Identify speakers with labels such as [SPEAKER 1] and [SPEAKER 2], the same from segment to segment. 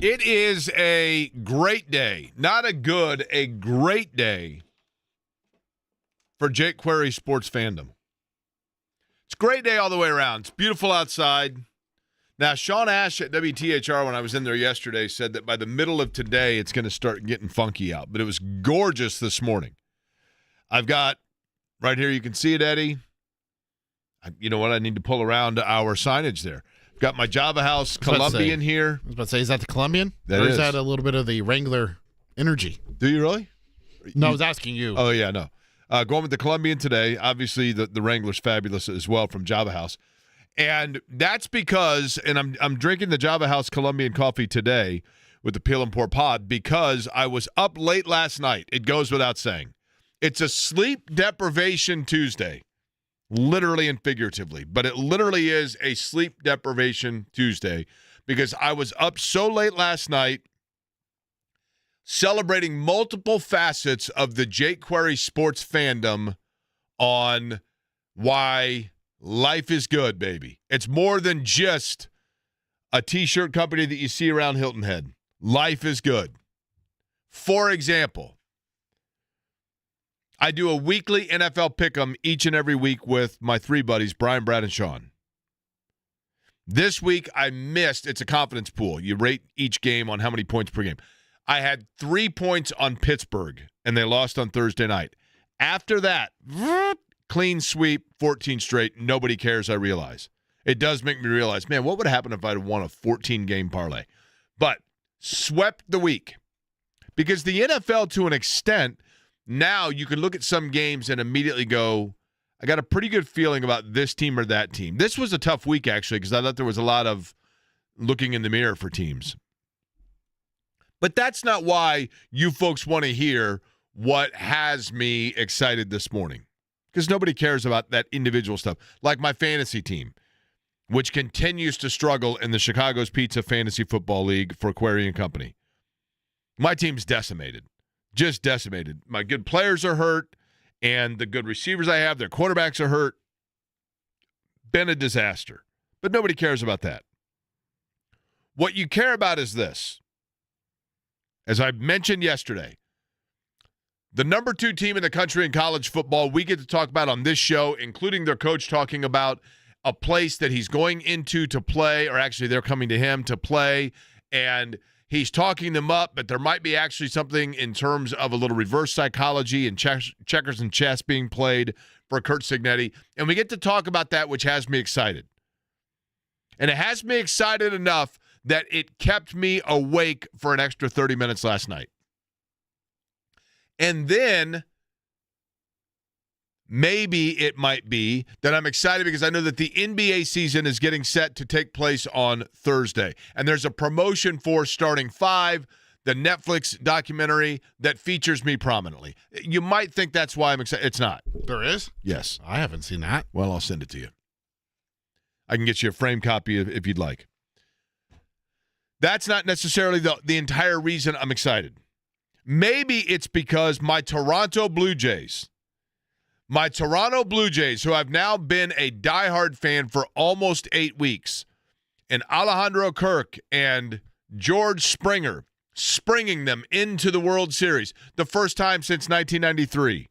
[SPEAKER 1] It is a great day. Not a good, a great day for Jake Query sports fandom. It's a great day all the way around. It's beautiful outside. Now, Sean Ash at WTHR, when I was in there yesterday, said that by the middle of today, it's going to start getting funky out. But it was gorgeous this morning. I've got, right here, you can see it, Eddie. You know what? I need to pull around our signage there. Got my Java House Colombian here.
[SPEAKER 2] I was about to say, is that the Colombian?
[SPEAKER 1] That
[SPEAKER 2] or
[SPEAKER 1] is.
[SPEAKER 2] Is that a little bit of the Wrangler energy?
[SPEAKER 1] Do you really?
[SPEAKER 2] No, I was asking you.
[SPEAKER 1] Oh, yeah, no. Going with the Colombian today. Obviously, the Wrangler's fabulous as well from Java House. And that's because, and I'm drinking the Java House Colombian coffee today with the Peel and Pour Pod because I was up late last night. It goes without saying. It's a sleep deprivation Tuesday. Literally and figuratively, but it literally is a sleep deprivation Tuesday because I was up so late last night celebrating multiple facets of the Jake Query sports fandom on why life is good, baby. It's more than just a T-shirt company that you see around Hilton Head. Life is good. For example, I do a weekly NFL pick'em each and every week with my three buddies, Brian, Brad, and Sean. This week, I missed. It's a confidence pool. You rate each game on how many points per game. I had 3 points on Pittsburgh, and they lost on Thursday night. After that, clean sweep, 14 straight. Nobody cares, I realize. It does make me realize, man, what would happen if I'd won a 14-game parlay? But swept the week. Because the NFL, to an extent, now you can look at some games and immediately go, I got a pretty good feeling about this team or that team. This was a tough week, actually, because I thought there was a lot of looking in the mirror for teams. But that's not why you folks want to hear what has me excited this morning, because nobody cares about that individual stuff, like my fantasy team, which continues to struggle in the Chicago's Pizza Fantasy Football League for Query and Company. My team's decimated. Just decimated. My good players are hurt, and the good receivers I have, their quarterbacks are hurt. Been a disaster. But nobody cares about that. What you care about is this. As I mentioned yesterday, the number 2 team in the country in college football, we get to talk about on this show, including their coach talking about a place that he's going into to play, or actually they're coming to him to play, and he's talking them up, but there might be actually something in terms of a little reverse psychology and checkers and chess being played for Curt Cignetti. And we get to talk about that, which has me excited. And it has me excited enough that it kept me awake for an extra 30 minutes last night. And then maybe it might be that I'm excited because I know that the NBA season is getting set to take place on Thursday. And there's a promotion for Starting Five, the Netflix documentary that features me prominently. You might think that's why I'm excited. It's not.
[SPEAKER 2] There is?
[SPEAKER 1] Yes.
[SPEAKER 2] I haven't seen that.
[SPEAKER 1] Well, I'll send it to you. I can get you a framed copy if you'd like. That's not necessarily the entire reason I'm excited. Maybe it's because my Toronto Blue Jays, who I've now been a diehard fan for almost 8 weeks, and Alejandro Kirk and George Springer springing them into the World Series, the first time since 1993,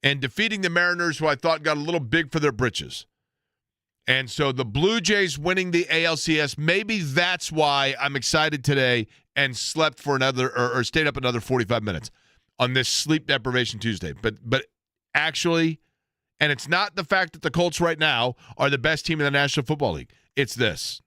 [SPEAKER 1] and defeating the Mariners, who I thought got a little big for their britches. And so the Blue Jays winning the ALCS, maybe that's why I'm excited today and slept for another, or stayed up another 45 minutes on this sleep deprivation Tuesday. But actually, and it's not the fact that the Colts right now are the best team in the National Football League. It's this.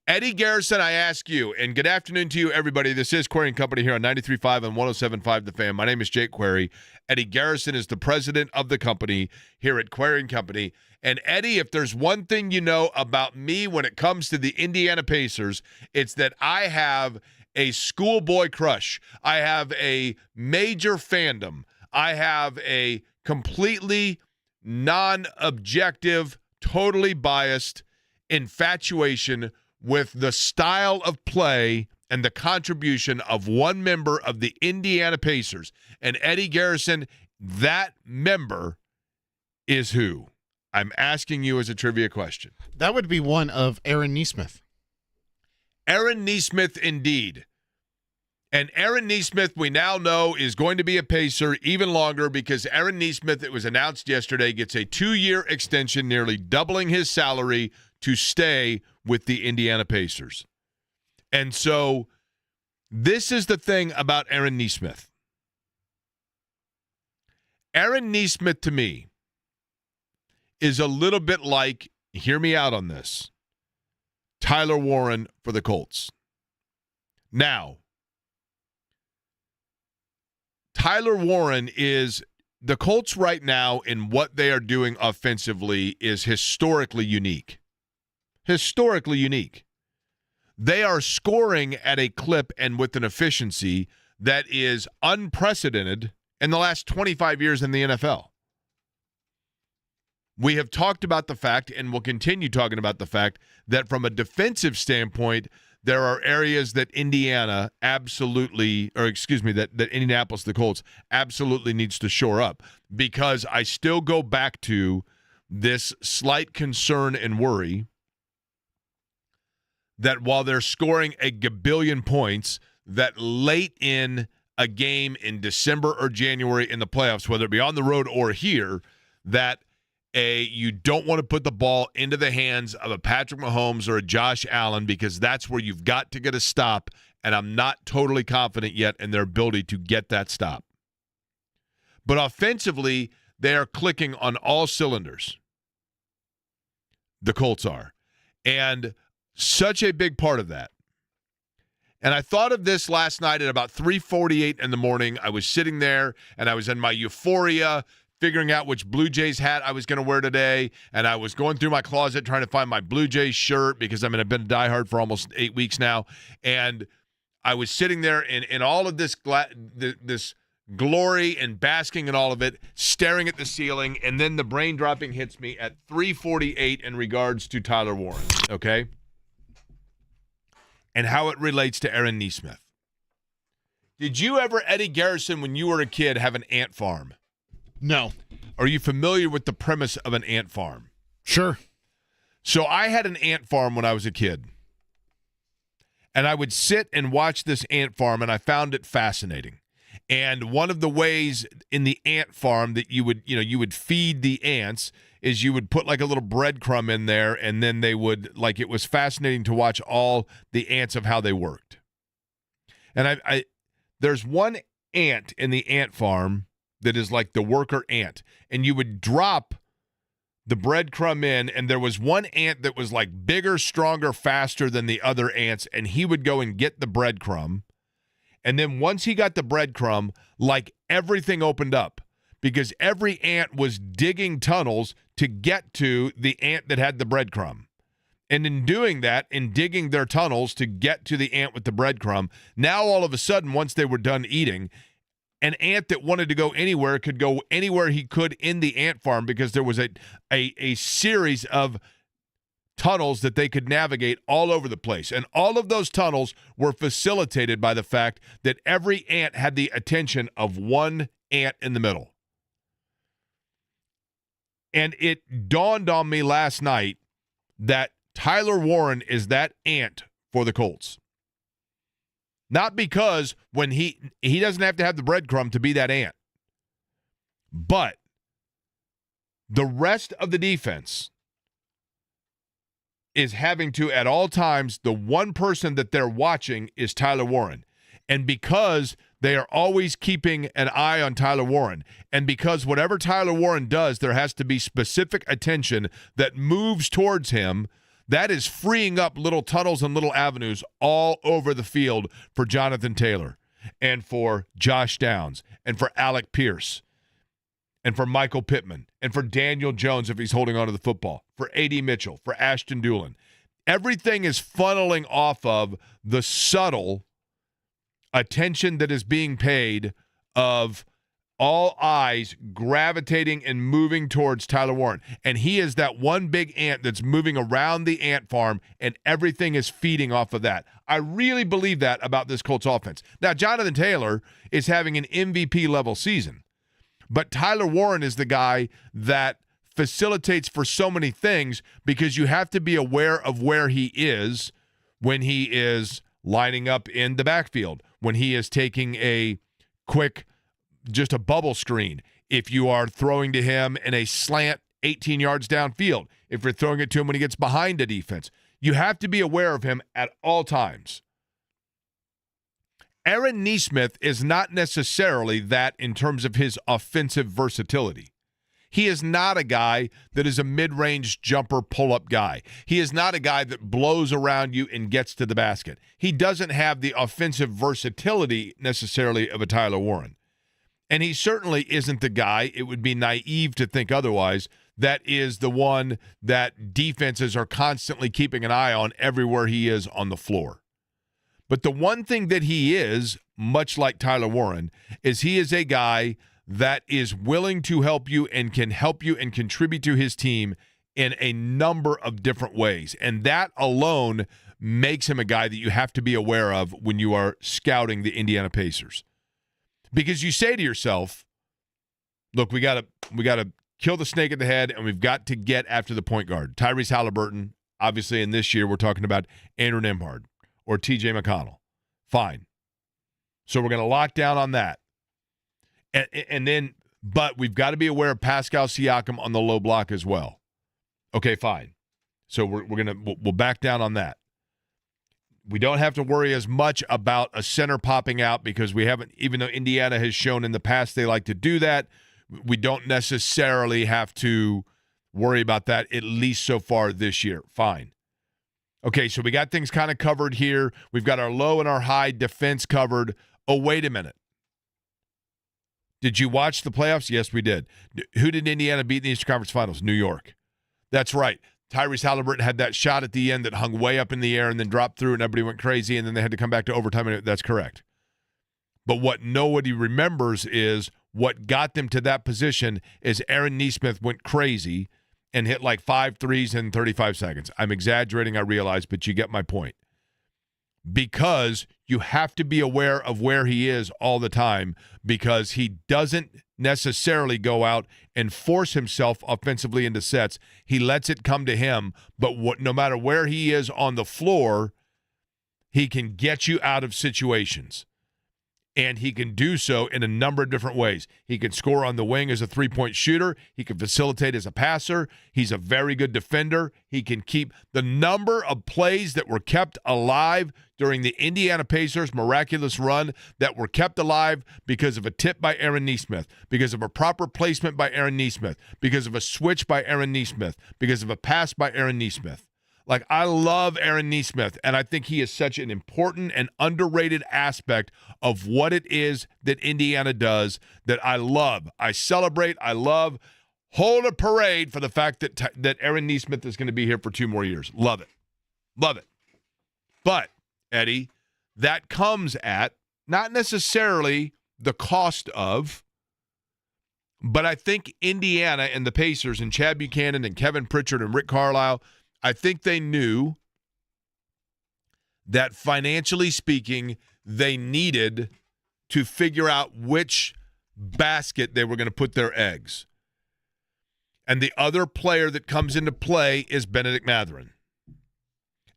[SPEAKER 1] Eddie Garrison, I ask you, and good afternoon to you, everybody. This is Query & Company here on 93.5 and 107.5 The Fan. My name is Jake Query. Eddie Garrison is the president of the company here at Query & Company. And Eddie, if there's one thing you know about me when it comes to the Indiana Pacers, it's that I have a schoolboy crush. I have a major fandom. I have a completely non-objective, totally biased infatuation with the style of play and the contribution of one member of the Indiana Pacers. And Eddie Garrison, that member is who? I'm asking you as a trivia question.
[SPEAKER 2] That would be one of Aaron Nesmith.
[SPEAKER 1] Aaron Nesmith indeed. And Aaron Nesmith, we now know, is going to be a Pacer even longer because Aaron Nesmith, it was announced yesterday, gets a 2-year extension, nearly doubling his salary to stay with the Indiana Pacers. And so this is the thing about Aaron Nesmith. Aaron Nesmith, to me, is a little bit like, hear me out on this, Tyler Warren for the Colts. Now, Tyler Warren is, the Colts right now in what they are doing offensively is historically unique. Historically unique. They are scoring at a clip and with an efficiency that is unprecedented in the last 25 years in the NFL. We have talked about the fact, and we'll continue talking about the fact, that from a defensive standpoint, there are areas that Indianapolis, the Colts, absolutely needs to shore up. Because I still go back to this slight concern and worry that while they're scoring a gabillion points, that late in a game in December or January in the playoffs, whether it be on the road or here, that you don't want to put the ball into the hands of a Patrick Mahomes or a Josh Allen because that's where you've got to get a stop, and I'm not totally confident yet in their ability to get that stop. But offensively, they are clicking on all cylinders. The Colts are. And such a big part of that. And I thought of this last night at about 3:48 in the morning. I was sitting there, and I was in my euphoria, figuring out which Blue Jays hat I was going to wear today, and I was going through my closet trying to find my Blue Jays shirt because I've been a diehard for almost 8 weeks now, and I was sitting there in all of this this glory and basking in all of it, staring at the ceiling, and then the brain dropping hits me at 3:48 in regards to Tyler Warren, okay? And how it relates to Aaron Nesmith. Did you ever, Eddie Garrison, when you were a kid, have an ant farm?
[SPEAKER 2] No.
[SPEAKER 1] Are you familiar with the premise of an ant farm?
[SPEAKER 2] Sure.
[SPEAKER 1] So I had an ant farm when I was a kid. And I would sit and watch this ant farm, and I found it fascinating. And one of the ways in the ant farm that you would feed the ants is you would put like a little breadcrumb in there, and then they would, like, it was fascinating to watch all the ants of how they worked. And there's one ant in the ant farm that is like the worker ant, and you would drop the breadcrumb in, and there was one ant that was like bigger, stronger, faster than the other ants, and he would go and get the breadcrumb. And then once he got the breadcrumb, like everything opened up because every ant was digging tunnels to get to the ant that had the breadcrumb. And in doing that, in digging their tunnels to get to the ant with the breadcrumb, now all of a sudden, once they were done eating, an ant that wanted to go anywhere could go anywhere he could in the ant farm because there was a series of tunnels that they could navigate all over the place. And all of those tunnels were facilitated by the fact that every ant had the attention of one ant in the middle. And it dawned on me last night that Tyler Warren is that ant for the Colts. Not because when he doesn't have to have the breadcrumb to be that ant. But the rest of the defense is having to, at all times, the one person that they're watching is Tyler Warren. And because they are always keeping an eye on Tyler Warren, and because whatever Tyler Warren does, there has to be specific attention that moves towards him, that is freeing up little tunnels and little avenues all over the field for Jonathan Taylor and for Josh Downs and for Alec Pierce and for Michael Pittman and for Daniel Jones if he's holding on to the football, for A.D. Mitchell, for Ashton Dulin. Everything is funneling off of the subtle attention that is being paid of all eyes gravitating and moving towards Tyler Warren. And he is that one big ant that's moving around the ant farm, and everything is feeding off of that. I really believe that about this Colts offense. Now, Jonathan Taylor is having an MVP-level season, but Tyler Warren is the guy that facilitates for so many things because you have to be aware of where he is when he is lining up in the backfield, when he is taking a quick, just a bubble screen, if you are throwing to him in a slant 18 yards downfield, if you're throwing it to him when he gets behind a defense. You have to be aware of him at all times. Aaron Nesmith is not necessarily that in terms of his offensive versatility. He is not a guy that is a mid-range jumper pull-up guy. He is not a guy that blows around you and gets to the basket. He doesn't have the offensive versatility necessarily of a Tyler Warren. And he certainly isn't the guy, it would be naive to think otherwise, that is the one that defenses are constantly keeping an eye on everywhere he is on the floor. But the one thing that he is, much like Tyler Warren, is he is a guy that is willing to help you and can help you and contribute to his team in a number of different ways. And that alone makes him a guy that you have to be aware of when you are scouting the Indiana Pacers. Because you say to yourself, look, we got to kill the snake at the head, and we've got to get after the point guard. Tyrese Halliburton, obviously, in this year, we're talking about Andrew Nembhard or TJ McConnell. Fine. So we're going to lock down on that. And then, but we've got to be aware of Pascal Siakam on the low block as well. Okay, fine. So we'll back down on that. We don't have to worry as much about a center popping out because we haven't, even though Indiana has shown in the past they like to do that, we don't necessarily have to worry about that, at least so far this year. Fine. Okay, so we got things kind of covered here. We've got our low and our high defense covered. Oh, wait a minute. Did you watch the playoffs? Yes, we did. Who did Indiana beat in the Eastern Conference Finals? New York. That's right. Tyrese Halliburton had that shot at the end that hung way up in the air and then dropped through and everybody went crazy and then they had to come back to overtime. That's correct. But what nobody remembers is what got them to that position is Aaron Nesmith went crazy and hit like 5 threes in 35 seconds. I'm exaggerating, I realize, but you get my point. Because you have to be aware of where he is all the time because he doesn't necessarily go out and force himself offensively into sets. He lets it come to him, but no matter where he is on the floor, he can get you out of situations. And he can do so in a number of different ways. He can score on the wing as a three-point shooter. He can facilitate as a passer. He's a very good defender. He can keep the number of plays that were kept alive during the Indiana Pacers' miraculous run that were kept alive because of a tip by Aaron Nesmith, because of a proper placement by Aaron Nesmith, because of a switch by Aaron Nesmith, because of a pass by Aaron Nesmith. Like, I love Aaron Nesmith, and I think he is such an important and underrated aspect of what it is that Indiana does that I love. I celebrate. I love. Hold a parade for the fact that Aaron Nesmith is going to be here for 2 more years. Love it. Love it. But, Eddie, that comes at not necessarily the cost of, but I think Indiana and the Pacers and Chad Buchanan and Kevin Pritchard and Rick Carlisle, I think they knew that financially speaking, they needed to figure out which basket they were going to put their eggs. And the other player that comes into play is Benedict Mathurin.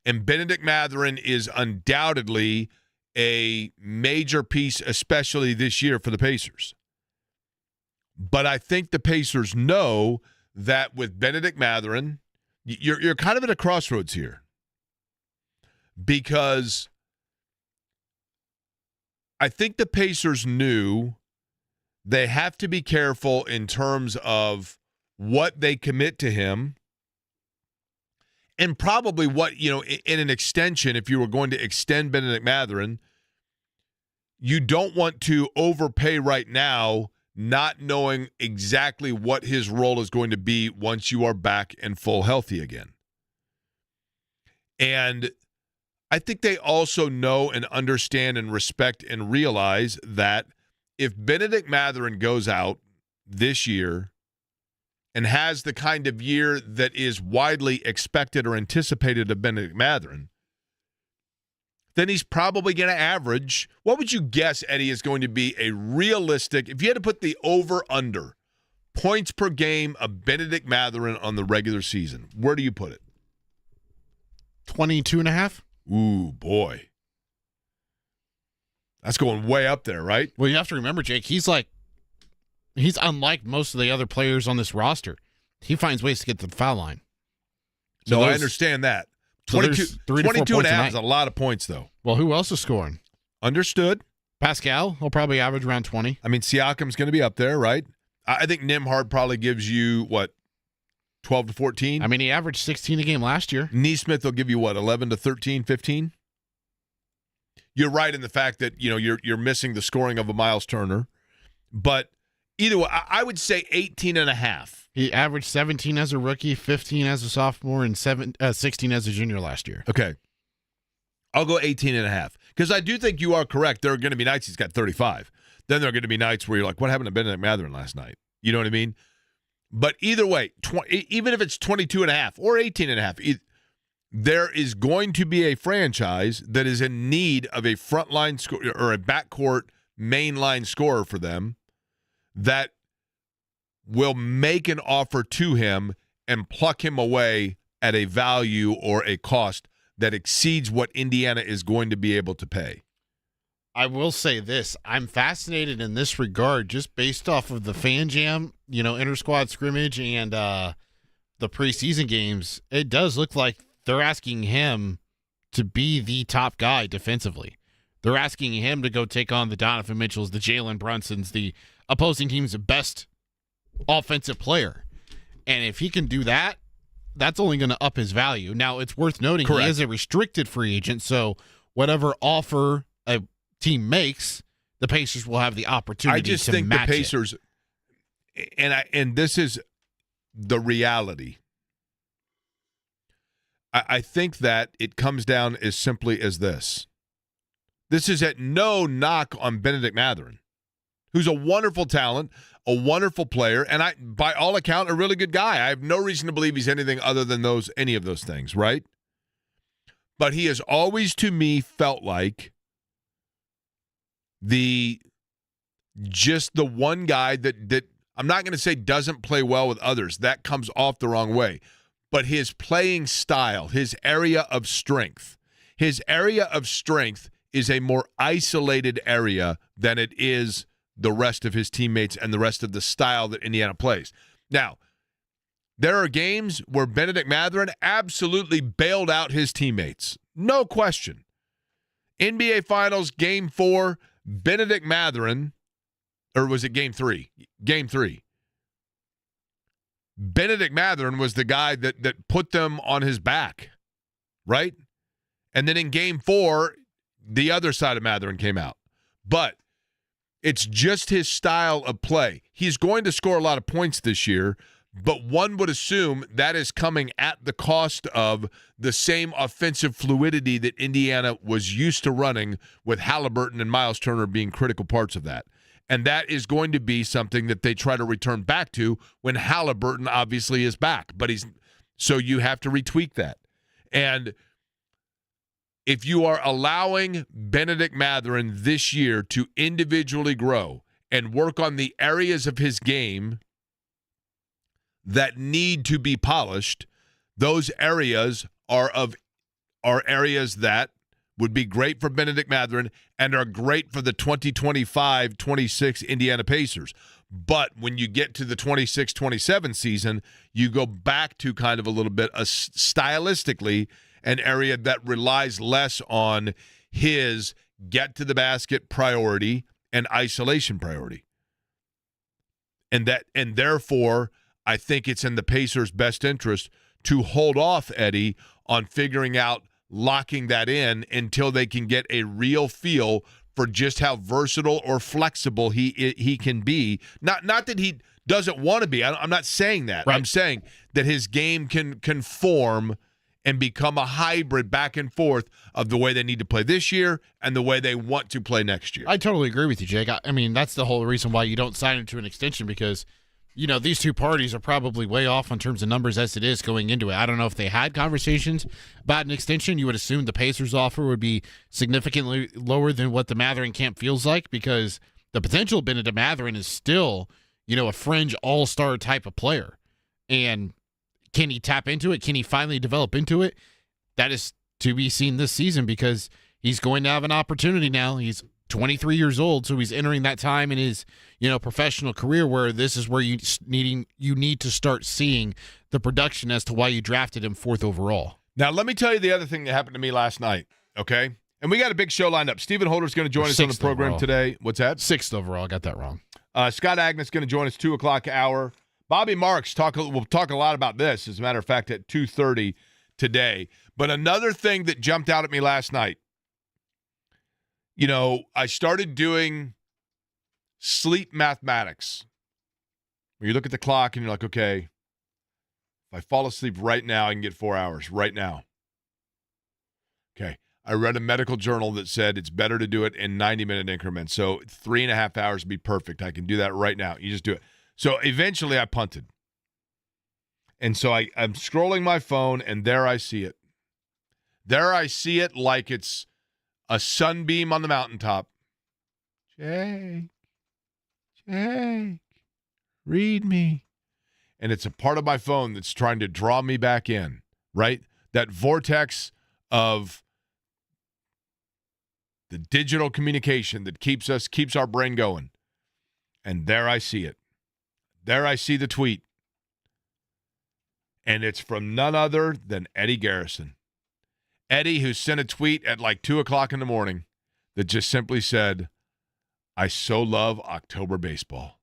[SPEAKER 1] And Benedict Mathurin is undoubtedly a major piece, especially this year for the Pacers. But I think the Pacers know that with Benedict Mathurin, you're kind of at a crossroads here because I think the Pacers knew they have to be careful in terms of what they commit to him and probably what, in an extension, if you were going to extend Benedict Mathurin, you don't want to overpay right now not knowing exactly what his role is going to be once you are back and full healthy again. And I think they also know and understand and respect and realize that if Benedict Mathurin goes out this year and has the kind of year that is widely expected or anticipated of Benedict Mathurin, then he's probably going to average, what would you guess, Eddie, is going to be a realistic, if you had to put the over-under, points per game of Benedict Mathurin on the regular season, where do you put it?
[SPEAKER 2] 22.5?
[SPEAKER 1] Ooh, boy. That's going way up there, right?
[SPEAKER 2] Well, you have to remember, Jake, he's unlike most of the other players on this roster. He finds ways to get to the foul line. So
[SPEAKER 1] I understand that. 22 and a half is a lot of points, though.
[SPEAKER 2] Well, who else is scoring?
[SPEAKER 1] Understood.
[SPEAKER 2] Pascal, he'll probably average around 20.
[SPEAKER 1] I mean, Siakam's going to be up there, right? I think Nembhard probably gives you, 12 to 14?
[SPEAKER 2] I mean, he averaged 16 a game last year.
[SPEAKER 1] Nesmith will give you, 11 to 13, 15? You're right in the fact that, you're missing the scoring of a Miles Turner. But either way, I would say 18 and a half.
[SPEAKER 2] He averaged 17 as a rookie, 15 as a sophomore, and 16 as a junior last year.
[SPEAKER 1] Okay. I'll go 18 and a half. Because I do think you are correct. There are going to be nights he's got 35. Then there are going to be nights where you're like, what happened to Benedict Mathurin last night? You know what I mean? But either way, even if it's 22 and a half or 18 and a half, there is going to be a franchise that is in need of a frontline scorer or a backcourt mainline scorer for them that will make an offer to him and pluck him away at a value or a cost that exceeds what Indiana is going to be able to pay.
[SPEAKER 2] I will say this. I'm fascinated in this regard just based off of the fan jam, inter-squad scrimmage and the preseason games. It does look like they're asking him to be the top guy defensively. They're asking him to go take on the Donovan Mitchells, the Jalen Brunsons, the opposing team's best offensive player. And if he can do that, that's only going to up his value. Now, it's worth noting He is a restricted free agent, so whatever offer a team makes, the Pacers will have the opportunity to match it. I just think the Pacers,
[SPEAKER 1] and this is the reality, I think that it comes down as simply as this. This is at no knock on Benedict Mathurin, who's a wonderful talent, a wonderful player, and by all account, a really good guy. I have no reason to believe he's anything other than any of those things, right? But he has always, to me, felt like the one guy that I'm not going to say doesn't play well with others. That comes off the wrong way. But his playing style, his area of strength is a more isolated area than it is the rest of his teammates and the rest of the style that Indiana plays. Now, there are games where Benedict Mathurin absolutely bailed out his teammates. No question. NBA Finals, Game 4, Benedict Mathurin, or was it Game 3? Game 3. Benedict Mathurin was the guy that put them on his back, right? And then in Game 4, the other side of Mathurin came out. But it's just his style of play. He's going to score a lot of points this year, but one would assume that is coming at the cost of the same offensive fluidity that Indiana was used to running, with Halliburton and Miles Turner being critical parts of that. And that is going to be something that they try to return back to when Halliburton obviously is back. So you have to retweak that. And if you are allowing Benedict Mathurin this year to individually grow and work on the areas of his game that need to be polished, those areas are areas that would be great for Benedict Mathurin and are great for the 2025-26 Indiana Pacers. But when you get to the 26-27 season, you go back to kind of a little bit stylistically an area that relies less on his get-to-the-basket priority and isolation priority. And therefore, I think it's in the Pacers' best interest to hold off Eddie on figuring out locking that in until they can get a real feel for just how versatile or flexible he can be. Not that he doesn't want to be. I'm not saying that. Right. I'm saying that his game can conform and become a hybrid back and forth of the way they need to play this year and the way they want to play next year.
[SPEAKER 2] I totally agree with you, Jake. I mean, that's the whole reason why you don't sign him to an extension, because these two parties are probably way off in terms of numbers as it is going into it. I don't know if they had conversations about an extension. You would assume the Pacers' offer would be significantly lower than what the Mathurin camp feels like, because the potential of Benedict Mathurin is still, a fringe all-star type of player. And can he tap into it? Can he finally develop into it? That is to be seen this season because he's going to have an opportunity now. He's 23 years old, so he's entering that time in his, professional career where this is where you need to start seeing the production as to why you drafted him 4th overall.
[SPEAKER 1] Now, let me tell you the other thing that happened to me last night, okay? And we got a big show lined up. Stephen Holder's going to join us on the program
[SPEAKER 2] overall.
[SPEAKER 1] Today. What's that?
[SPEAKER 2] 6th overall. I got that wrong.
[SPEAKER 1] Scott Agnes going to join us 2 o'clock hour. Bobby Marks will talk a lot about this, as a matter of fact, at 2:30 today. But another thing that jumped out at me last night, I started doing sleep mathematics. Where you look at the clock and you're like, okay, if I fall asleep right now, I can get 4 hours right now. Okay. I read a medical journal that said it's better to do it in 90-minute increments. So 3.5 hours would be perfect. I can do that right now. You just do it. So eventually I punted. And so I'm scrolling my phone, and there I see it. There I see it like it's a sunbeam on the mountaintop. Jake, read me. And it's a part of my phone that's trying to draw me back in, right? That vortex of the digital communication that keeps our brain going. And there I see it. There I see the tweet. And it's from none other than Eddie Garrison. Eddie, who sent a tweet at like 2 o'clock in the morning that just simply said, I so love October baseball.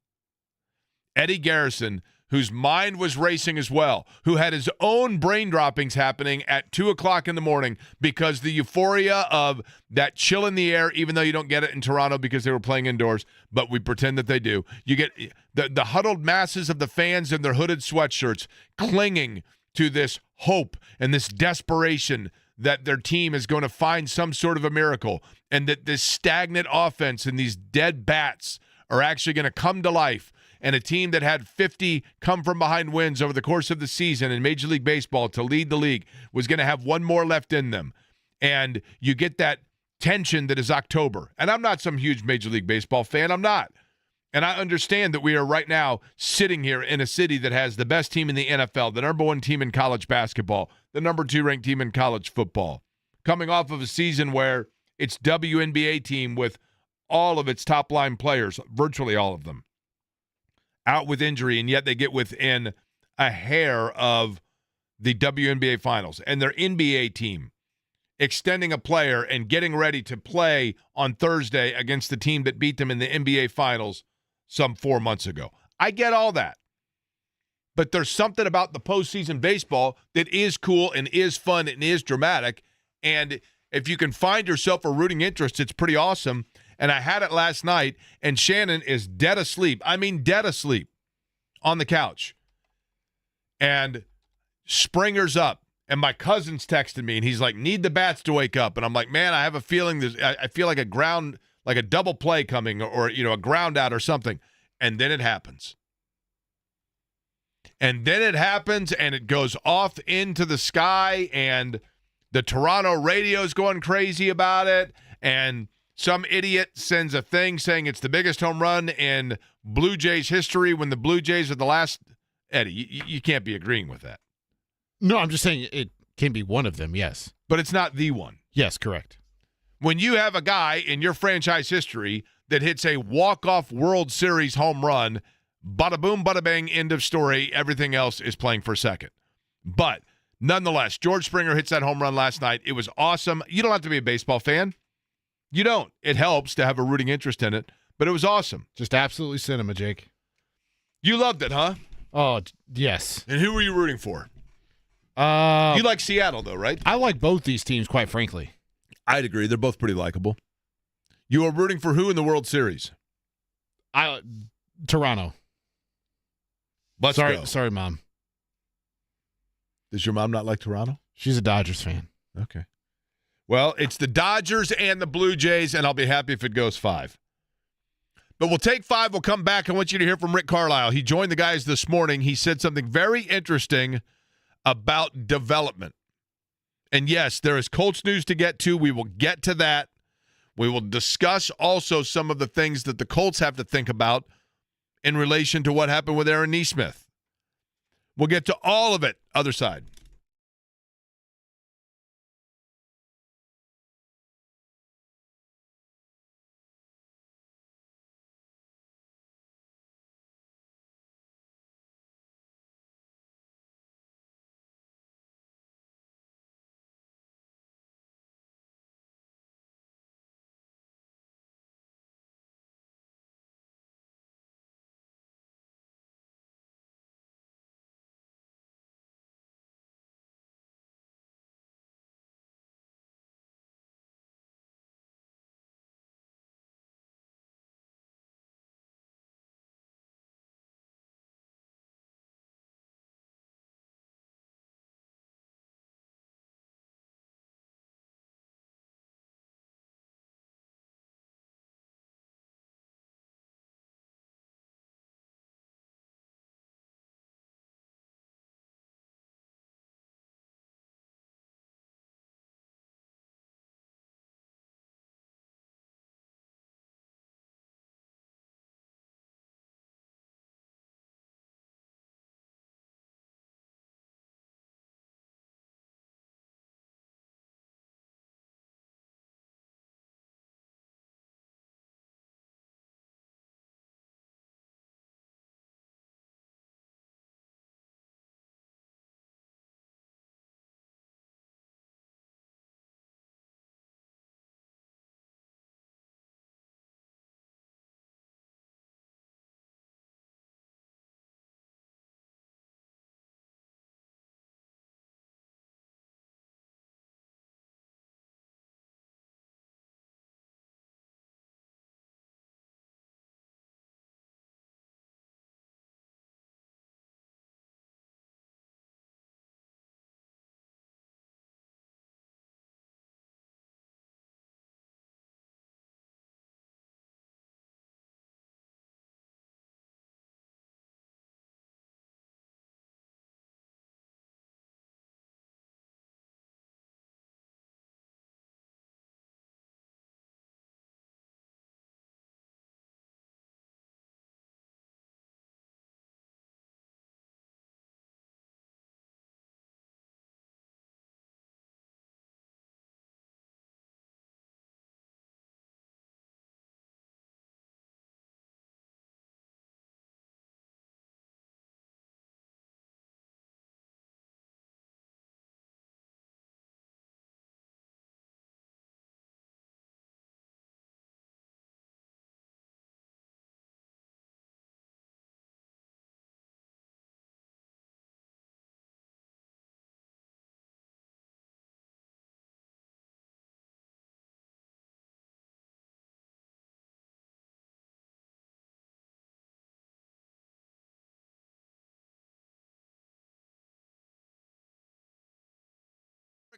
[SPEAKER 1] Eddie Garrison, whose mind was racing as well, who had his own brain droppings happening at 2 o'clock in the morning because the euphoria of that chill in the air, even though you don't get it in Toronto because they were playing indoors, but we pretend that they do. You get the huddled masses of the fans in their hooded sweatshirts clinging to this hope and this desperation that their team is going to find some sort of a miracle, and that this stagnant offense and these dead bats are actually going to come to life. And a team that had 50 come-from-behind wins over the course of the season in Major League Baseball to lead the league was going to have one more left in them. And you get that tension that is October. And I'm not some huge Major League Baseball fan. I'm not. And I understand that we are right now sitting here in a city that has the best team in the NFL, the number 1 team in college basketball, the number 2 ranked team in college football, coming off of a season where its WNBA team with all of its top-line players, virtually all of them, out with injury, and yet they get within a hair of the WNBA finals. And their NBA team extending a player and getting ready to play on Thursday against the team that beat them in the NBA finals some 4 months ago. I get all that. But there's something about the postseason baseball that is cool and is fun and is dramatic. And if you can find yourself a rooting interest, it's pretty awesome. And I had it last night, and Shannon is dead asleep. I mean dead asleep on the couch. And Springer's up, and my cousin's texted me, and he's like, need the bats to wake up. And I'm like, man, I have a feeling I feel like a double play coming or a ground out or something. And then it happens. And then it happens, and it goes off into the sky, and the Toronto radio's going crazy about it, and some idiot sends a thing saying it's the biggest home run in Blue Jays history when the Blue Jays are the last. Eddie, you can't be agreeing with that.
[SPEAKER 2] No, I'm just saying it can be one of them, yes.
[SPEAKER 1] But it's not the one.
[SPEAKER 2] Yes, correct.
[SPEAKER 1] When you have a guy in your franchise history that hits a walk-off World Series home run, bada boom, bada bang, end of story, everything else is playing for second. But nonetheless, George Springer hits that home run last night. It was awesome. You don't have to be a baseball fan. You don't. It helps to have a rooting interest in it, but it was awesome.
[SPEAKER 2] Just absolutely cinema, Jake.
[SPEAKER 1] You loved it, huh?
[SPEAKER 2] Oh, yes.
[SPEAKER 1] And who were you rooting for? You like Seattle, though, right?
[SPEAKER 2] I like both these teams, quite frankly.
[SPEAKER 1] I'd agree. They're both pretty likable. You were rooting for who in the World Series?
[SPEAKER 2] Toronto.
[SPEAKER 1] Let's go.
[SPEAKER 2] Sorry, Mom.
[SPEAKER 1] Does your mom not like Toronto?
[SPEAKER 2] She's a Dodgers fan.
[SPEAKER 1] Okay. Well, it's the Dodgers and the Blue Jays, and I'll be happy if it goes 5. But we'll take 5. We'll come back. I want you to hear from Rick Carlisle. He joined the guys this morning. He said something very interesting about development. And yes, there is Colts news to get to. We will get to that. We will discuss also some of the things that the Colts have to think about in relation to what happened with Aaron Nesmith. We'll get to all of it. Other side.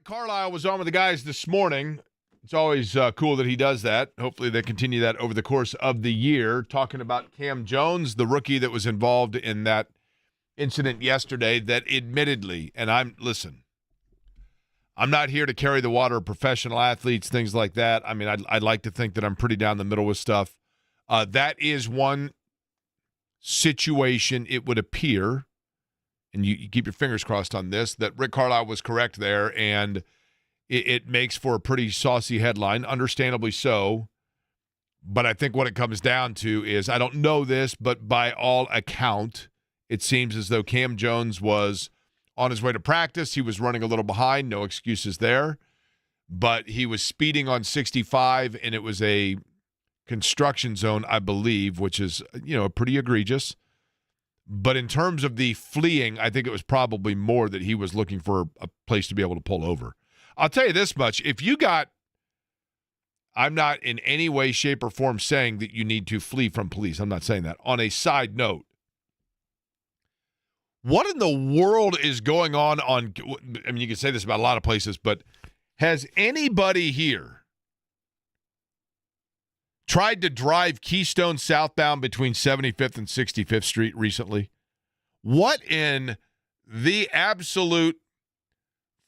[SPEAKER 1] Carlisle was on with the guys this morning. It's always cool that he does that. Hopefully they continue that over the course of the year, talking about Cam Jones, the rookie that was involved in that incident yesterday that admittedly, and I'm not here to carry the water of professional athletes, things like that. I mean, I'd like to think that I'm pretty down the middle with stuff. That is one situation, it would appear, and you keep your fingers crossed on this, that Rick Carlisle was correct there, and it makes for a pretty saucy headline, understandably so. But I think what it comes down to is, I don't know this, but by all account, it seems as though Cam Jones was on his way to practice. He was running a little behind, no excuses there. But he was speeding on 65, and it was a construction zone, I believe, which is, pretty egregious. But in terms of the fleeing, I think it was probably more that he was looking for a place to be able to pull over. I'll tell you this much. I'm not in any way, shape, or form saying that you need to flee from police. I'm not saying that. On a side note, what in the world is going on, I mean, you can say this about a lot of places, but has anybody here tried to drive Keystone southbound between 75th and 65th Street recently? What in the absolute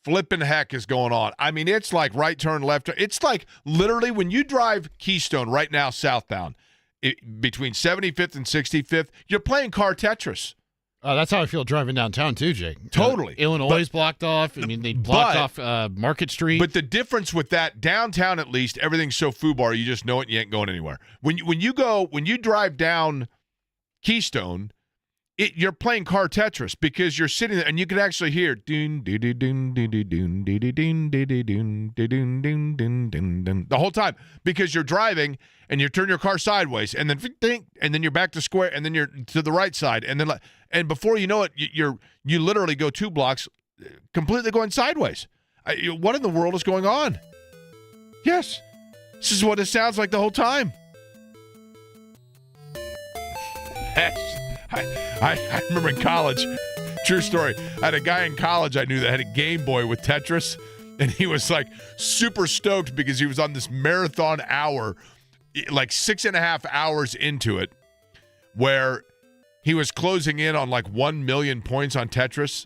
[SPEAKER 1] flipping heck is going on? I mean, it's like right turn, left turn. It's like literally when you drive Keystone right now southbound between 75th and 65th, you're playing car Tetris.
[SPEAKER 2] That's how I feel driving downtown too, Jake.
[SPEAKER 1] Totally.
[SPEAKER 2] Illinois is blocked off. I mean, they blocked off Market Street.
[SPEAKER 1] But the difference with that, downtown at least, everything's so foobar, you just know it and you ain't going anywhere. When you drive down Keystone, you're playing car Tetris because you're sitting there and you can actually hear the whole time because you're driving and you turn your car sideways and then you're back to square and then you're to the right side and before you know it you literally go 2 blocks completely going sideways. What in the world is going on? Yes, this is what it sounds like the whole time. I remember in college, true story, I had a guy in college I knew that had a Game Boy with Tetris, and he was like super stoked because he was on this marathon hour, like 6.5 hours into it, where he was closing in on like 1 million points on Tetris,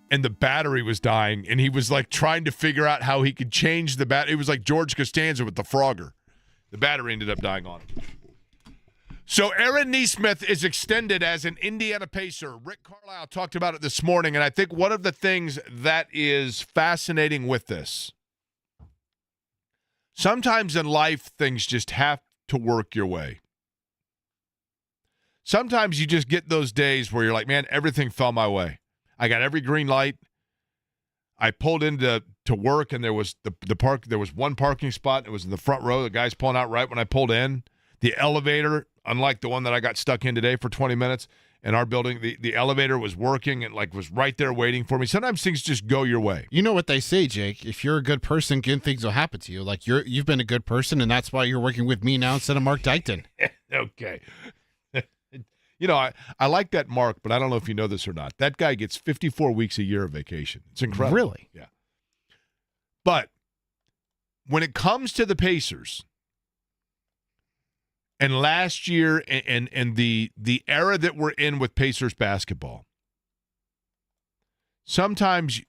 [SPEAKER 1] and the battery was dying, and he was like trying to figure out how he could change the battery. It was like George Costanza with the Frogger. The battery ended up dying on him. So Aaron Nesmith is extended as an Indiana Pacer. Rick Carlisle talked about it this morning, and I think one of the things that is fascinating with this, sometimes in life, things just have to work your way. Sometimes you just get those days where you're like, man, everything fell my way. I got every green light. I pulled into work, and there was there was one parking spot. It was in the front row. The guy's pulling out right when I pulled in. The elevator, unlike the one that I got stuck in today for 20 minutes in our building, the elevator was working and was right there waiting for me. Sometimes things just go your way.
[SPEAKER 2] You know what they say, Jake. If you're a good person, good things will happen to you. Like you've been a good person, and that's why you're working with me now instead of Mark Dykton.
[SPEAKER 1] Okay. I like that Mark, but I don't know if you know this or not. That guy gets 54 weeks a year of vacation. It's incredible.
[SPEAKER 2] Really?
[SPEAKER 1] Yeah. But when it comes to the Pacers, and last year and the era that we're in with Pacers basketball, sometimes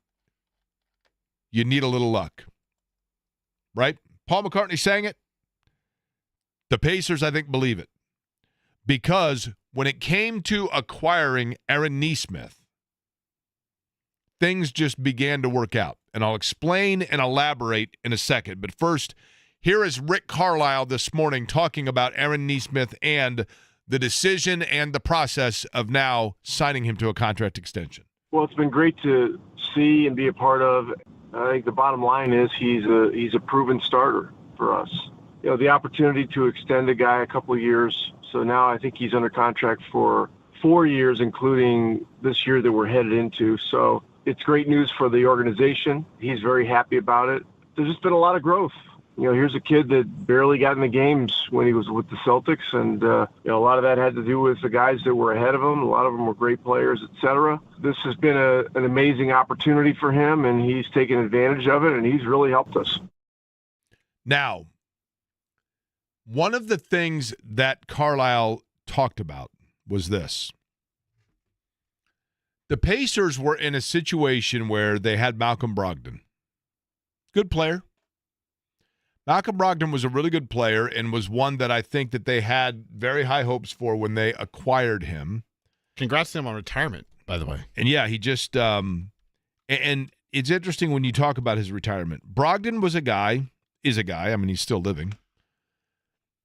[SPEAKER 1] you need a little luck, right? Paul McCartney sang it. The Pacers, I think, believe it. Because when it came to acquiring Aaron Nesmith, things just began to work out. And I'll explain and elaborate in a second. But first, here is Rick Carlisle this morning talking about Aaron Nesmith and the decision and the process of now signing him to a contract extension.
[SPEAKER 3] Well, it's been great to see and be a part of. I think the bottom line is he's a proven starter for us. The opportunity to extend a guy a couple of years. So now I think he's under contract for 4 years, including this year that we're headed into. So it's great news for the organization. He's very happy about it. There's just been a lot of growth. here's a kid that barely got in the games when he was with the Celtics, and a lot of that had to do with the guys that were ahead of him. A lot of them were great players, etc. This has been an amazing opportunity for him, and he's taken advantage of it, and he's really helped us.
[SPEAKER 1] Now, one of the things that Carlisle talked about was this. The Pacers were in a situation where they had Malcolm Brogdon. Good player. Malcolm Brogdon was a really good player and was one that I think that they had very high hopes for when they acquired him.
[SPEAKER 2] Congrats to him on retirement, by the way.
[SPEAKER 1] And yeah, he just and it's interesting when you talk about his retirement. Brogdon is a guy, I mean, he's still living,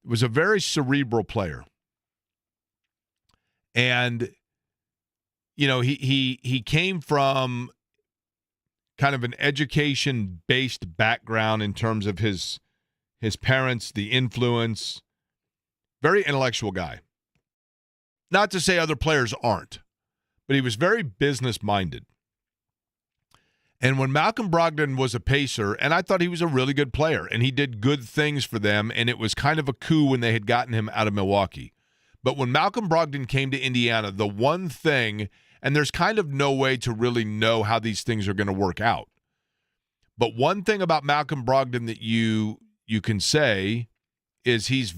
[SPEAKER 1] was a very cerebral player. And he came from kind of an education-based background in terms of his parents, the influence. Very intellectual guy. Not to say other players aren't, but he was very business-minded. And when Malcolm Brogdon was a Pacer, and I thought he was a really good player, and he did good things for them, and it was kind of a coup when they had gotten him out of Milwaukee. But when Malcolm Brogdon came to Indiana, the one thing, and there's kind of no way to really know how these things are going to work out, but one thing about Malcolm Brogdon that you can say is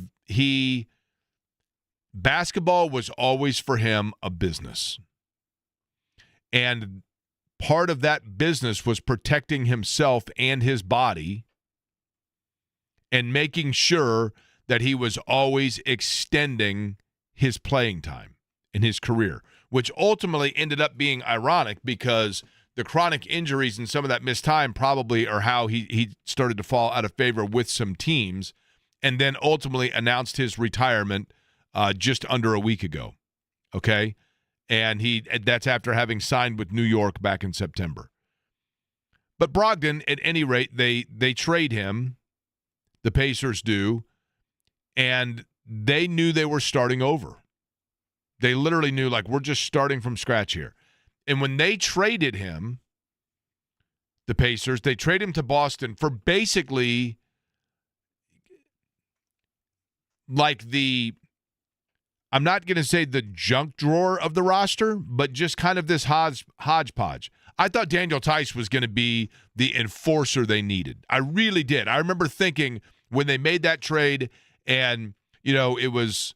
[SPEAKER 1] basketball was always for him a business. And part of that business was protecting himself and his body and making sure that he was always extending his playing time in his career, which ultimately ended up being ironic because the chronic injuries and some of that missed time probably are how he started to fall out of favor with some teams and then ultimately announced his retirement just under a week ago, okay? And that's after having signed with New York back in September. But Brogdon, at any rate, they trade him, the Pacers do, and they knew they were starting over. They literally knew, like, we're just starting from scratch here. And when they traded him, the Pacers, they traded him to Boston for basically like I'm not going to say the junk drawer of the roster, but just kind of this hodgepodge. I thought Daniel Tice was going to be the enforcer they needed. I really did. I remember thinking when they made that trade and, it was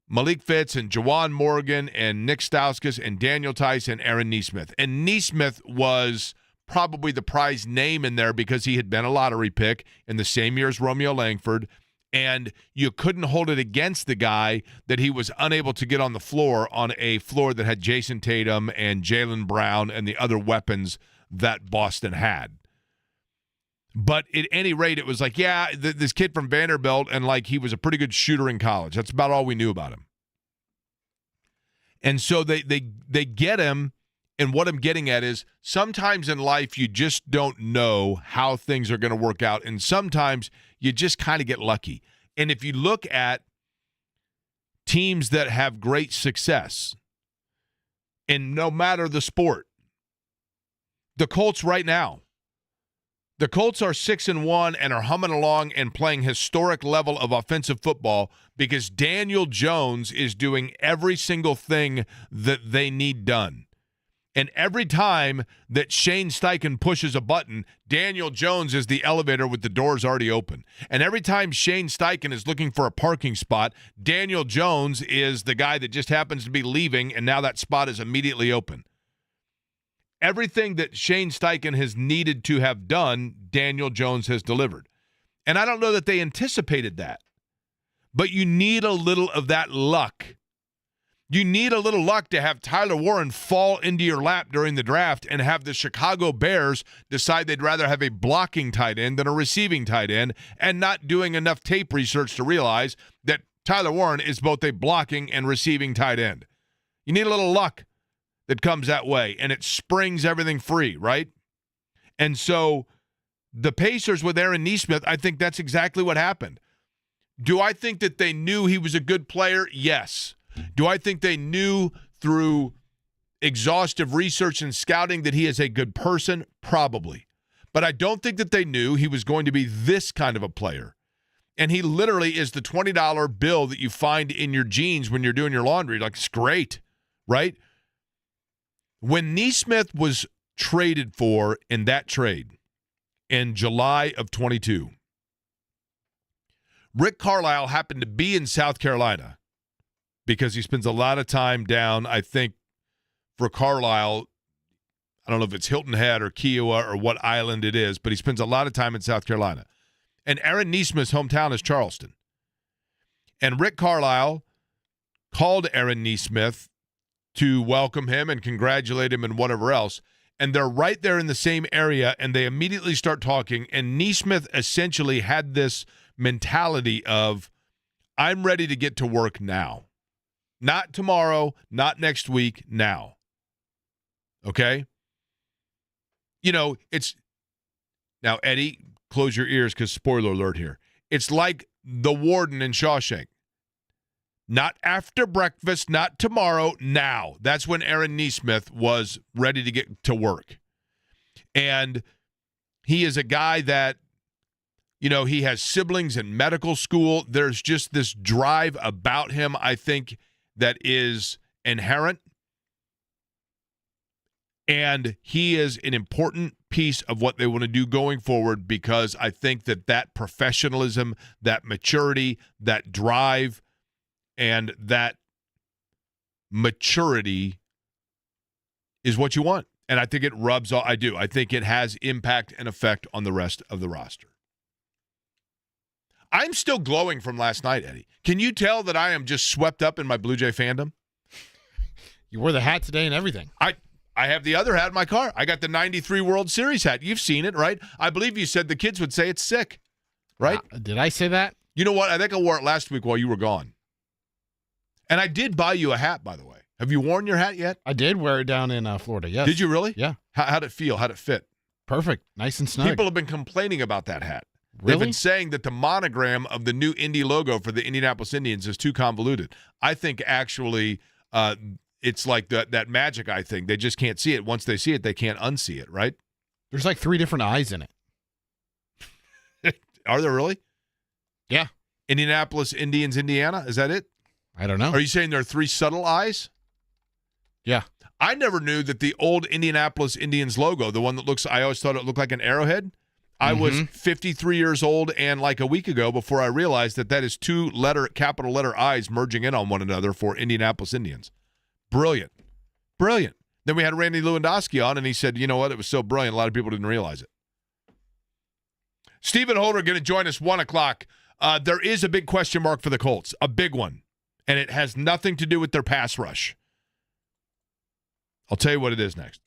[SPEAKER 1] Malik Fitz and Jawan Morgan and Nick Stauskas and Daniel Tice and Aaron Nesmith. And Nesmith was probably the prize name in there because he had been a lottery pick in the same year as Romeo Langford. And you couldn't hold it against the guy that he was unable to get on the floor on a floor that had Jason Tatum and Jaylen Brown and the other weapons that Boston had. But at any rate, it was like, yeah, this kid from Vanderbilt, and like he was a pretty good shooter in college. That's about all we knew about him. And so they get him, and what I'm getting at is sometimes in life you just don't know how things are going to work out, and sometimes you just kind of get lucky. And if you look at teams that have great success, and no matter the sport, the Colts right now, the Colts are 6-1 and are humming along and playing historic level of offensive football because Daniel Jones is doing every single thing that they need done. And every time that Shane Steichen pushes a button, Daniel Jones is the elevator with the doors already open. And every time Shane Steichen is looking for a parking spot, Daniel Jones is the guy that just happens to be leaving, and now that spot is immediately open. Everything that Shane Steichen has needed to have done, Daniel Jones has delivered. And I don't know that they anticipated that. But you need a little of that luck. You need a little luck to have Tyler Warren fall into your lap during the draft and have the Chicago Bears decide they'd rather have a blocking tight end than a receiving tight end and not doing enough tape research to realize that Tyler Warren is both a blocking and receiving tight end. You need a little luck that comes that way, and it springs everything free, right? And so the Pacers with Aaron Nesmith, I think that's exactly what happened. Do I think that they knew he was a good player? Yes. Do I think they knew through exhaustive research and scouting that he is a good person? Probably. But I don't think that they knew he was going to be this kind of a player. And he literally is the $20 bill that you find in your jeans when you're doing your laundry. Like, it's great, right? When Neesmith was traded for in that trade in July of 22, Rick Carlisle happened to be in South Carolina because he spends a lot of time down, I think, for Carlisle. I don't know if it's Hilton Head or Kiowa or what island it is, but he spends a lot of time in South Carolina. And Aaron Neesmith's hometown is Charleston. And Rick Carlisle called Aaron Neesmith to welcome him and congratulate him and whatever else. And they're right there in the same area, and they immediately start talking. And Neesmith essentially had this mentality of, I'm ready to get to work now. Not tomorrow, not next week, now. Okay? You know, it's now, Eddie, close your ears because spoiler alert here. It's like the warden in Shawshank. Not after breakfast, not tomorrow, now. That's when Aaron Neesmith was ready to get to work. And he is a guy that, you know, he has siblings in medical school. There's just this drive about him, I think, that is inherent. And he is an important piece of what they want to do going forward because I think that professionalism, that maturity, that drive, and that maturity is what you want. And I think it rubs off. I do. I think it has impact and effect on the rest of the roster. I'm still glowing from last night, Eddie. Can you tell that I am just swept up in my Blue Jay fandom?
[SPEAKER 2] You wore the hat today and everything.
[SPEAKER 1] I have the other hat in my car. I got the 93 World Series hat. You've seen it, right? I believe you said the kids would say it's sick, right?
[SPEAKER 2] Did I say that?
[SPEAKER 1] You know what? I think I wore it last week while you were gone. And I did buy you a hat, by the way. Have you worn your hat yet?
[SPEAKER 2] I did wear it down in Florida, yes.
[SPEAKER 1] Did you really?
[SPEAKER 2] Yeah.
[SPEAKER 1] How'd it feel? How'd it fit?
[SPEAKER 2] Perfect. Nice and snug.
[SPEAKER 1] People have been complaining about that hat.
[SPEAKER 2] Really?
[SPEAKER 1] They've been saying that the monogram of the new Indy logo for the Indianapolis Indians is too convoluted. I think actually it's like that Magic Eye thing. They just can't see it. Once they see it, they can't unsee it, right?
[SPEAKER 2] There's like 3 different eyes in it.
[SPEAKER 1] Are there really?
[SPEAKER 2] Yeah.
[SPEAKER 1] Indianapolis Indians, Indiana? Is that it?
[SPEAKER 2] I don't know.
[SPEAKER 1] Are you saying there are 3 subtle eyes?
[SPEAKER 2] Yeah.
[SPEAKER 1] I never knew that the old Indianapolis Indians logo, the one that I always thought it looked like an arrowhead. I was 53 years old and like a week ago before I realized that is 2 capital letter I's merging in on one another for Indianapolis Indians. Brilliant. Brilliant. Then we had Randy Lewandowski on, and he said, you know what? It was so brilliant, a lot of people didn't realize it. Stephen Holder going to join us 1 o'clock. There is a big question mark for the Colts, a big one, and it has nothing to do with their pass rush. I'll tell you what it is next.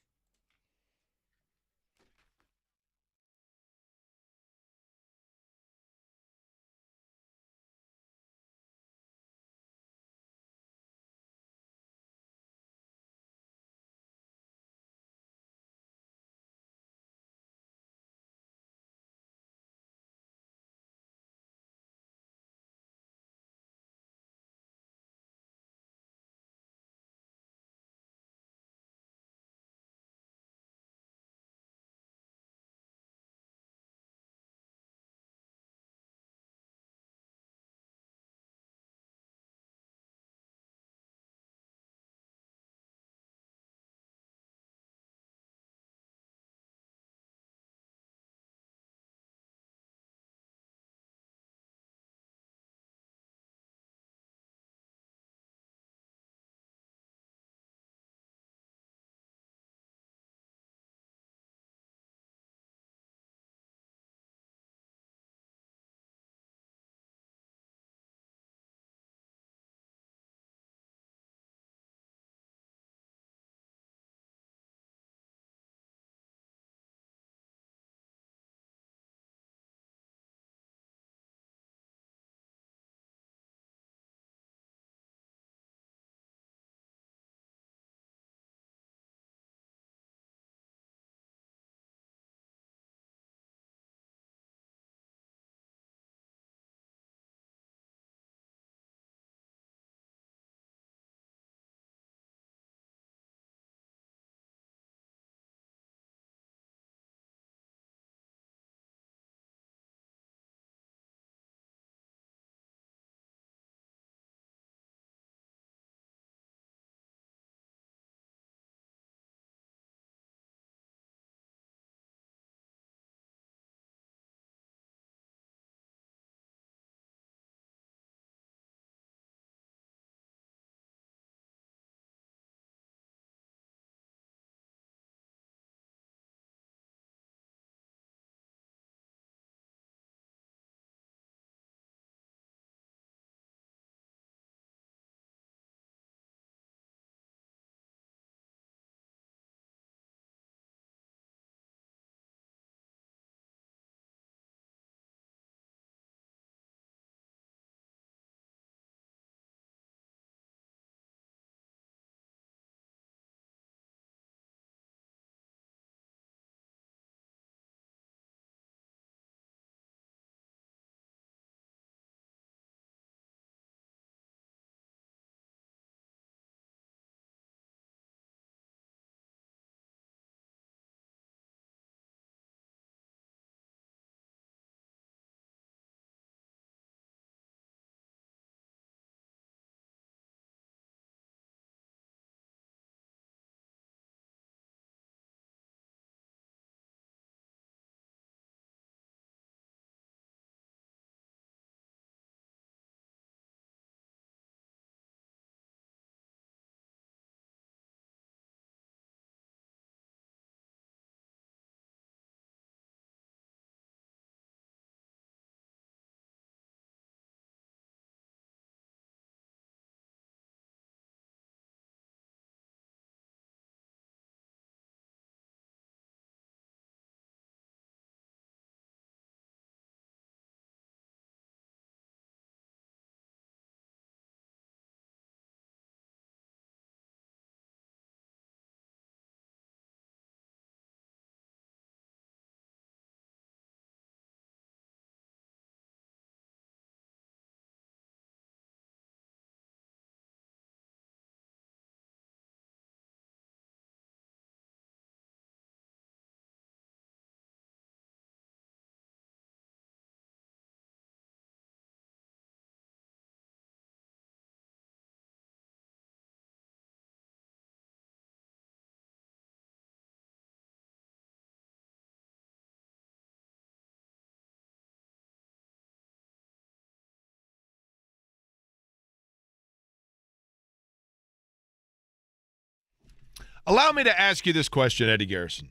[SPEAKER 1] Allow me to ask you this question, Eddie Garrison.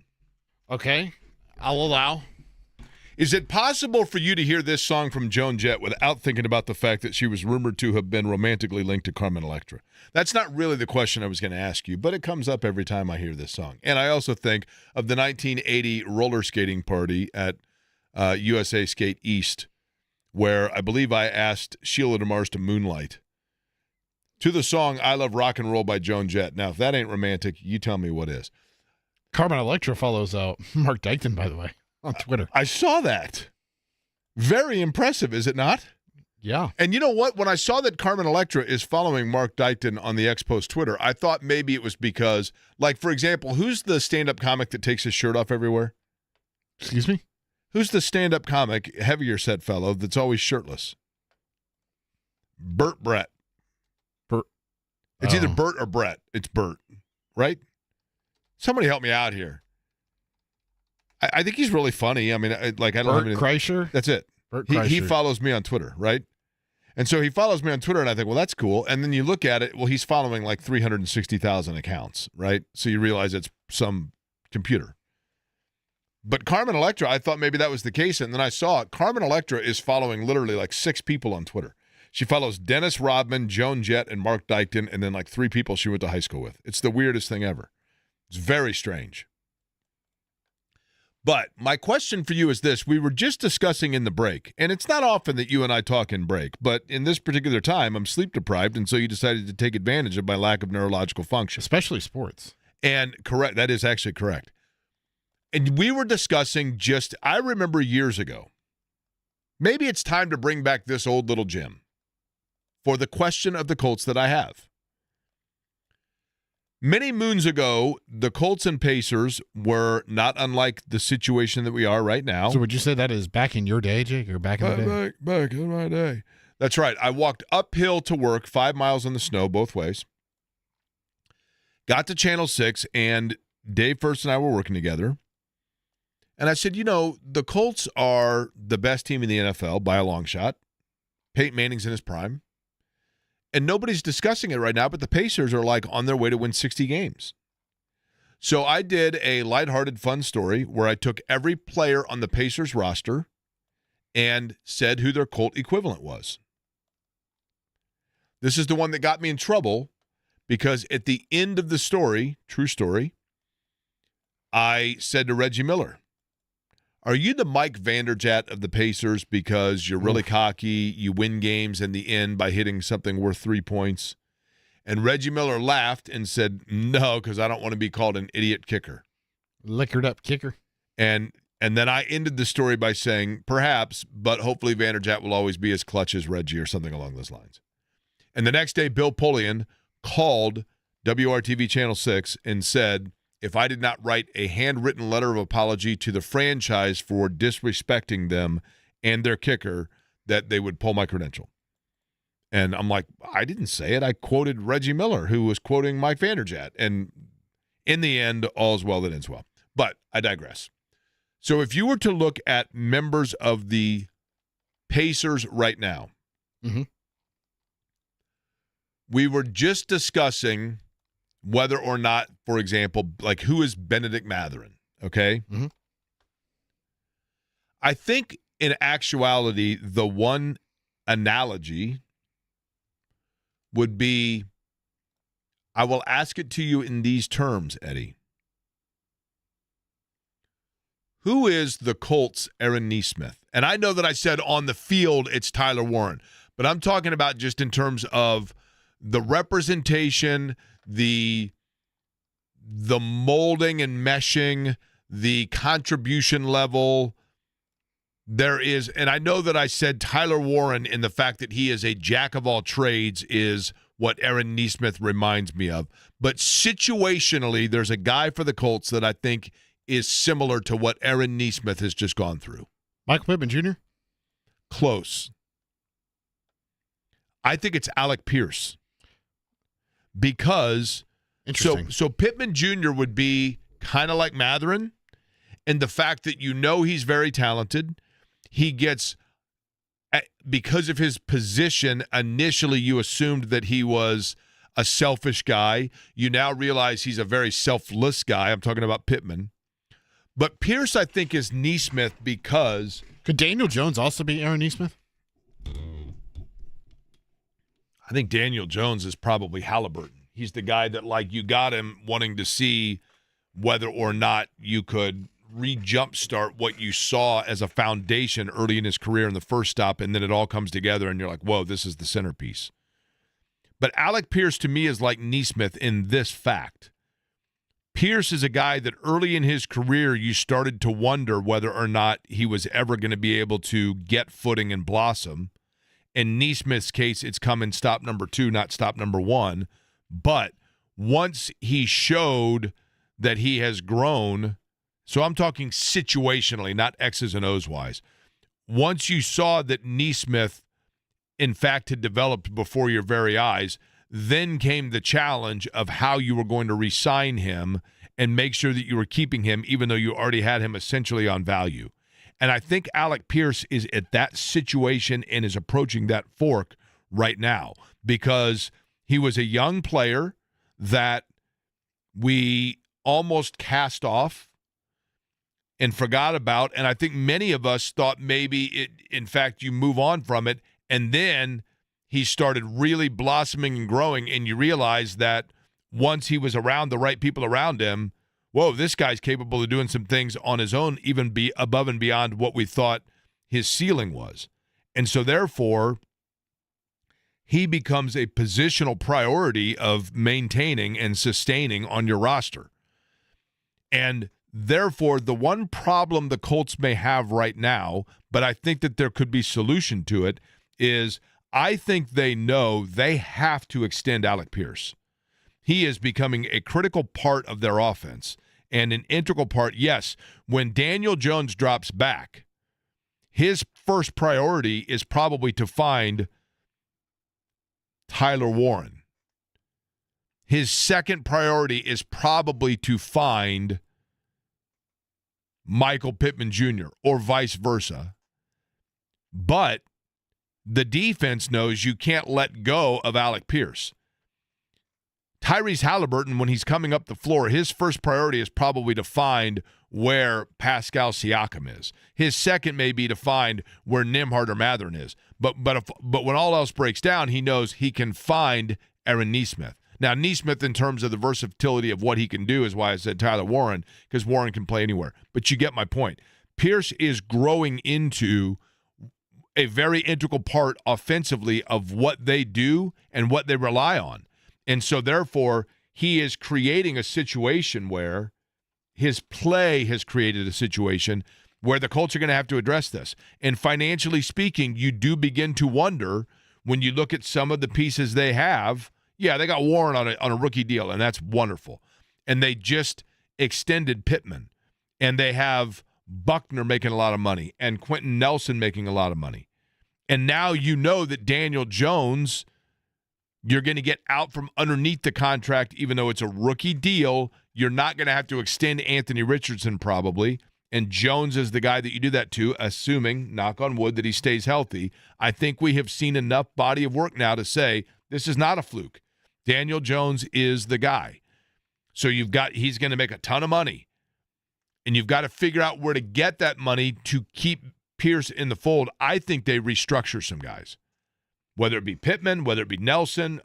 [SPEAKER 2] Okay, I'll allow.
[SPEAKER 1] Is it possible for you to hear this song from Joan Jett without thinking about the fact that she was rumored to have been romantically linked to Carmen Electra? That's not really the question I was going to ask you, but it comes up every time I hear this song. And I also think of the 1980 roller skating party at USA Skate East, where I believe I asked Sheila DeMars to moonlight to the song I Love Rock and Roll by Joan Jett. Now, if that ain't romantic, you tell me what is.
[SPEAKER 2] Carmen Electra follows Mark Dykton, by the way, on Twitter.
[SPEAKER 1] I saw that. Very impressive, is it not?
[SPEAKER 2] Yeah.
[SPEAKER 1] And you know what? When I saw that Carmen Electra is following Mark Dykton on the Expos Twitter, I thought maybe it was because, like, for example, who's the stand-up comic that takes his shirt off everywhere?
[SPEAKER 2] Excuse me?
[SPEAKER 1] Who's the stand-up comic, heavier set fellow, that's always shirtless? Bert Brett. It's either Bert or Brett. It's Bert, right? Somebody help me out here. I think he's really funny. I mean, I don't have any.
[SPEAKER 2] Kreischer?
[SPEAKER 1] That's it.
[SPEAKER 2] Bert Kreischer.
[SPEAKER 1] He follows me on Twitter, right? And so he follows me on Twitter, and I think, well, that's cool. And then you look at it, well, he's following like 360,000 accounts, right? So you realize it's some computer. But Carmen Electra, I thought maybe that was the case, and then I saw it. Carmen Electra is following literally like 6 people on Twitter. She follows Dennis Rodman, Joan Jett, and Mark Dykton, and then like 3 people she went to high school with. It's the weirdest thing ever. It's very strange. But my question for you is this. We were just discussing in the break, and it's not often that you and I talk in break, but in this particular time, I'm sleep deprived, and so you decided to take advantage of my lack of neurological function.
[SPEAKER 2] Especially sports.
[SPEAKER 1] And correct, that is actually correct. And we were discussing I remember years ago, maybe it's time to bring back this old little gym for the question of the Colts that I have. Many moons ago, the Colts and Pacers were not unlike the situation that we are right now.
[SPEAKER 2] So would you say that is back in your day, Jake, or back in the day?
[SPEAKER 1] Back in my day. That's right. I walked uphill to work 5 miles in the snow both ways. Got to Channel 6, and Dave First and I were working together. And I said, the Colts are the best team in the NFL by a long shot. Peyton Manning's in his prime. And nobody's discussing it right now, but the Pacers are like on their way to win 60 games. So I did a lighthearted, fun story where I took every player on the Pacers roster and said who their Colt equivalent was. This is the one that got me in trouble because at the end of the story, true story, I said to Reggie Miller, are you the Mike Vanderjagt of the Pacers because you're really cocky, you win games in the end by hitting something worth 3 points? And Reggie Miller laughed and said, no, because I don't want to be called an idiot kicker.
[SPEAKER 2] Liquored up kicker.
[SPEAKER 1] And then I ended the story by saying, perhaps, but hopefully Vanderjagt will always be as clutch as Reggie or something along those lines. And the next day, Bill Polian called WRTV Channel 6 and said, if I did not write a handwritten letter of apology to the franchise for disrespecting them and their kicker, that they would pull my credential. And I'm like, I didn't say it. I quoted Reggie Miller, who was quoting Mike Vanderjagt. And in the end, all's well that ends well. But I digress. So if you were to look at members of the Pacers right now, we were just discussing whether or not, for example, like who is Benedict Mathurin, okay?
[SPEAKER 2] Mm-hmm.
[SPEAKER 1] I think in actuality, the one analogy would be, I will ask it to you in these terms, Eddie. Who is the Colts' Aaron Nesmith? And I know that I said on the field it's Tyler Warren, but I'm talking about just in terms of the representation, the molding and meshing, the contribution level. There is, and I know that I said Tyler Warren in the fact that he is a jack of all trades is what Aaron Nesmith reminds me of. But situationally, there's a guy for the Colts that I think is similar to what Aaron Nesmith has just gone through.
[SPEAKER 2] Michael Pittman Jr.?
[SPEAKER 1] Close. I think it's Alec Pierce. Because so Pittman Jr. would be kind of like Mathurin, and the fact that he's very talented, he gets, because of his position, initially you assumed that he was a selfish guy. You now realize he's a very selfless guy. I'm talking about Pittman. But Pierce, I think, is Neesmith because...
[SPEAKER 2] Could Daniel Jones also be Aaron Neesmith?
[SPEAKER 1] I think Daniel Jones is probably Halliburton. He's the guy that, like, you got him wanting to see whether or not you could re-jumpstart what you saw as a foundation early in his career in the first stop, and then it all comes together, and you're like, whoa, this is the centerpiece. But Alec Pierce, to me, is like Neesmith in this fact. Pierce is a guy that early in his career you started to wonder whether or not he was ever going to be able to get footing and blossom. In Neesmith's case, it's come in stop number 2, not stop number 1. But once he showed that he has grown, so I'm talking situationally, not X's and O's wise. Once you saw that Neesmith, in fact, had developed before your very eyes, then came the challenge of how you were going to re-sign him and make sure that you were keeping him, even though you already had him essentially on value. And I think Alec Pierce is at that situation and is approaching that fork right now because he was a young player that we almost cast off and forgot about. And I think many of us thought maybe, in fact, you move on from it. And then he started really blossoming and growing, and you realize that once he was around the right people around him, whoa, this guy's capable of doing some things on his own, even be above and beyond what we thought his ceiling was. And so therefore, he becomes a positional priority of maintaining and sustaining on your roster. And therefore, the one problem the Colts may have right now, but I think that there could be solution to it, is I think they know they have to extend Alec Pierce. He is becoming a critical part of their offense and an integral part. Yes, when Daniel Jones drops back, his first priority is probably to find Tyler Warren. His second priority is probably to find Michael Pittman Jr. or vice versa. But the defense knows you can't let go of Alec Pierce. Tyrese Halliburton, when he's coming up the floor, his first priority is probably to find where Pascal Siakam is. His second may be to find where Nembhard or Matherin is. But when all else breaks down, he knows he can find Aaron Neesmith. Now, Neesmith, in terms of the versatility of what he can do, is why I said Tyler Warren, because Warren can play anywhere. But you get my point. Pierce is growing into a very integral part offensively of what they do and what they rely on. And so, therefore, he is creating a situation where his play has created a situation where the Colts are going to have to address this. And financially speaking, you do begin to wonder when you look at some of the pieces they have. Yeah, they got Warren on a rookie deal, and that's wonderful. And they just extended Pittman. And they have Buckner making a lot of money and Quentin Nelson making a lot of money. And now you know that Daniel Jones, you're going to get out from underneath the contract, even though it's a rookie deal. You're not going to have to extend Anthony Richardson probably. And Jones is the guy that you do that to, assuming, knock on wood, that he stays healthy. I think we have seen enough body of work now to say this is not a fluke. Daniel Jones is the guy. So he's going to make a ton of money. And you've got to figure out where to get that money to keep Pierce in the fold. I think they restructure some guys, whether it be Pittman, whether it be Nelson,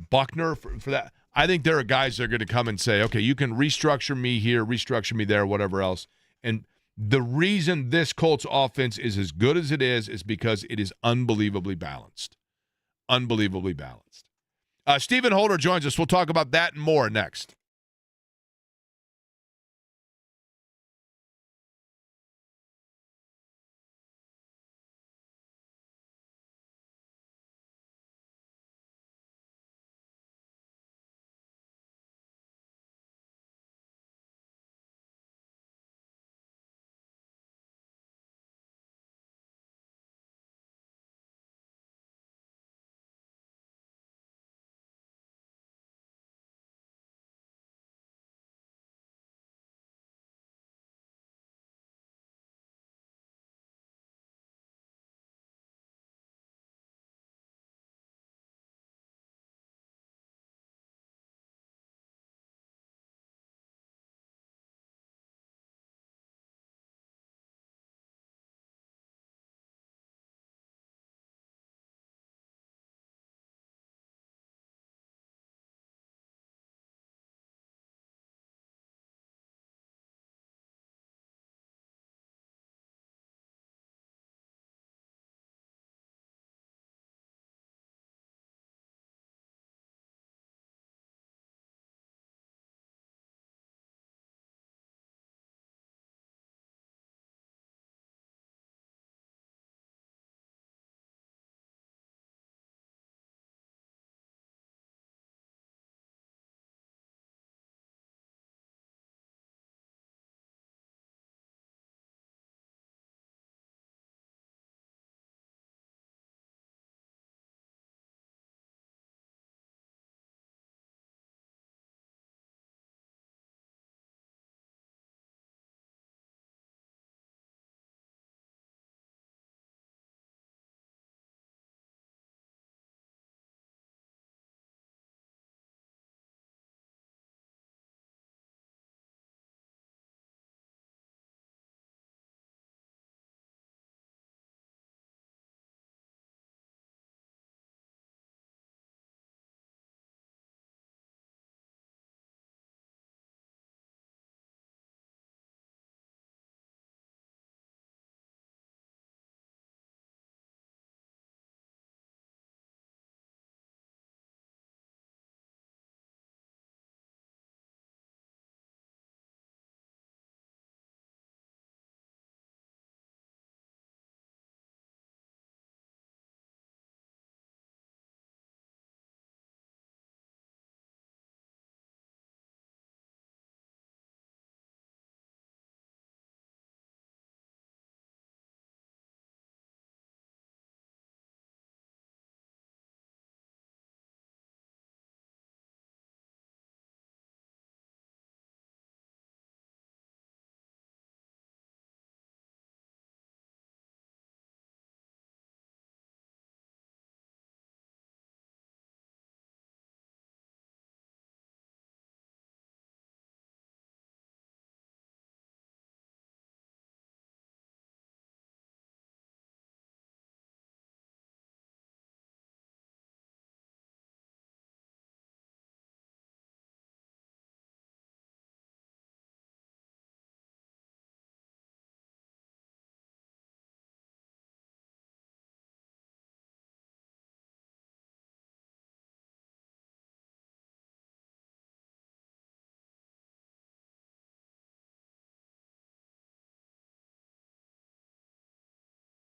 [SPEAKER 1] Buckner for that. I think there are guys that are going to come and say, okay, you can restructure me here, restructure me there, whatever else. And the reason this Colts offense is as good as it is because it is unbelievably balanced. Unbelievably balanced. Stephen Holder joins us. We'll talk about that and more next.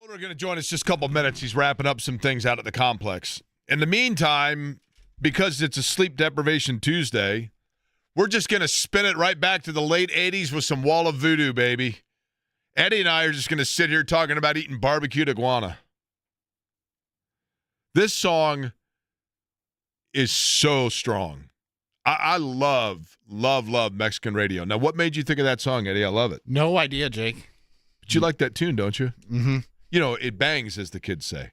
[SPEAKER 1] We're going to join us just a couple minutes. He's wrapping up some things out at the complex. In the meantime, because it's a Sleep Deprivation Tuesday, we're just going to spin it right back to the late 80s with some Wall of Voodoo, baby. Eddie and I are just going to sit here talking about eating barbecued iguana. This song is so strong. I love Mexican radio. Now, what made you think of that song, Eddie? I love it.
[SPEAKER 2] No idea, Jake.
[SPEAKER 1] But you like that tune, don't you?
[SPEAKER 2] Mm-hmm.
[SPEAKER 1] You know, it bangs, as the kids say.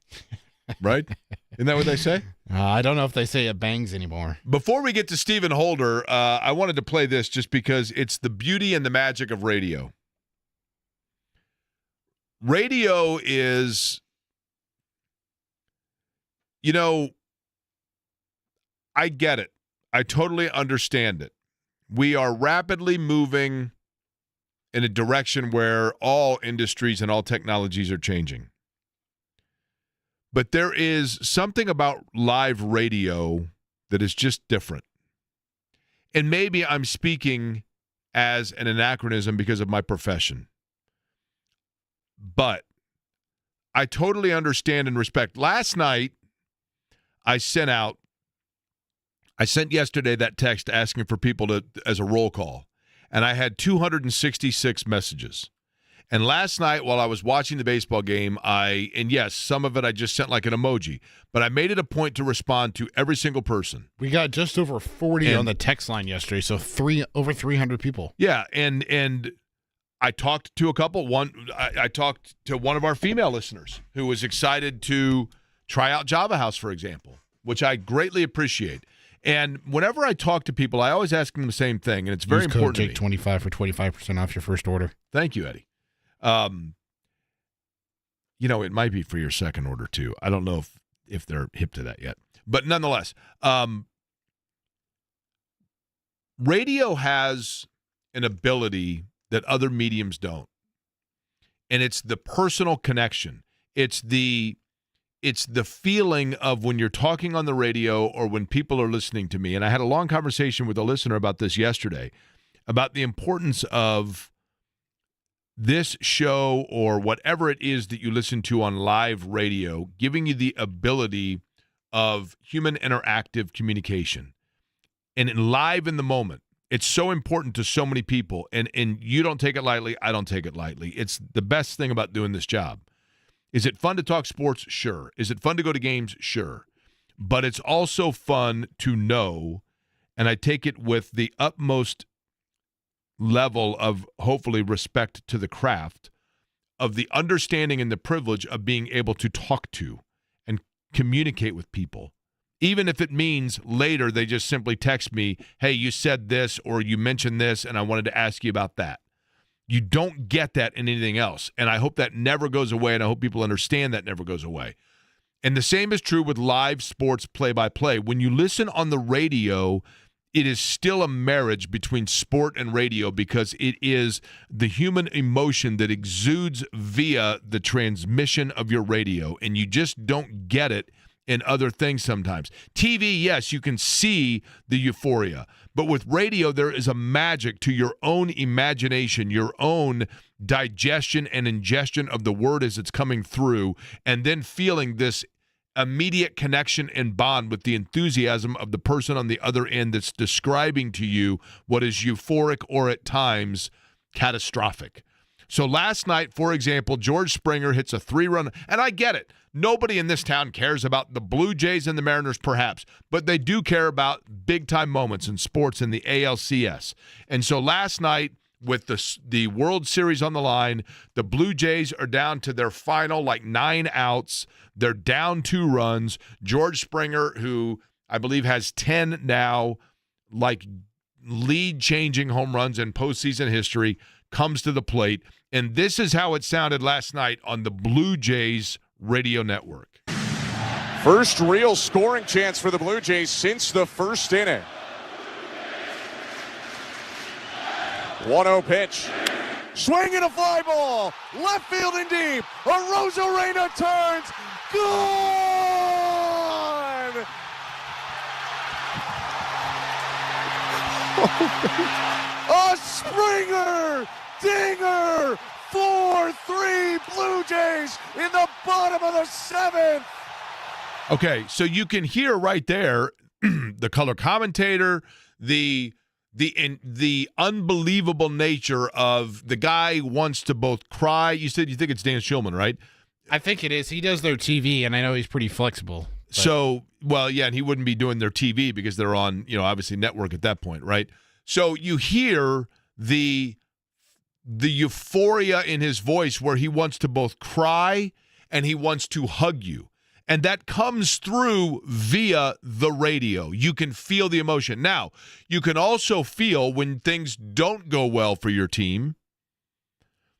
[SPEAKER 1] Right? Isn't that what they say?
[SPEAKER 2] I don't know if they say it bangs anymore.
[SPEAKER 1] Before we get to Stephen Holder, I wanted to play this just because it's the beauty and the magic of radio. Radio is, you know, I get it. I totally understand it. We are rapidly moving in a direction where all industries and all technologies are changing. But there is something about live radio that is just different. And maybe I'm speaking as an anachronism because of my profession. But I totally understand and respect. Last night, I sent yesterday that text asking for people to as a roll call, and I had 266 messages. And last night, while I was watching the baseball game, and yes, some of it I just sent like an emoji, but I made it a point to respond to every single person.
[SPEAKER 2] We got just over 40 on the text line yesterday, so over 300 people.
[SPEAKER 1] Yeah, and I talked to a couple. I talked to one of our female listeners who was excited to try out Java House, for example, which I greatly appreciate. And whenever I talk to people, I always ask them the same thing, and it's very important to me.
[SPEAKER 2] Jake 25 for 25% off your first order.
[SPEAKER 1] Thank you, Eddie. You know, it might be for your second order, too. I don't know if they're hip to that yet. But nonetheless, radio has an ability that other mediums don't. And it's the personal connection. It's the feeling of when you're talking on the radio or when people are listening to me. And I had a long conversation with a listener about this yesterday, about the importance of this show or whatever it is that you listen to on live radio, giving you the ability of human interactive communication. And live in the moment. It's so important to so many people. And you don't take it lightly. I don't take it lightly. It's the best thing about doing this job. Is it fun to talk sports? Sure. Is it fun to go to games? Sure. But it's also fun to know, and I take it with the utmost level of, hopefully, respect to the craft, of the understanding and the privilege of being able to talk to and communicate with people. Even if it means later they just simply text me, hey, you said this or you mentioned this, and I wanted to ask you about that. You don't get that in anything else. And I hope that never goes away, and I hope people understand that never goes away. And the same is true with live sports play-by-play. When you listen on the radio, it is still a marriage between sport and radio because it is the human emotion that exudes via the transmission of your radio, and you just don't get it in other things sometimes. TV, yes, you can see the euphoria. But with radio, there is a magic to your own imagination, your own digestion and ingestion of the word as it's coming through, and then feeling this immediate connection and bond with the enthusiasm of the person on the other end that's describing to you what is euphoric or at times catastrophic. So last night, for example, George Springer hits a 3-run, and I get it. Nobody in this town cares about the Blue Jays and the Mariners, perhaps, but they do care about big-time moments in sports in the ALCS. And so last night, with the World Series on the line, the Blue Jays are down to their final, 9 outs. They're down 2 runs. George Springer, who I believe has 10 now, lead-changing home runs in postseason history, comes to the plate. And this is how it sounded last night on the Blue Jays radio network.
[SPEAKER 4] First real scoring chance for the Blue Jays since the first inning. 1-0 pitch. Swing and a fly ball. Left field and deep. Arozarena turns. Gone! A Springer dinger 4-3 Blue Jays in the bottom of the 7th.
[SPEAKER 1] Okay, so you can hear right there the color commentator, the unbelievable nature of the guy wants to both cry. You said you think it's Dan Shulman, right?
[SPEAKER 2] I think it is. He does their TV, and I know he's pretty flexible. But.
[SPEAKER 1] So, well, yeah, and he wouldn't be doing their TV because they're on, obviously network at that point, right? So you hear the euphoria in his voice where he wants to both cry and he wants to hug you. And that comes through via the radio. You can feel the emotion. Now, you can also feel when things don't go well for your team.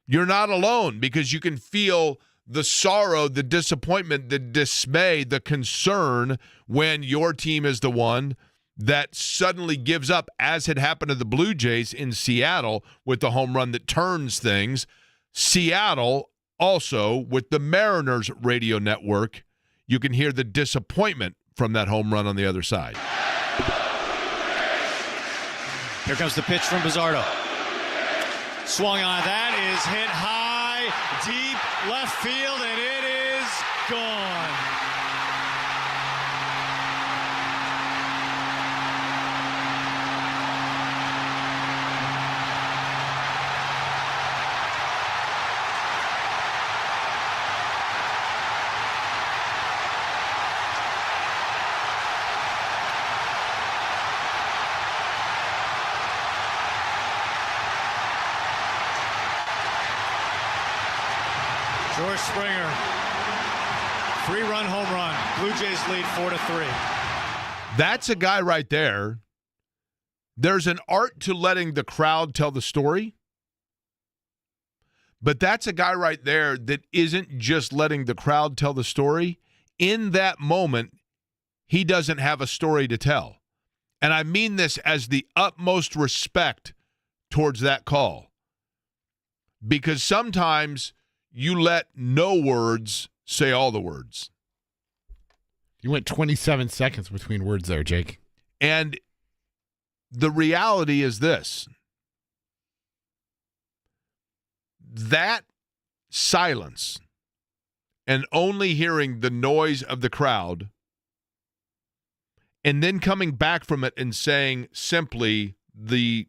[SPEAKER 1] You're not alone because you can feel the sorrow, the disappointment, the dismay, the concern when your team is the one that suddenly gives up, as had happened to the Blue Jays in Seattle with the home run that turns things. Seattle also with the Mariners radio network. You can hear the disappointment from that home run on the other side.
[SPEAKER 5] Here comes the pitch from Bizzardo. Swung on. That is hit high, deep left field, and it is gone. George Springer, 3-run home run. Blue Jays lead 4-3.
[SPEAKER 1] That's a guy right there. There's an art to letting the crowd tell the story. But that's a guy right there that isn't just letting the crowd tell the story. In that moment, he doesn't have a story to tell. And I mean this as the utmost respect towards that call. Because sometimes you let no words say all the words.
[SPEAKER 2] You went 27 seconds between words there, Jake.
[SPEAKER 1] And the reality is this. That silence and only hearing the noise of the crowd and then coming back from it and saying simply the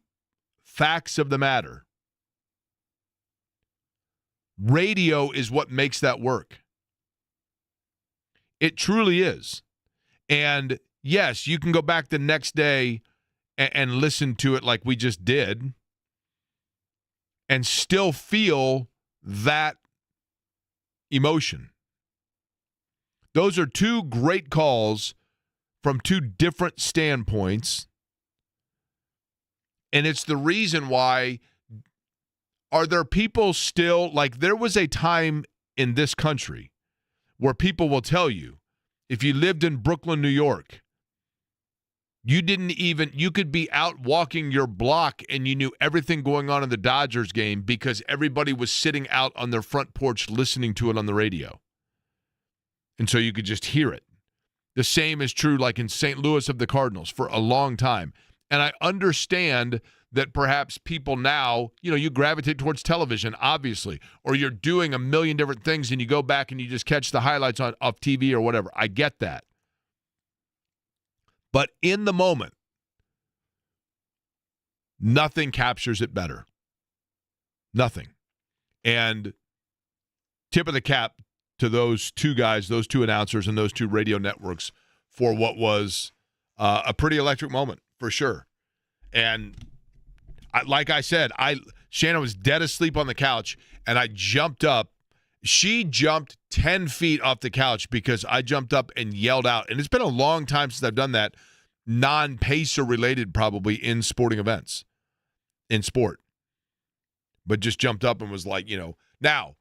[SPEAKER 1] facts of the matter. Radio is what makes that work. It truly is. And yes, you can go back the next day and listen to it like we just did and still feel that emotion. Those are two great calls from two different standpoints. And it's the reason why. Are there people still, like there was a time in this country where people will tell you, if you lived in Brooklyn, New York, you could be out walking your block and you knew everything going on in the Dodgers game because everybody was sitting out on their front porch listening to it on the radio. And so you could just hear it. The same is true like in St. Louis of the Cardinals for a long time. And I understand that perhaps people now, you gravitate towards television, obviously, or you're doing a million different things and you go back and you just catch the highlights off TV or whatever. I get that. But in the moment, nothing captures it better. Nothing. And tip of the cap to those two guys, those two announcers, and those two radio networks for what was a pretty electric moment, for sure. And like I said, Shannon was dead asleep on the couch, and I jumped up. She jumped 10 feet off the couch because I jumped up and yelled out. And it's been a long time since I've done that, non-Pacer related probably in sporting events, in sport. But just jumped up and was like, Now,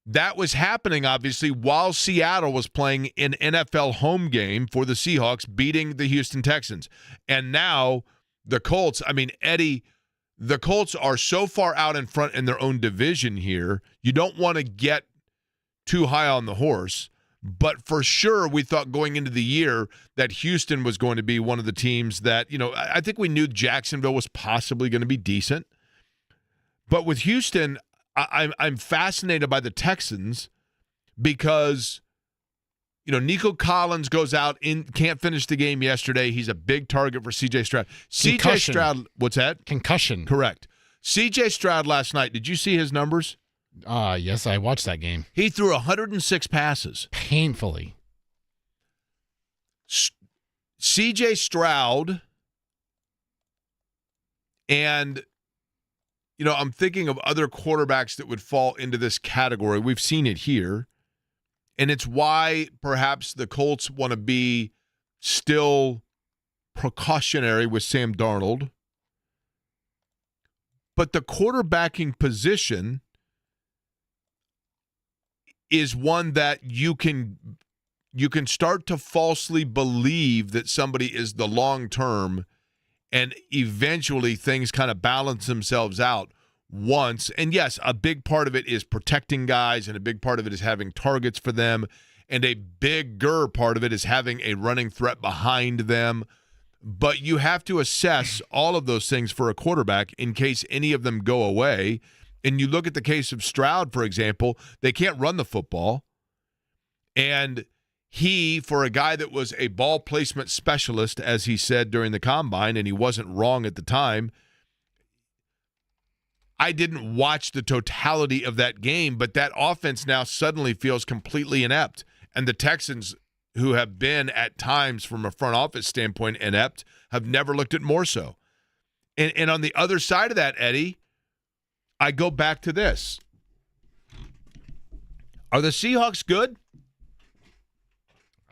[SPEAKER 1] that was happening, obviously, while Seattle was playing an NFL home game for the Seahawks, beating the Houston Texans. And now the Colts, Eddie, the Colts are so far out in front in their own division here, you don't want to get too high on the horse. But for sure, we thought going into the year that Houston was going to be one of the teams that, I think we knew Jacksonville was possibly going to be decent. But with Houston, I'm fascinated by the Texans because, Nico Collins goes out can't finish the game yesterday. He's a big target for C.J. Stroud. C.J. Stroud, what's that?
[SPEAKER 2] Concussion.
[SPEAKER 1] Correct. C.J. Stroud last night, did you see his numbers?
[SPEAKER 2] Yes, I watched that game.
[SPEAKER 1] He threw 106 passes.
[SPEAKER 2] Painfully.
[SPEAKER 1] C.J. Stroud, and, I'm thinking of other quarterbacks that would fall into this category. We've seen it here. And it's why perhaps the Colts want to be still precautionary with Sam Darnold. But the quarterbacking position is one that you can start to falsely believe that somebody is the long term, and eventually things kind of balance themselves out once. And yes, a big part of it is protecting guys, and a big part of it is having targets for them, and a bigger part of it is having a running threat behind them. But you have to assess all of those things for a quarterback in case any of them go away. And you look at the case of Stroud, for example, they can't run the football. And he, for a guy that was a ball placement specialist, as he said during the combine, and he wasn't wrong at the time, I didn't watch the totality of that game, but that offense now suddenly feels completely inept. And the Texans, who have been at times from a front office standpoint inept, have never looked at more so. And on the other side of that, Eddie, I go back to this. Are the Seahawks good?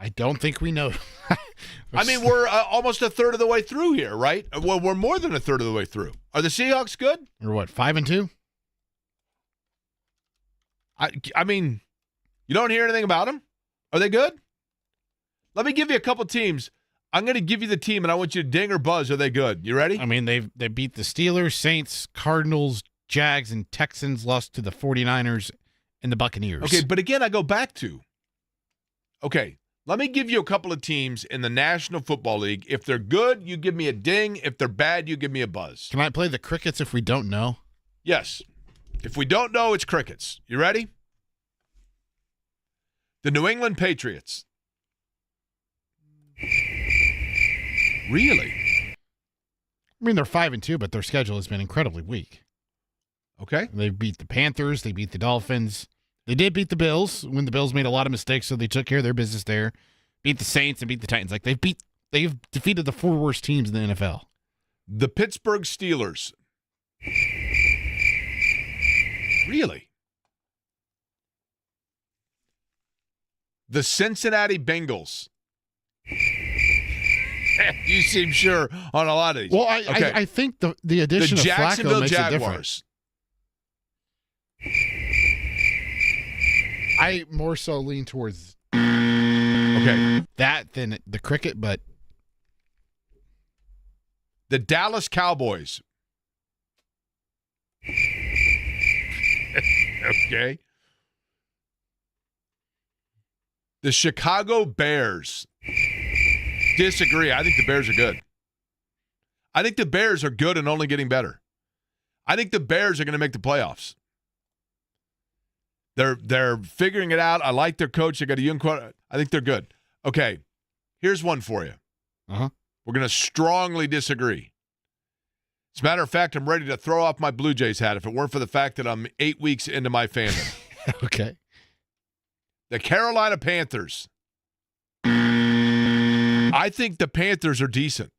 [SPEAKER 2] I don't think we know.
[SPEAKER 1] I mean, we're almost a third of the way through here, right? Well, we're more than a third of the way through. Are the Seahawks good?
[SPEAKER 2] Or what, 5-2?
[SPEAKER 1] I mean, you don't hear anything about them? Are they good? Let me give you a couple teams. I'm going to give you the team, and I want you to ding or buzz. Are they good? You ready?
[SPEAKER 2] I mean, they beat the Steelers, Saints, Cardinals, Jags, and Texans, lost to the 49ers and the Buccaneers.
[SPEAKER 1] Okay, but again, I go back to, let me give you a couple of teams in the National Football League. If they're good, you give me a ding. If they're bad, you give me a buzz.
[SPEAKER 2] Can I play the crickets if we don't know?
[SPEAKER 1] Yes. If we don't know, it's crickets. You ready? The New England Patriots. Really?
[SPEAKER 2] I mean, they're 5-2, but their schedule has been incredibly weak.
[SPEAKER 1] Okay.
[SPEAKER 2] They beat the Panthers. They beat the Dolphins. They did beat the Bills when the Bills made a lot of mistakes, so they took care of their business there. Beat the Saints and beat the Titans. Like they've defeated the 4 worst teams in the NFL.
[SPEAKER 1] The Pittsburgh Steelers. Really? The Cincinnati Bengals. You seem sure on a lot of these.
[SPEAKER 2] Well, I think the addition of Flacco makes a difference. I more so lean towards that than the cricket, but
[SPEAKER 1] the Dallas Cowboys. Okay. The Chicago Bears. Disagree. I think the Bears are good. I think the Bears are good and only getting better. I think the Bears are going to make the playoffs. They're figuring it out. I like their coach. They got a young quarterback. I think they're good. Okay, here's one for you. We're going to strongly disagree. As a matter of fact, I'm ready to throw off my Blue Jays hat if it weren't for the fact that I'm 8 weeks into my fandom.
[SPEAKER 2] Okay.
[SPEAKER 1] The Carolina Panthers. I think the Panthers are decent.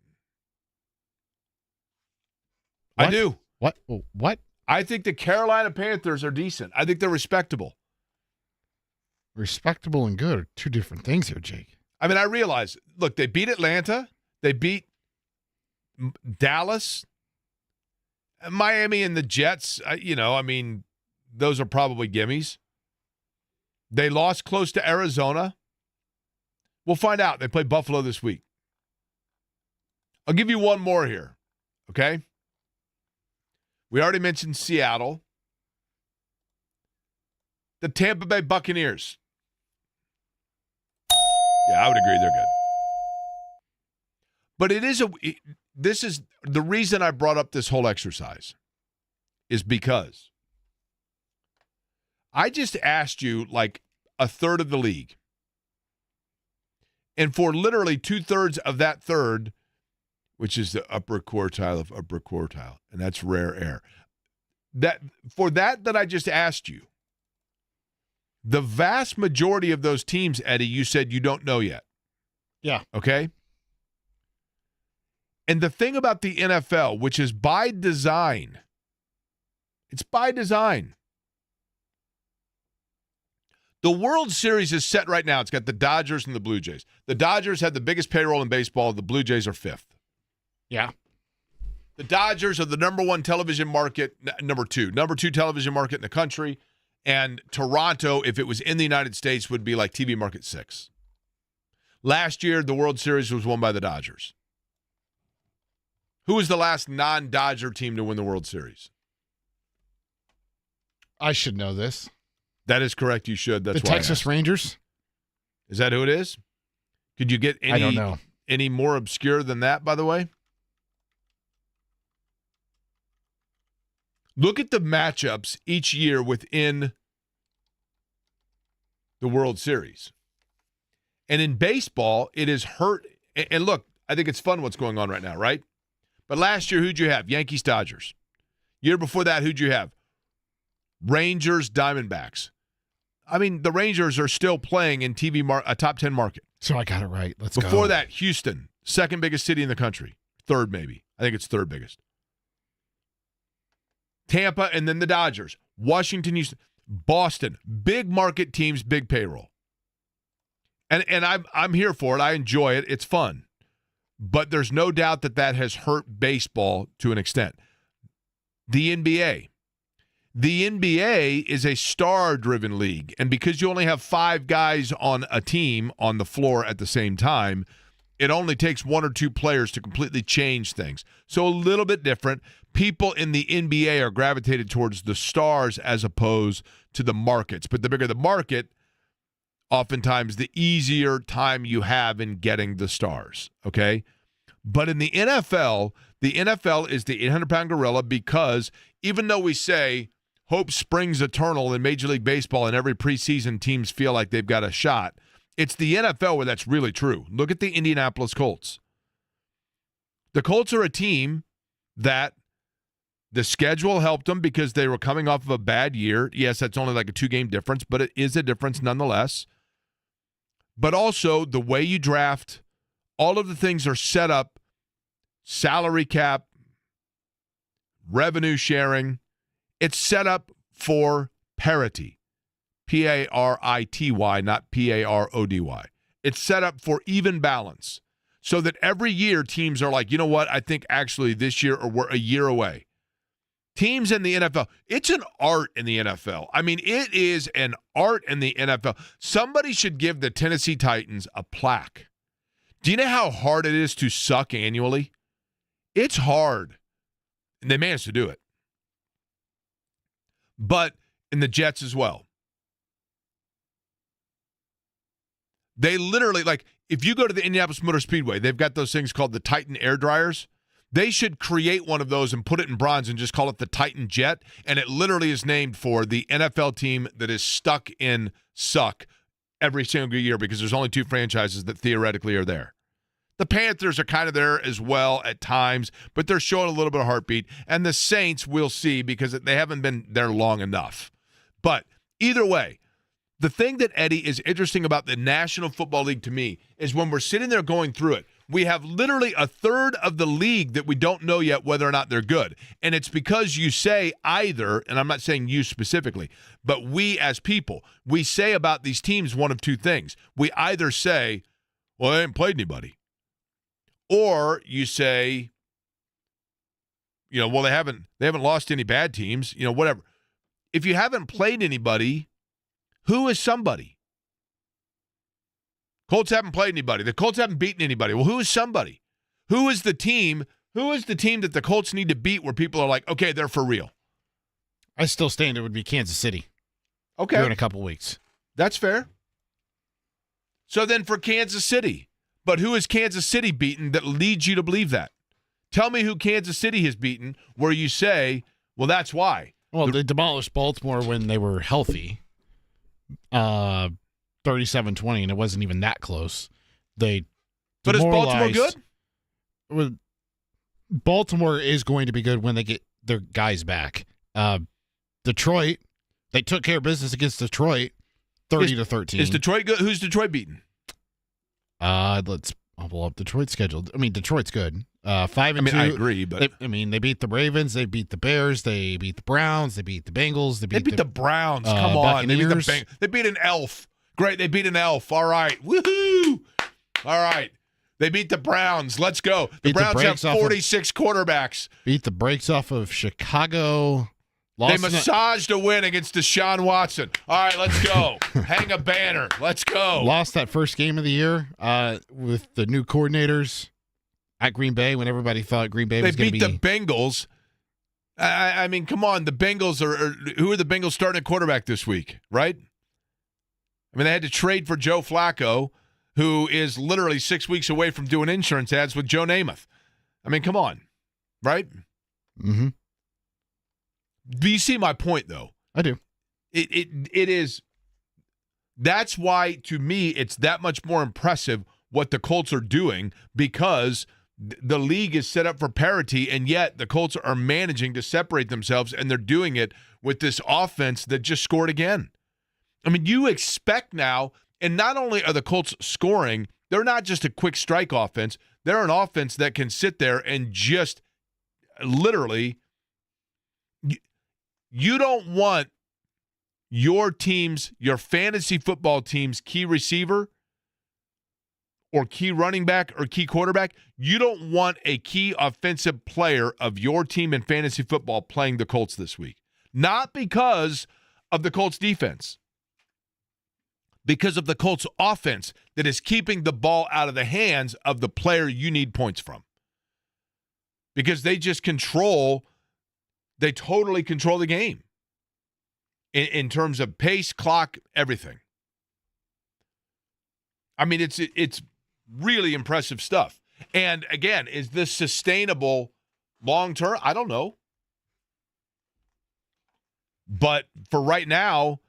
[SPEAKER 2] What?
[SPEAKER 1] I do.
[SPEAKER 2] What?
[SPEAKER 1] I think the Carolina Panthers are decent. I think they're respectable.
[SPEAKER 2] Respectable and good are two different things here, Jake.
[SPEAKER 1] I mean, I realize, look, they beat Atlanta. They beat Dallas. Miami and the Jets, those are probably gimmies. They lost close to Arizona. We'll find out. They play Buffalo this week. I'll give you one more here, okay? We already mentioned Seattle. The Tampa Bay Buccaneers. Yeah, I would agree they're good. But this is the reason I brought up this whole exercise is because I just asked you like a third of the league. And for literally 2/3 of that third, which is the upper quartile of upper quartile, and that's rare air. That I just asked you, the vast majority of those teams, Eddie, you said you don't know yet.
[SPEAKER 2] Yeah.
[SPEAKER 1] Okay? And the thing about the NFL, which is by design, it's by design. The World Series is set right now. It's got the Dodgers and the Blue Jays. The Dodgers have the biggest payroll in baseball. The Blue Jays are 5th.
[SPEAKER 2] Yeah.
[SPEAKER 1] The Dodgers are the number 1 television market, number 2 television market in the country. And Toronto, if it was in the United States, would be like TV market 6. Last year, the World Series was won by the Dodgers. Who was the last non-Dodger team to win the World Series?
[SPEAKER 2] I should know this.
[SPEAKER 1] That is correct. You should. That's
[SPEAKER 2] the
[SPEAKER 1] why
[SPEAKER 2] Texas Rangers.
[SPEAKER 1] Is that who it is? Could you get
[SPEAKER 2] I don't know.
[SPEAKER 1] any more obscure than that, by the way? Look at the matchups each year within the World Series. And in baseball, it is hurt. And look, I think it's fun what's going on right now, right? But last year, who'd you have? Yankees, Dodgers. Year before that, who'd you have? Rangers, Diamondbacks. I mean, the Rangers are still playing in a top 10 market.
[SPEAKER 2] So I got it right. Let's go.
[SPEAKER 1] Before that, Houston, second biggest city in the country. Third, maybe. I think it's third biggest. Tampa, and then the Dodgers. Washington, Houston, Boston. Big market teams, big payroll. And I'm here for it. I enjoy it. It's fun. But there's no doubt that has hurt baseball to an extent. The NBA. The NBA is a star-driven league, and because you only have 5 guys on a team on the floor at the same time, it only takes 1 or 2 players to completely change things. So a little bit different. People in the NBA are gravitated towards the stars as opposed to the markets. But the bigger the market, oftentimes the easier time you have in getting the stars, okay? But in the NFL is the 800-pound gorilla because even though we say hope springs eternal in Major League Baseball and every preseason teams feel like they've got a shot, it's the NFL where that's really true. Look at the Indianapolis Colts. The Colts are a team that the schedule helped them because they were coming off of a bad year. Yes, that's only like a 2-game difference, but it is a difference nonetheless. But also the way you draft, all of the things are set up, salary cap, revenue sharing. It's set up for parity, Parity, not Parody. It's set up for even balance so that every year teams are like, you know what, I think actually this year or we're a year away. Teams in the NFL, it's an art in the NFL. I mean, it is an art in the NFL. Somebody should give the Tennessee Titans a plaque. Do you know how hard it is to suck annually? It's hard. And they managed to do it. But in the Jets as well. They literally, like, if you go to the Indianapolis Motor Speedway, they've got those things called the Titan air dryers. They should create one of those and put it in bronze and just call it the Titan Jet. And it literally is named for the NFL team that is stuck in suck every single year because there's only 2 franchises that theoretically are there. The Panthers are kind of there as well at times, but they're showing a little bit of heartbeat. And the Saints, we'll see because they haven't been there long enough. But either way, the thing that, Eddie, is interesting about the National Football League to me is when we're sitting there going through it, we have literally a third of the league that we don't know yet whether or not they're good. And it's because you say either, and I'm not saying you specifically, but we as people, we say about these teams one of 2 things. We either say, well, they haven't played anybody. Or you say, you know, well, they haven't lost any bad teams, you know, whatever. If you haven't played anybody, who is somebody? Colts haven't played anybody. The Colts haven't beaten anybody. Well, who is somebody? Who is the team? Who is the team that the Colts need to beat where people are like, okay, they're for real?
[SPEAKER 2] I still stand it would be Kansas City.
[SPEAKER 1] Okay.
[SPEAKER 2] Here in a couple weeks.
[SPEAKER 1] That's fair. So then for Kansas City, but who has Kansas City beaten that leads you to believe that? Tell me who Kansas City has beaten where you say, well, that's why.
[SPEAKER 2] Well, they demolished Baltimore when they were healthy. 37-20, and it wasn't even that close. But
[SPEAKER 1] is Baltimore good?
[SPEAKER 2] Well, Baltimore is going to be good when they get their guys back. Detroit, they took care of business against Detroit, 30-13.
[SPEAKER 1] Is Detroit good? Who's Detroit beaten?
[SPEAKER 2] I'll pull up Detroit's schedule. I mean, Detroit's good. 5-2.
[SPEAKER 1] I agree, but
[SPEAKER 2] they beat the Ravens, they beat the Bears, they beat the Browns, they beat the Bengals,
[SPEAKER 1] they beat the Browns. Come on, they beat an elf. Great, they beat an elf. All right, woohoo! All right, they beat the Browns. Let's go. The Browns have 46 quarterbacks.
[SPEAKER 2] Beat the brakes off of Chicago.
[SPEAKER 1] They massaged a win against Deshaun Watson. All right, let's go. Hang a banner. Let's go.
[SPEAKER 2] Lost that first game of the year with the new coordinators at Green Bay when everybody thought Green Bay was going to be.
[SPEAKER 1] They beat the Bengals. I mean, come on. The Bengals who are the Bengals starting at quarterback this week, right? I mean, they had to trade for Joe Flacco, who is literally 6 weeks away from doing insurance ads with Joe Namath. I mean, come on, right?
[SPEAKER 2] Mm-hmm.
[SPEAKER 1] Do you see my point, though?
[SPEAKER 2] I do.
[SPEAKER 1] It is. That's why, to me, it's that much more impressive what the Colts are doing, because the league is set up for parity, and yet the Colts are managing to separate themselves, and they're doing it with this offense that just scored again. I mean, you expect now, and not only are the Colts scoring, they're not just a quick strike offense. They're an offense that can sit there and just literally. You don't want your fantasy football team's key receiver or key running back or key quarterback. You don't want a key offensive player of your team in fantasy football playing the Colts this week. Not because of the Colts defense, because of the Colts offense that is keeping the ball out of the hands of the player you need points from. Because they just they totally control the game in terms of pace, clock, everything. I mean, it's really impressive stuff. And again, is this sustainable long term? I don't know. But for right now,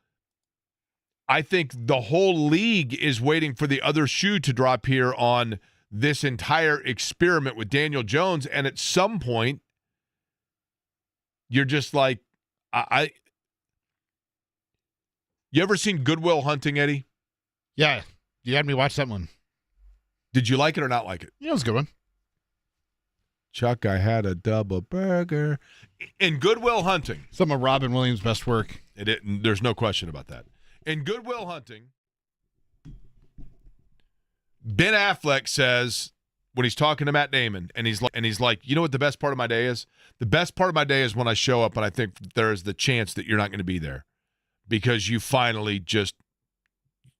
[SPEAKER 1] I think the whole league is waiting for the other shoe to drop here on this entire experiment with Daniel Jones. And at some point, you're just like, you ever seen Good Will Hunting, Eddie?
[SPEAKER 2] Yeah. You had me watch that one.
[SPEAKER 1] Did you like it or not like it?
[SPEAKER 2] Yeah, it was a good one.
[SPEAKER 1] Chuck, I had a double burger. In Good Will Hunting.
[SPEAKER 2] Some of Robin Williams' best work.
[SPEAKER 1] There's no question about that. In Good Will Hunting, Ben Affleck says, when he's talking to Matt Damon, and he's like, you know what the best part of my day is? The best part of my day is when I show up and I think there is the chance that you're not going to be there because you finally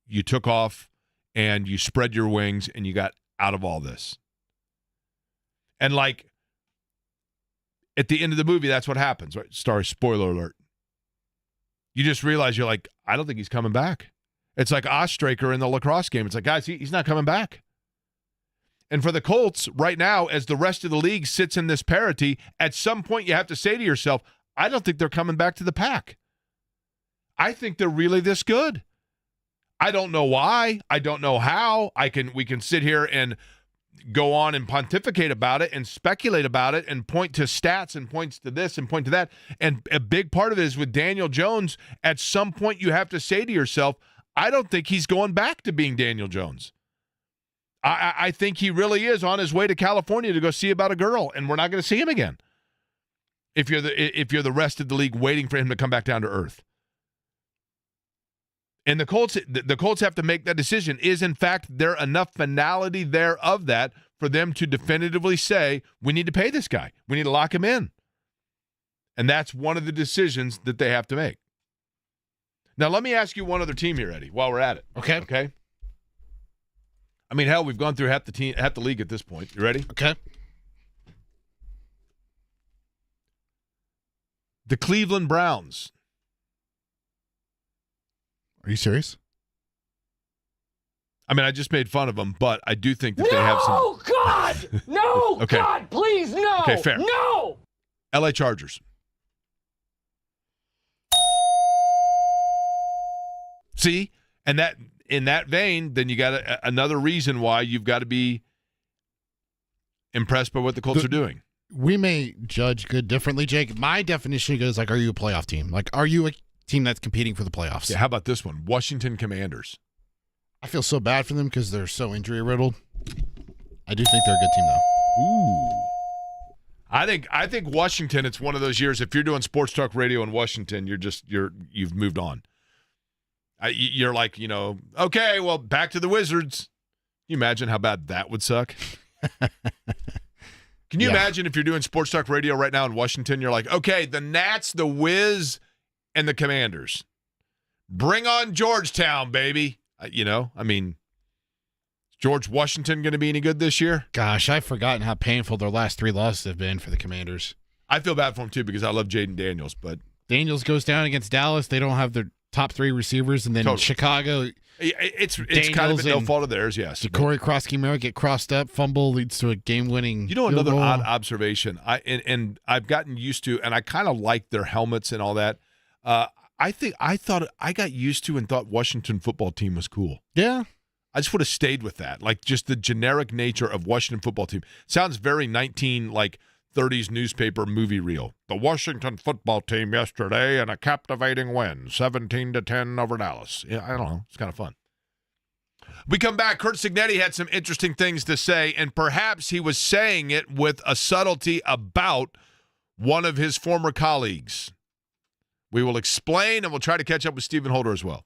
[SPEAKER 1] you took off and you spread your wings and you got out of all this. And like at the end of the movie, that's what happens, right? Spoiler alert. You just realize you're like, I don't think he's coming back. It's like Ostraker in the lacrosse game. It's like, guys, he's not coming back. And for the Colts right now, as the rest of the league sits in this parity, at some point you have to say to yourself, I don't think they're coming back to the pack. I think they're really this good. I don't know why. I don't know how. We can sit here and go on and pontificate about it and speculate about it and point to stats and points to this and point to that. And a big part of it is with Daniel Jones, at some point you have to say to yourself, I don't think he's going back to being Daniel Jones. I think he really is on his way to California to go see about a girl, and we're not going to see him again. If you're the rest of the league waiting for him to come back down to earth. And the Colts have to make that decision. Is, in fact, there enough finality there of that for them to definitively say, we need to pay this guy. We need to lock him in. And that's one of the decisions that they have to make. Now, let me ask you one other team here, Eddie, while we're at it. Okay? I mean, hell, we've gone through half the league at this point. You ready?
[SPEAKER 2] Okay.
[SPEAKER 1] The Cleveland Browns.
[SPEAKER 2] Are you serious?
[SPEAKER 1] I mean, I just made fun of them, but I do think that they have some.
[SPEAKER 6] No, God! No,
[SPEAKER 1] Okay.
[SPEAKER 6] God, please, no!
[SPEAKER 1] Okay, fair.
[SPEAKER 6] No!
[SPEAKER 1] LA Chargers. See? And that in that vein, then you got another reason why you've got to be impressed by what the Colts are doing.
[SPEAKER 2] We may judge good differently, Jake. My definition goes like, are you a playoff team? Like, are you a team that's competing for the playoffs?
[SPEAKER 1] Yeah, how about this one? Washington Commanders.
[SPEAKER 2] I feel so bad for them because they're so injury riddled. I do think they're a good team, though.
[SPEAKER 1] Ooh. I think Washington, it's one of those years, if you're doing sports talk radio in Washington, you've moved on. You're like, okay, well, back to the Wizards. Can you imagine how bad that would suck? Can you imagine if you're doing sports talk radio right now in Washington, you're like, okay, the Nats, the Wiz, and the Commanders. Bring on Georgetown, baby. George Washington going to be any good this year?
[SPEAKER 2] Gosh, I've forgotten how painful their last 3 losses have been for the Commanders.
[SPEAKER 1] I feel bad for him, too, because I love Jaden Daniels. But
[SPEAKER 2] Daniels goes down against Dallas. They don't have their top 3 receivers. And then
[SPEAKER 1] totally.
[SPEAKER 2] Chicago,
[SPEAKER 1] it's kind of no fault of theirs, yes.
[SPEAKER 2] Corey Krosky-Merritt get crossed up. Fumble leads to a game-winning
[SPEAKER 1] another
[SPEAKER 2] goal.
[SPEAKER 1] odd observation. I've gotten used to, and I kind of like their helmets and all that. I thought I got used to and thought Washington football team was cool.
[SPEAKER 2] Yeah.
[SPEAKER 1] I just would have stayed with that. Like, just the generic nature of Washington football team. Sounds very 30s newspaper movie reel. The Washington football team yesterday in a captivating win, 17-10 over Dallas. Yeah, I don't know. It's kind of fun. We come back. Curt Cignetti had some interesting things to say, and perhaps he was saying it with a subtlety about one of his former colleagues. We will explain, and we'll try to catch up with Stephen Holder as well.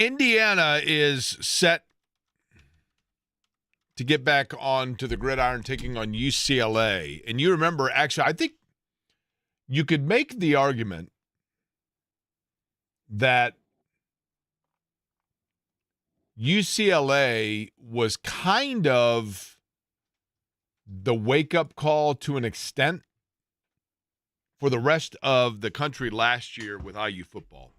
[SPEAKER 1] Indiana is set to get back onto the gridiron, taking on UCLA. And you remember, actually, I think you could make the argument that UCLA was kind of the wake-up call to an extent for the rest of the country last year with IU football.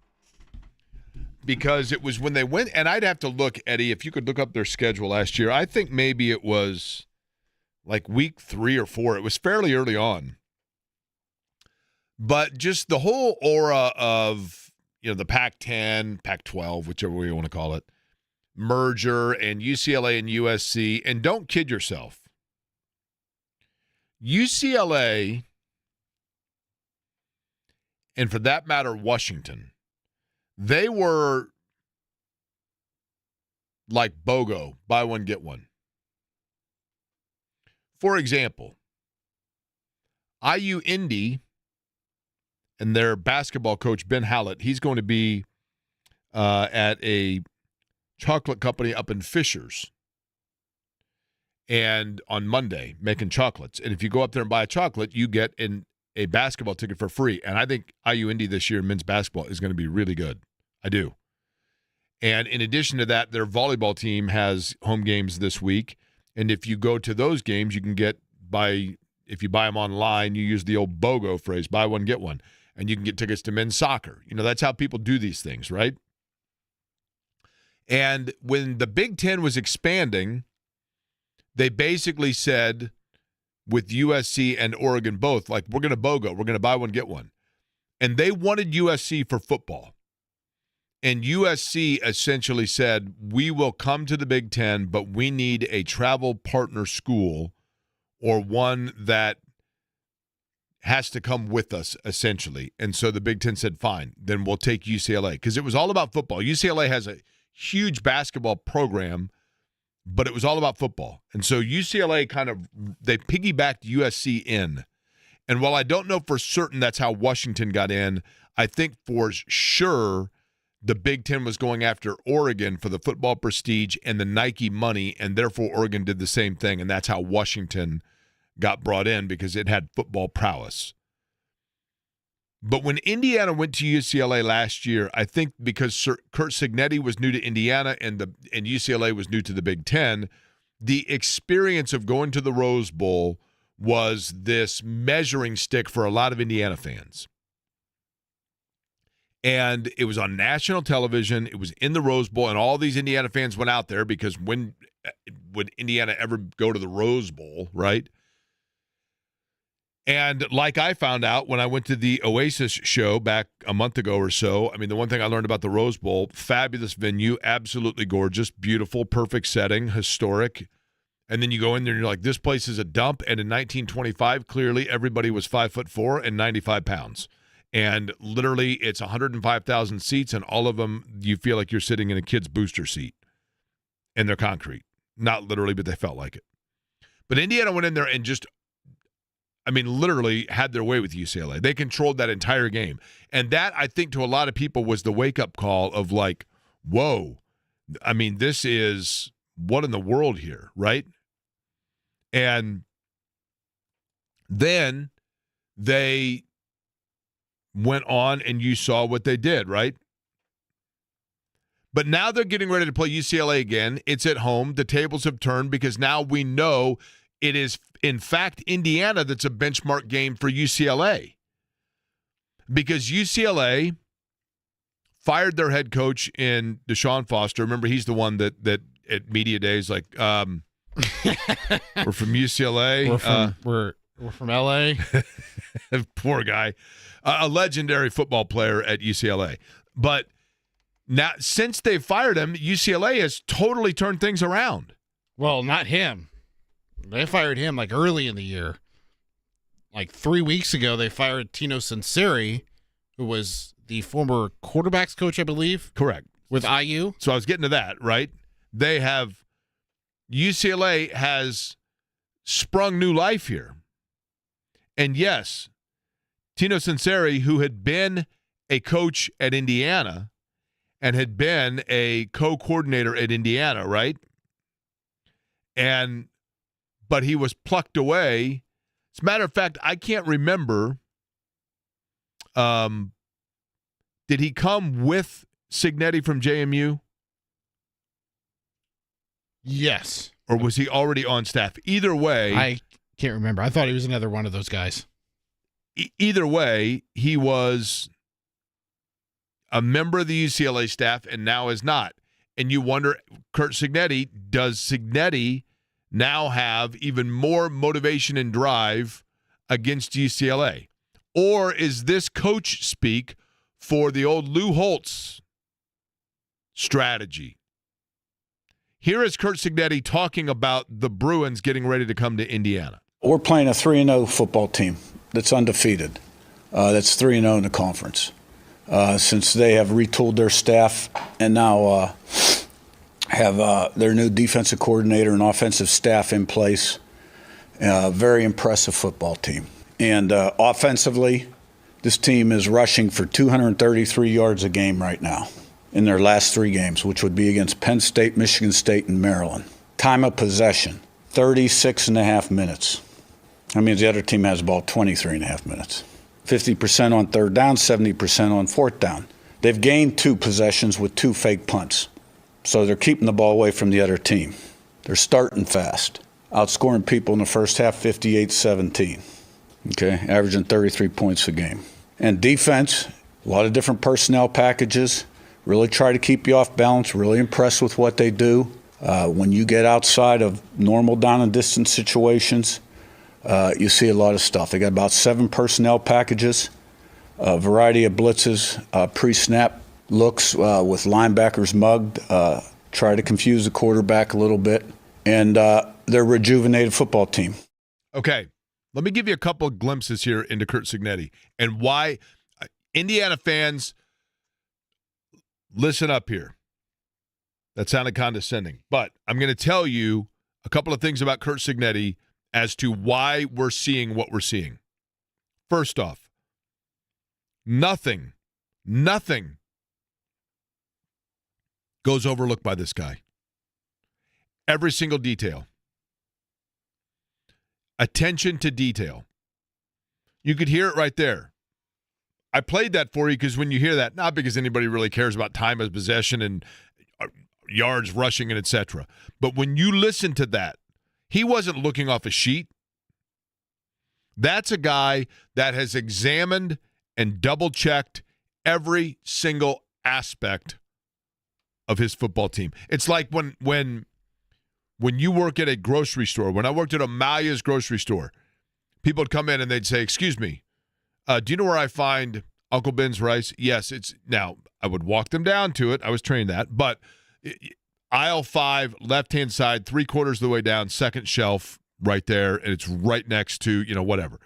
[SPEAKER 1] Because it was when they went, and I'd have to look, Eddie, if you could look up their schedule last year. I think maybe it was like week 3 or 4. It was fairly early on. But just the whole aura of, the Pac-10, Pac-12, whichever way you want to call it, merger, and UCLA and USC, and don't kid yourself. UCLA, and for that matter, Washington, they were like BOGO, buy one, get one. For example, IU Indy and their basketball coach, Ben Hallett, he's going to be at a chocolate company up in Fishers and on Monday making chocolates. And if you go up there and buy a chocolate, you get a basketball ticket for free. And I think IU Indy this year in men's basketball is going to be really good. I do. And in addition to that, their volleyball team has home games this week. And if you go to those games, you can if you buy them online, you use the old BOGO phrase, buy one, get one. And you can get tickets to men's soccer. That's how people do these things, right? And when the Big Ten was expanding, they basically said, with USC and Oregon both, like, we're going to BOGO. We're going to buy one, get one. And they wanted USC for football. And USC essentially said, we will come to the Big Ten, but we need a travel partner school or one that has to come with us, essentially. And so the Big Ten said, fine, then we'll take UCLA. Because it was all about football. UCLA has a huge basketball program, but it was all about football. And so UCLA they piggybacked USC in. And while I don't know for certain that's how Washington got in, I think for sure the Big Ten was going after Oregon for the football prestige and the Nike money, and therefore Oregon did the same thing, and that's how Washington got brought in because it had football prowess. But when Indiana went to UCLA last year, I think because Curt Cignetti was new to Indiana and UCLA was new to the Big Ten, the experience of going to the Rose Bowl was this measuring stick for a lot of Indiana fans. And it was on national television. It was in the Rose Bowl, and all these Indiana fans went out there because when would Indiana ever go to the Rose Bowl, right? And like I found out when I went to the Oasis show back a month ago or so, the one thing I learned about the Rose Bowl, fabulous venue, absolutely gorgeous, beautiful, perfect setting, historic. And then you go in there and you're like, this place is a dump. And in 1925, clearly everybody was 5'4" and 95 pounds. And literally it's 105,000 seats, and all of them you feel like you're sitting in a kid's booster seat. And they're concrete. Not literally, but they felt like it. But Indiana went in there and just literally had their way with UCLA. They controlled that entire game. And that, I think, to a lot of people was the wake-up call of like, whoa, this is what in the world here, right? And then they went on and you saw what they did, right? But now they're getting ready to play UCLA again. It's at home. The tables have turned because now we know it is, in fact, Indiana that's a benchmark game for UCLA. Because UCLA fired their head coach in Deshaun Foster. Remember, he's the one that at media days, like, we're from UCLA.
[SPEAKER 2] We're from LA.
[SPEAKER 1] Poor guy. A legendary football player at UCLA. But now, since they fired him, UCLA has totally turned things around.
[SPEAKER 2] Well, not him. They fired him like early in the year. Like 3 weeks ago, they fired Tino Sinceri, who was the former quarterbacks coach, I believe.
[SPEAKER 1] Correct.
[SPEAKER 2] With IU.
[SPEAKER 1] So I was getting to that, right? UCLA has sprung new life here. And yes, Tino Sinceri, who had been a coach at Indiana and had been a co-coordinator at Indiana, right? But he was plucked away. As a matter of fact, I can't remember. Did he come with Cignetti from JMU?
[SPEAKER 2] Yes.
[SPEAKER 1] Or was he already on staff? Either way.
[SPEAKER 2] I can't remember. I thought he was another one of those guys.
[SPEAKER 1] Either way, he was a member of the UCLA staff and now is not. And you wonder, Curt Cignetti, does Cignetti now have even more motivation and drive against UCLA? Or is this coach speak for the old Lou Holtz strategy? Here is Curt Cignetti talking about the Bruins getting ready to come to Indiana.
[SPEAKER 7] We're playing a 3-0 football team that's undefeated. That's 3-0 in the conference. Since they have retooled their staff and now have their new defensive coordinator and offensive staff in place, very impressive football team. And offensively, this team is rushing for 233 yards a game right now in their last 3 games, which would be against Penn State, Michigan State, and Maryland. Time of possession, 36.5 minutes. That means the other team has the ball 23.5 minutes. 50% on third down, 70% on fourth down. They've gained 2 possessions with 2 fake punts. So they're keeping the ball away from the other team. They're starting fast, outscoring people in the first half 58-17. Okay, averaging 33 points a game. And defense, a lot of different personnel packages, really try to keep you off balance, really impressed with what they do. When you get outside of normal down and distance situations, you see a lot of stuff. They got about 7 personnel packages, a variety of blitzes, pre-snap looks with linebackers mugged, try to confuse the quarterback a little bit, and they're a rejuvenated football team.
[SPEAKER 1] Okay, let me give you a couple of glimpses here into Curt Cignetti and why Indiana fans, listen up here. That sounded condescending, but I'm going to tell you a couple of things about Curt Cignetti as to why we're seeing what we're seeing. First off, nothing goes overlooked by this guy. Every single detail. Attention to detail. You could hear it right there. I played that for you because when you hear that, not because anybody really cares about time of possession and yards rushing and etc., but when you listen to that, he wasn't looking off a sheet. That's a guy that has examined and double-checked every single aspect of his football team. It's like when you work at a grocery store. When I worked at Amalia's grocery store, people would come in and they'd say, "Excuse me, do you know where I find Uncle Ben's rice?" Yes, it's now. I would walk them down to it. I was trained that, but aisle 5, left-hand side, 3/4 of the way down, second shelf right there, and it's right next to, whatever.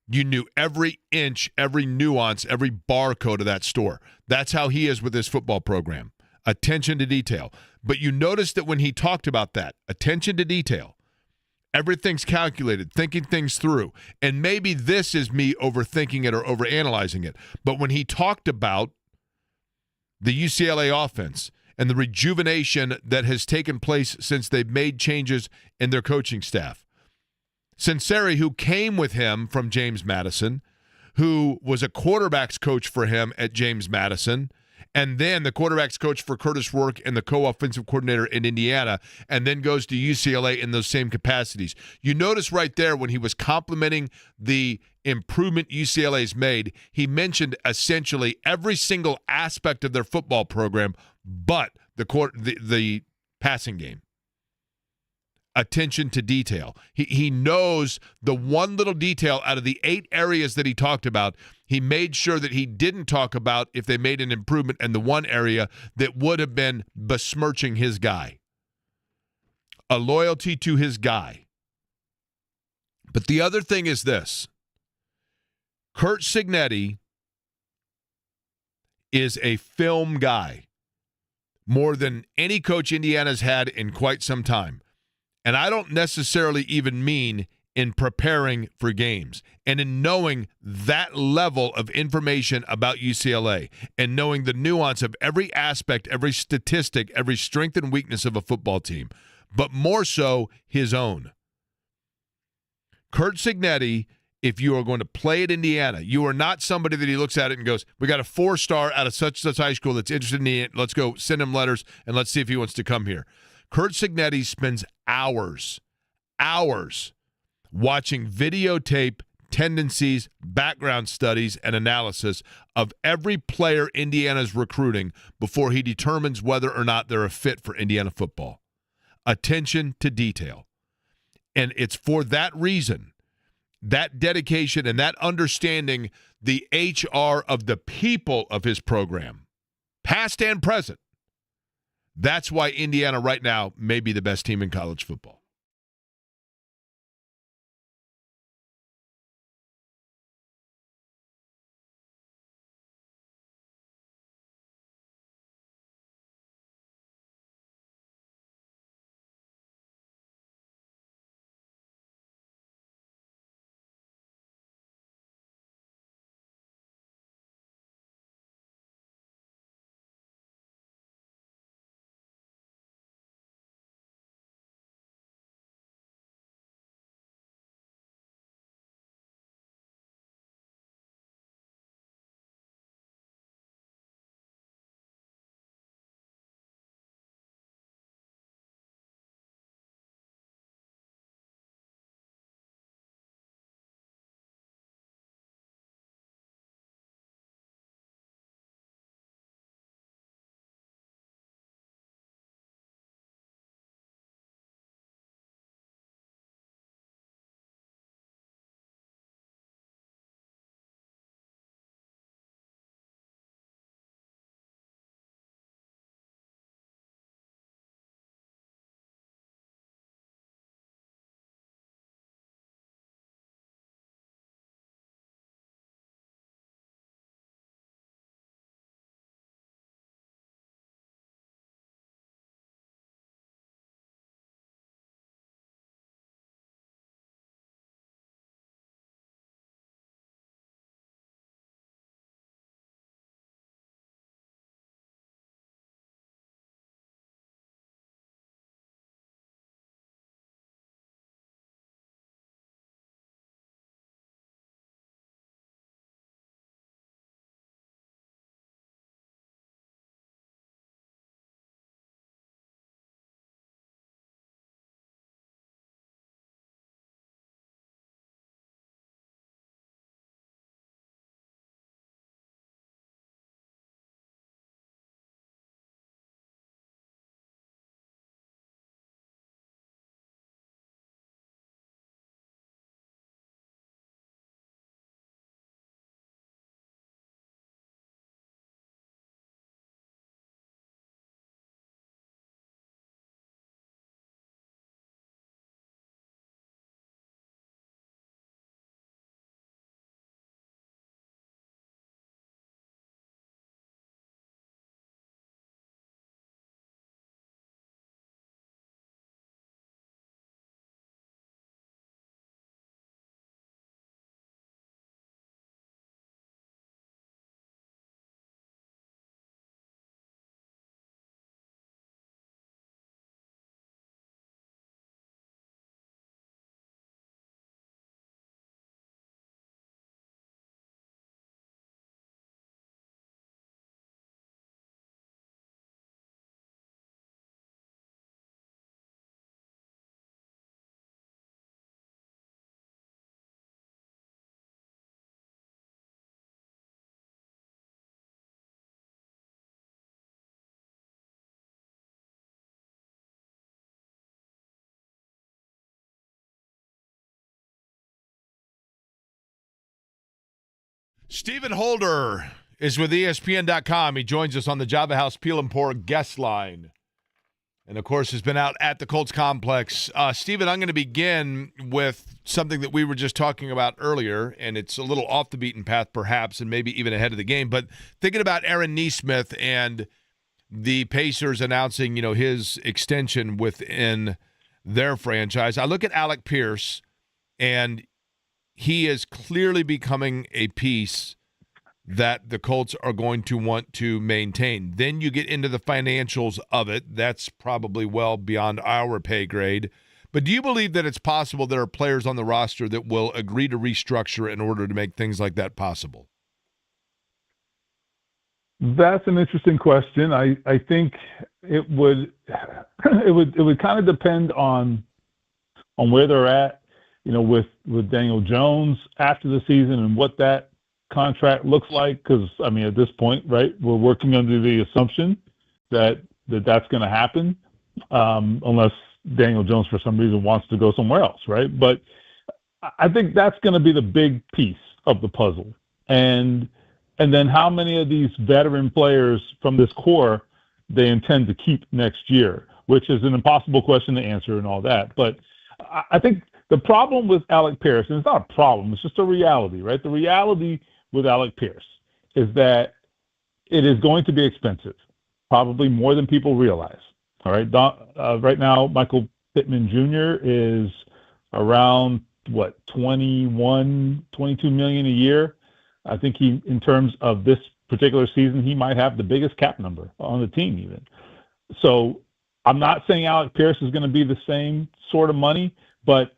[SPEAKER 1] You knew every inch, every nuance, every barcode of that store. That's how he is with his football program. Attention to detail. But you notice that when he talked about that, attention to detail, everything's calculated, thinking things through. And maybe this is me overthinking it or overanalyzing it. But when he talked about the UCLA offense and the rejuvenation that has taken place since they've made changes in their coaching staff. Sinceri, who came with him from James Madison, who was a quarterback's coach for him at James Madison, and then the quarterback's coach for Curtis Rourke and the co-offensive coordinator in Indiana, and then goes to UCLA in those same capacities. You notice right there when he was complimenting the improvement UCLA's made, he mentioned essentially every single aspect of their football program but the passing game. Attention to detail. He knows the one little detail out of the 8 areas that he talked about. He made sure that he didn't talk about if they made an improvement in the one area that would have been besmirching his guy. A loyalty to his guy. But the other thing is this. Curt Cignetti is a film guy. More than any coach Indiana's had in quite some time. And I don't necessarily even mean in preparing for games and in knowing that level of information about UCLA and knowing the nuance of every aspect, every statistic, every strength and weakness of a football team, but more so his own. Curt Cignetti, if you are going to play at Indiana, you are not somebody that he looks at it and goes, we got a 4-star out of such high school that's interested in it. Let's go send him letters and let's see if he wants to come here. Curt Cignetti spends hours watching videotape, tendencies, background studies, and analysis of every player Indiana's recruiting before he determines whether or not they're a fit for Indiana football. Attention to detail. And it's for that reason, that dedication and that understanding the HR of the people of his program, past and present. That's why Indiana right now may be the best team in college football. Stephen Holder is with ESPN.com. He joins us on the Java House Peel and Pour guest line. And, of course, has been out at the Colts complex. Stephen, I'm going to begin with something that we were just talking about earlier, and it's a little off the beaten path perhaps and maybe even ahead of the game. But thinking about Aaron Nesmith and the Pacers announcing, his extension within their franchise, I look at Alec Pierce And he is clearly becoming a piece that the Colts are going to want to maintain. Then you get into the financials of it. That's probably well beyond our pay grade. But do you believe that it's possible there are players on the roster that will agree to restructure in order to make things like that possible?
[SPEAKER 8] That's an interesting question. I think it would kind of depend on where they're at, with Daniel Jones after the season and what that contract looks like. Because at this point, right, we're working under the assumption that that's going to happen, unless Daniel Jones for some reason wants to go somewhere else, right? But I think that's going to be the big piece of the puzzle, and then how many of these veteran players from this core they intend to keep next year, which is an impossible question to answer and all that. But I think the problem with Alec Pierce, and it's not a problem, it's just a reality, right? The reality with Alec Pierce is that it is going to be expensive, probably more than people realize. All right. Right now, Michael Pittman Jr. is around, 22 million a year. I think in terms of this particular season, he might have the biggest cap number on the team even. So I'm not saying Alec Pierce is going to be the same sort of money, but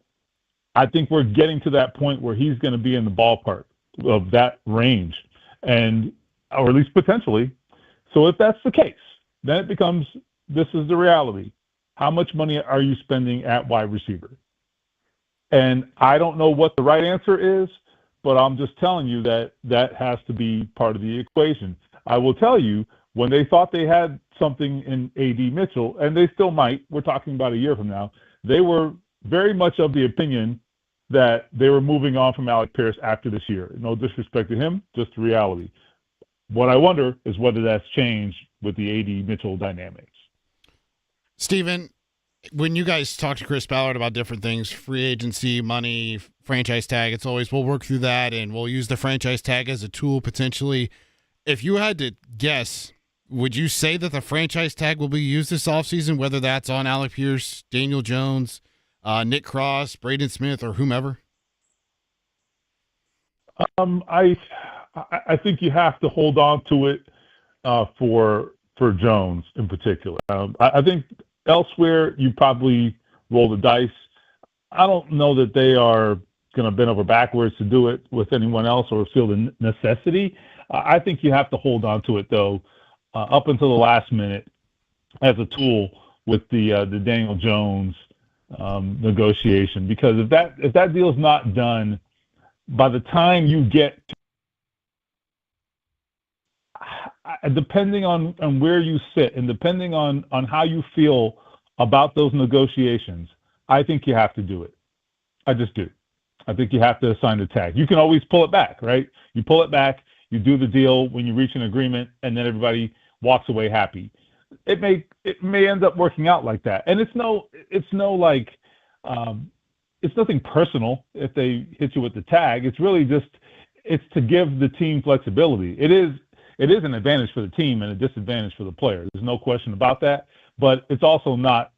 [SPEAKER 8] I think we're getting to that point where he's going to be in the ballpark of that range, or at least potentially. So if that's the case, then it becomes, this is the reality. How much money are you spending at wide receiver? And I don't know what the right answer is, but I'm just telling you that has to be part of the equation. I will tell you, when they thought they had something in A.D. Mitchell, and they still might, we're talking about a year from now, they were very much of the opinion that they were moving on from Alec Pierce after this year. No disrespect to him, just the reality. What I wonder is whether that's changed with the A.D. Mitchell dynamics.
[SPEAKER 2] Steven, when you guys talk to Chris Ballard about different things, free agency, money, franchise tag, it's always, we'll work through that and we'll use the franchise tag as a tool potentially. If you had to guess, would you say that the franchise tag will be used this offseason, whether that's on Alec Pierce, Daniel Jones, Nick Cross, Braden Smith, or whomever?
[SPEAKER 8] I think you have to hold on to it for Jones in particular. I think elsewhere you probably roll the dice. I don't know that they are going to bend over backwards to do it with anyone else or feel the necessity. I think you have to hold on to it though, up until the last minute as a tool with the Daniel Jones negotiation, because if that deal is not done by the time you get depending on where you sit and depending on how you feel about those negotiations, I think you have to do it. I just do. I think you have to assign the tag. You can always pull it back, right? You pull it back, you do the deal when you reach an agreement, and then everybody walks away happy. It may end up working out like that. And it's nothing personal if they hit you with the tag. It's really just, it's to give the team flexibility. It is an advantage for the team and a disadvantage for the player. There's no question about that. But it's also not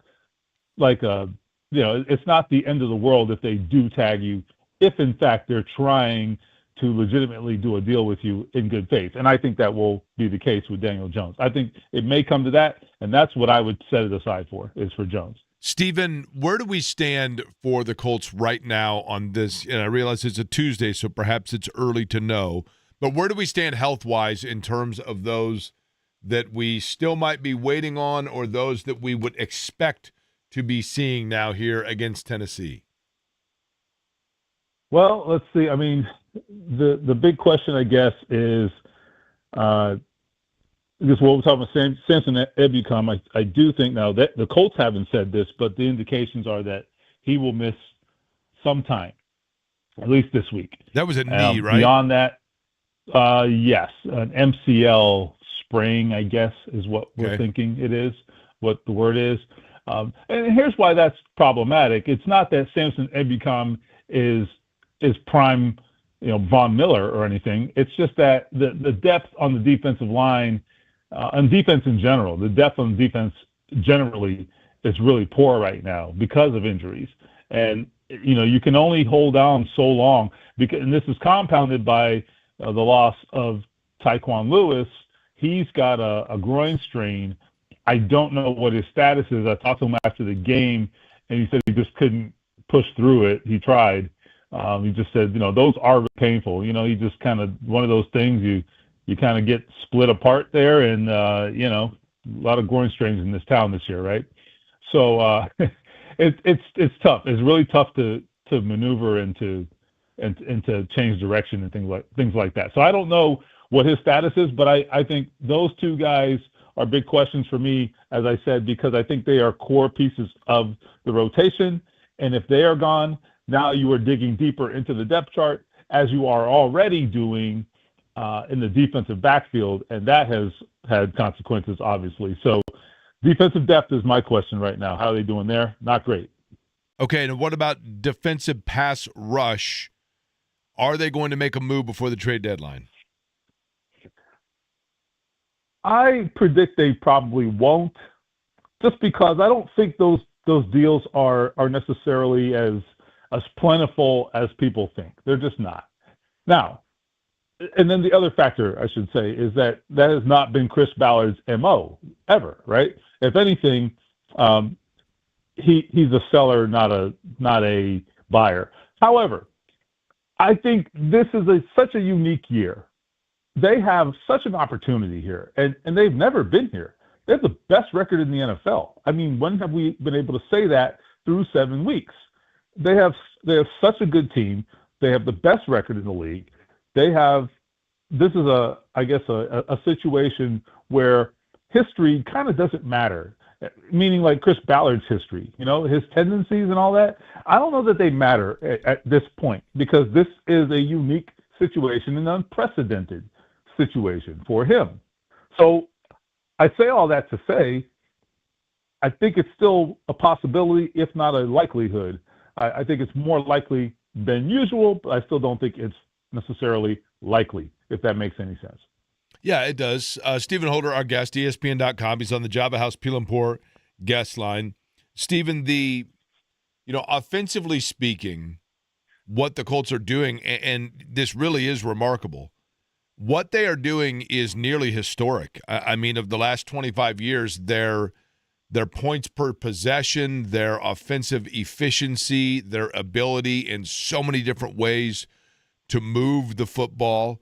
[SPEAKER 8] like it's not the end of the world if they do tag you, if in fact they're trying to legitimately do a deal with you in good faith. And I think that will be the case with Daniel Jones. I think it may come to that, and that's what I would set it aside for, is for Jones.
[SPEAKER 1] Steven, where do we stand for the Colts right now on this? And I realize it's a Tuesday, so perhaps it's early to know. But where do we stand health-wise in terms of those that we still might be waiting on or those that we would expect to be seeing now here against Tennessee?
[SPEAKER 8] Well, let's see. I mean, the big question, I guess, is because what we're talking about Samson Ebukam, I do think now that the Colts haven't said this, but the indications are that he will miss some time, at least this week.
[SPEAKER 1] That was a knee, right?
[SPEAKER 8] Beyond that, yes, an MCL sprain, I guess, is what we're thinking it is, what the word is. And here's why that's problematic. It's not that Samson Ebukam is prime, Von Miller or anything. It's just that the depth on the defensive line and defense in general, the depth on defense generally is really poor right now because of injuries. And you can only hold on so long because, and this is compounded by the loss of Tyquan Lewis. He's got a groin strain. I don't know what his status is. I talked to him after the game, and he said he just couldn't push through it. He tried. He just said, those are painful. He just kind of one of those things you kind of get split apart there, and a lot of groin strains in this town this year, right? So it's tough. It's really tough to maneuver and to change direction and things like that. So I don't know what his status is, but I think those two guys are big questions for me, as I said, because I think they are core pieces of the rotation. And if they are gone, now you are digging deeper into the depth chart, as you are already doing in the defensive backfield, and that has had consequences, obviously. So defensive depth is my question right now. How are they doing there? Not great.
[SPEAKER 1] Okay, and what about defensive pass rush? Are they going to make a move before the trade deadline?
[SPEAKER 8] I predict they probably won't, just because I don't think those deals are necessarily as plentiful as people think. They're just not. Now, and then the other factor I should say is that has not been Chris Ballard's MO ever, right? If anything, he's a seller, not a buyer. However, I think this is such a unique year. They have such an opportunity here, and they've never been here. They have the best record in the NFL. I mean, when have we been able to say that through 7 weeks? They have such a good team. They have the best record in the league. This is a situation where history kind of doesn't matter, meaning like Chris Ballard's history, his tendencies and all that. I don't know that they matter at this point, because this is a unique situation, an unprecedented situation for him. So I say all that to say, I think it's still a possibility, if not a likelihood. I think it's more likely than usual, but I still don't think it's necessarily likely, if that makes any sense.
[SPEAKER 1] Yeah, it does. Stephen Holder, our guest, ESPN.com. He's on the Java House Peel and Pour guest line. Stephen, offensively speaking, what the Colts are doing, and this really is remarkable, what they are doing is nearly historic. I mean, of the last 25 years, their points per possession, their offensive efficiency, their ability in so many different ways to move the football.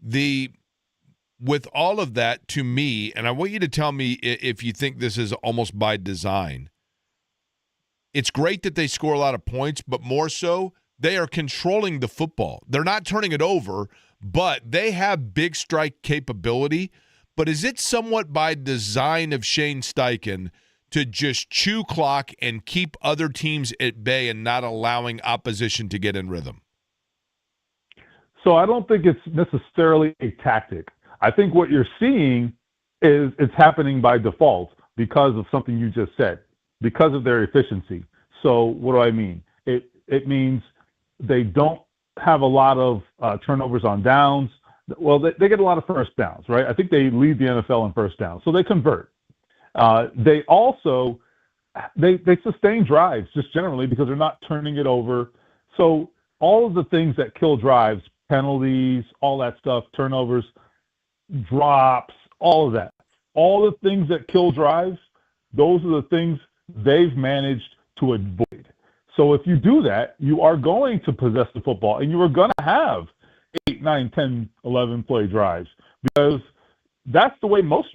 [SPEAKER 1] With all of that, to me, and I want you to tell me if you think this is almost by design, it's great that they score a lot of points, but more so, they are controlling the football. They're not turning it over, but they have big strike capability. But is it somewhat by design of Shane Steichen to just chew clock and keep other teams at bay and not allowing opposition to get in rhythm?
[SPEAKER 8] So I don't think it's necessarily a tactic. I think what you're seeing is it's happening by default because of something you just said, because of their efficiency. So what do I mean? It means they don't have a lot of turnovers on downs. Well, they get a lot of first downs, right? I think they lead the NFL in first downs. So they convert. They also they sustain drives just generally because they're not turning it over. So all of the things that kill drives, penalties, all that stuff, turnovers, drops, all of that, all the things that kill drives, those are the things they've managed to avoid. So if you do that, you are going to possess the football, and you are going to have 8, 9, 10, 11 play drives, because that's the way most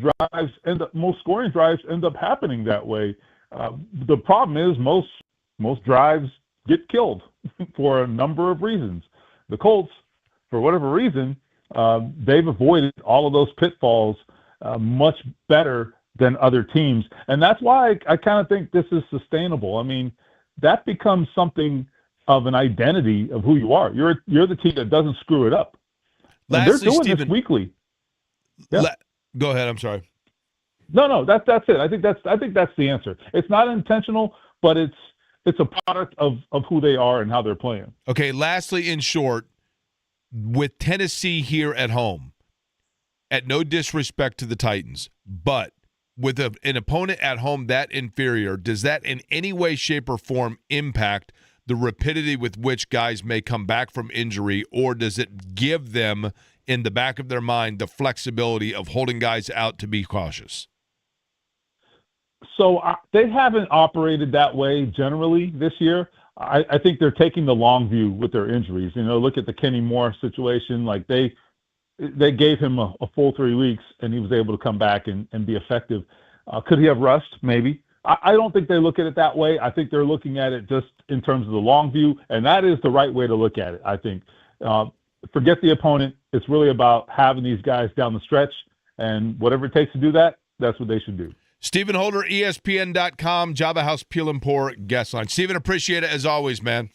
[SPEAKER 8] scoring drives end up happening that way. The problem is most drives get killed for a number of reasons. The Colts, for whatever reason, they've avoided all of those pitfalls much better than other teams. And that's why I kind of think this is sustainable. I mean, that becomes something of an identity of who you are. You're the team that doesn't screw it up. And they're doing this weekly. Yeah.
[SPEAKER 1] Go ahead. I'm sorry.
[SPEAKER 8] No, that's it. I think that's the answer. It's not intentional, but it's a product of who they are and how they're playing.
[SPEAKER 1] Okay. Lastly, in short, with Tennessee here at home, at no disrespect to the Titans, but with an opponent at home that inferior, does that in any way, shape, or form impact the rapidity with which guys may come back from injury, or does it give them, in the back of their mind, the flexibility of holding guys out to be cautious?
[SPEAKER 8] So they haven't operated that way generally this year. I think they're taking the long view with their injuries. Look at the Kenny Moore situation. Like they gave him a full 3 weeks, and he was able to come back and be effective. Could he have rushed? Maybe. I don't think they look at it that way. I think they're looking at it just in terms of the long view, and that is the right way to look at it, I think. Forget the opponent. It's really about having these guys down the stretch, and whatever it takes to do that, that's what they should do.
[SPEAKER 1] Stephen Holder, ESPN.com, Java House Peel and Pour guest line. Stephen, appreciate it as always, man.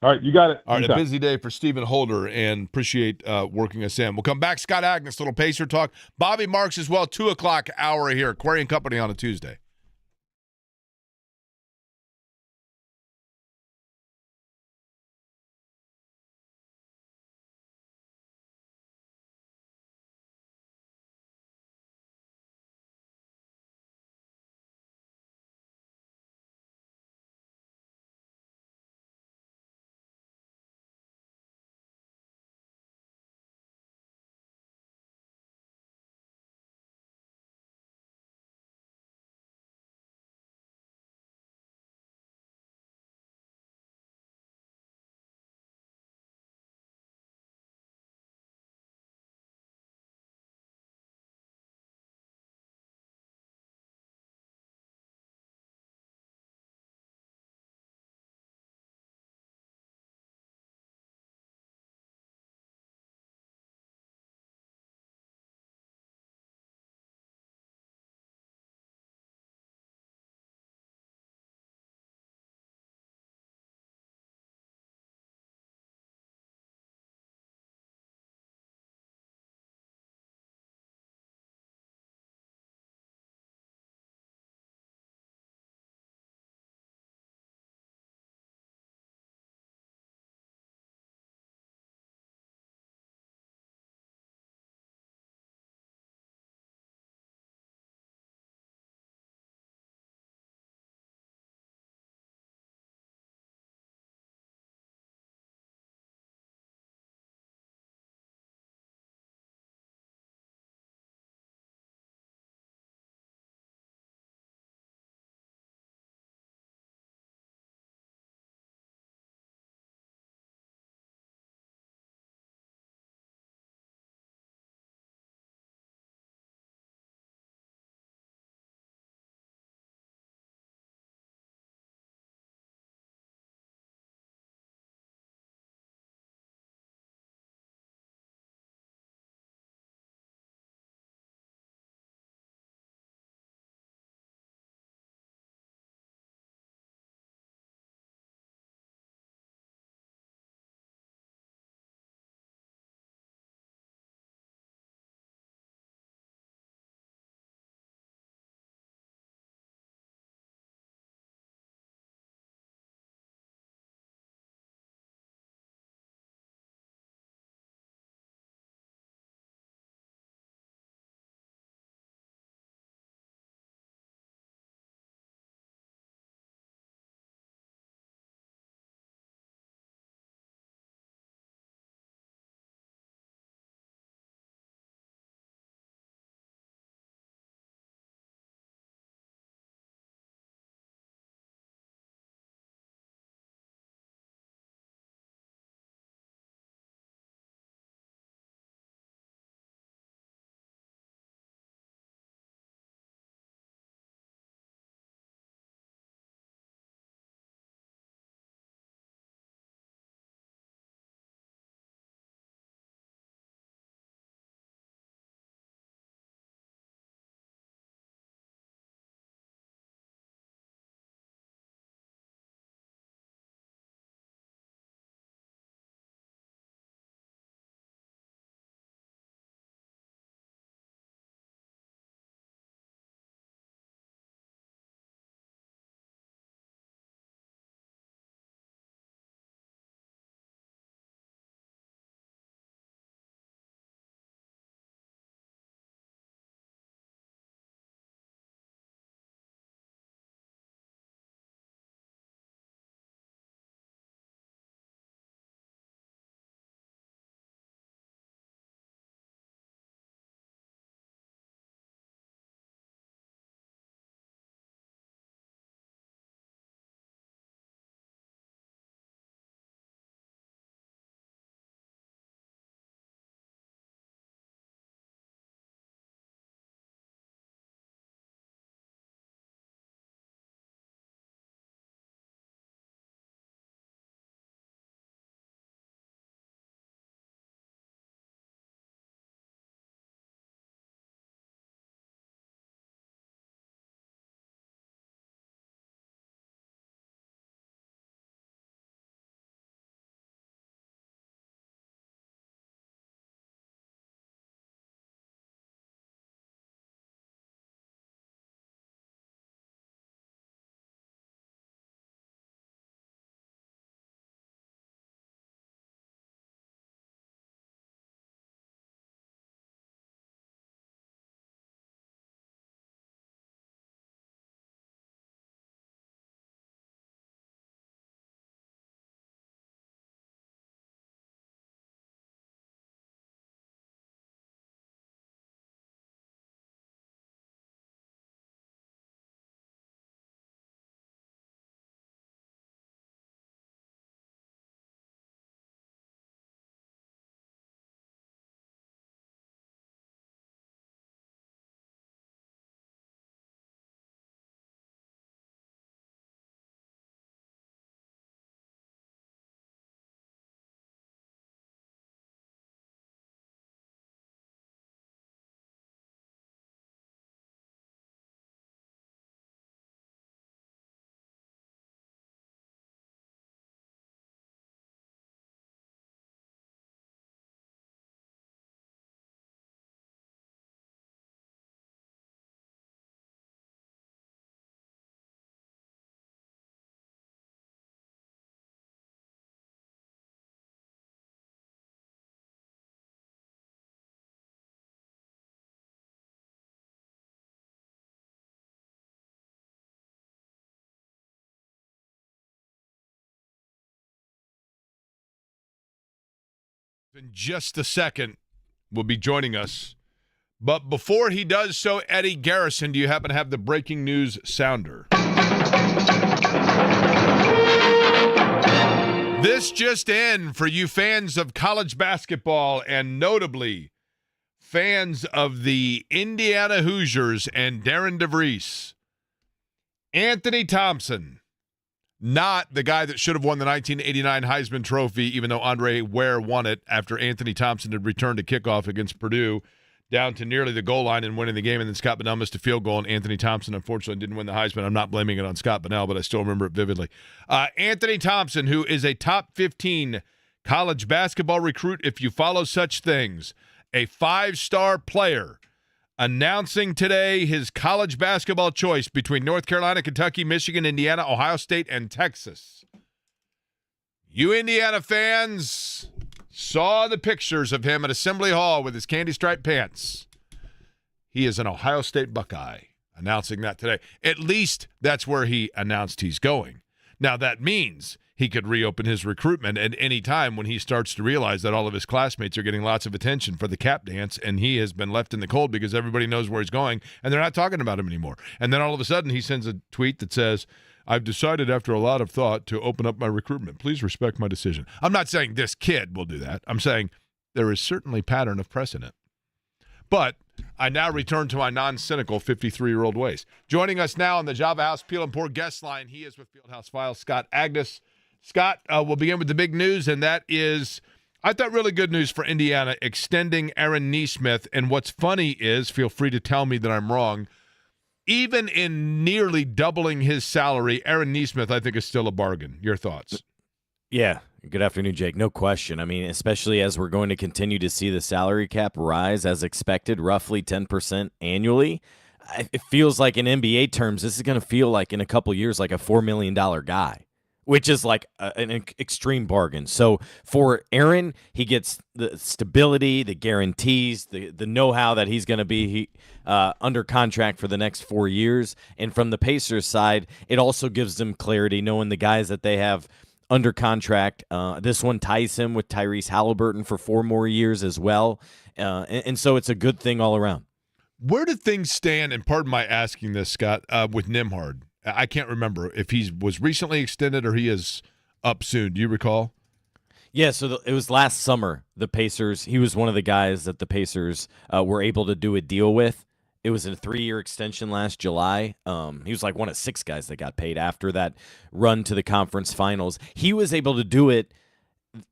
[SPEAKER 8] All right, you got it.
[SPEAKER 1] All right, a busy day for Stephen Holder, and appreciate working us in. We'll come back. Scott Agnes, little Pacer talk. Bobby Marks as well, 2 o'clock hour here. Aquarian Company on a Tuesday. In just a second, will be joining us. But before he does so, Eddie Garrison, do you happen to have the breaking news sounder? This just in for you fans of college basketball and notably fans of the Indiana Hoosiers and Darren DeVries. Anthony Thompson, not the guy that should have won the 1989 Heisman Trophy, even though Andre Ware won it after Anthony Thompson had returned a kickoff against Purdue down to nearly the goal line and winning the game, and then Scott Bunnell missed a field goal, and Anthony Thompson unfortunately didn't win the Heisman. I'm not blaming it on Scott Bunnell, but I still remember it vividly. Anthony Thompson, who is a top 15 college basketball recruit, if you follow such things, a 5-star player, announcing today his college basketball choice between North Carolina, Kentucky, Michigan, Indiana, Ohio State, and Texas. You Indiana fans saw the pictures of him at Assembly Hall with his candy-striped pants. He is an Ohio State Buckeye, announcing that today. At least that's where he announced he's going. Now, that means he could reopen his recruitment at any time when he starts to realize that all of his classmates are getting lots of attention for the cap dance, and he has been left in the cold because everybody knows where he's going, and they're not talking about him anymore. And then all of a sudden he sends a tweet that says, I've decided after a lot of thought to open up my recruitment. Please respect my decision. I'm not saying this kid will do that. I'm saying there is certainly pattern of precedent. But I now return to my non-cynical 53-year-old ways. Joining us now on the Java House Peel and Pour guest line, he is with Fieldhouse Files, Scott Agnes. Scott, we'll begin with the big news, and that is, I thought, really good news for Indiana, extending Aaron Nesmith. And what's funny is, feel free to tell me that I'm wrong, even in nearly doubling his salary, Aaron Nesmith, I think, is still a bargain. Your thoughts?
[SPEAKER 9] Yeah. Good afternoon, Jake. No question. I mean, especially as we're going to continue to see the salary cap rise as expected, roughly 10% annually. It feels like in NBA terms, this is going to feel like in a couple years like a $4 million guy, which is like an extreme bargain. So for Aaron, he gets the stability, the guarantees, the know-how that he's going to be under contract for the next 4 years. And from the Pacers side, it also gives them clarity, knowing the guys that they have under contract. This one ties him with Tyrese Halliburton for 4 more years as well. And so it's a good thing all around.
[SPEAKER 1] Where do things stand, and pardon my asking this, Scott, with Nembhard? I can't remember if he was recently extended or he is up soon. Do you recall?
[SPEAKER 9] Yeah, so it was last summer, the Pacers. He was one of the guys that the Pacers were able to do a deal with. It was a 3-year extension last July. He was like one of 6 guys that got paid after that run to the conference finals. He was able to do it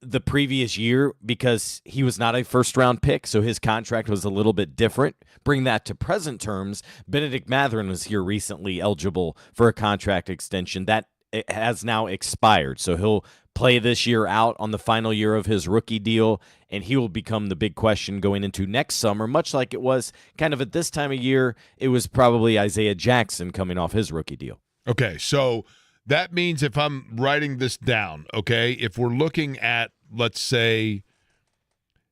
[SPEAKER 9] the previous year because he was not a first-round pick, so his contract was a little bit different. Bring that to present terms, Benedict Mathurin was here recently eligible for a contract extension. That has now expired, so he'll play this year out on the final year of his rookie deal, and he will become the big question going into next summer, much like it was kind of at this time of year. It was probably Isaiah Jackson coming off his rookie deal.
[SPEAKER 1] Okay, so that means if I'm writing this down, okay, if we're looking at, let's say,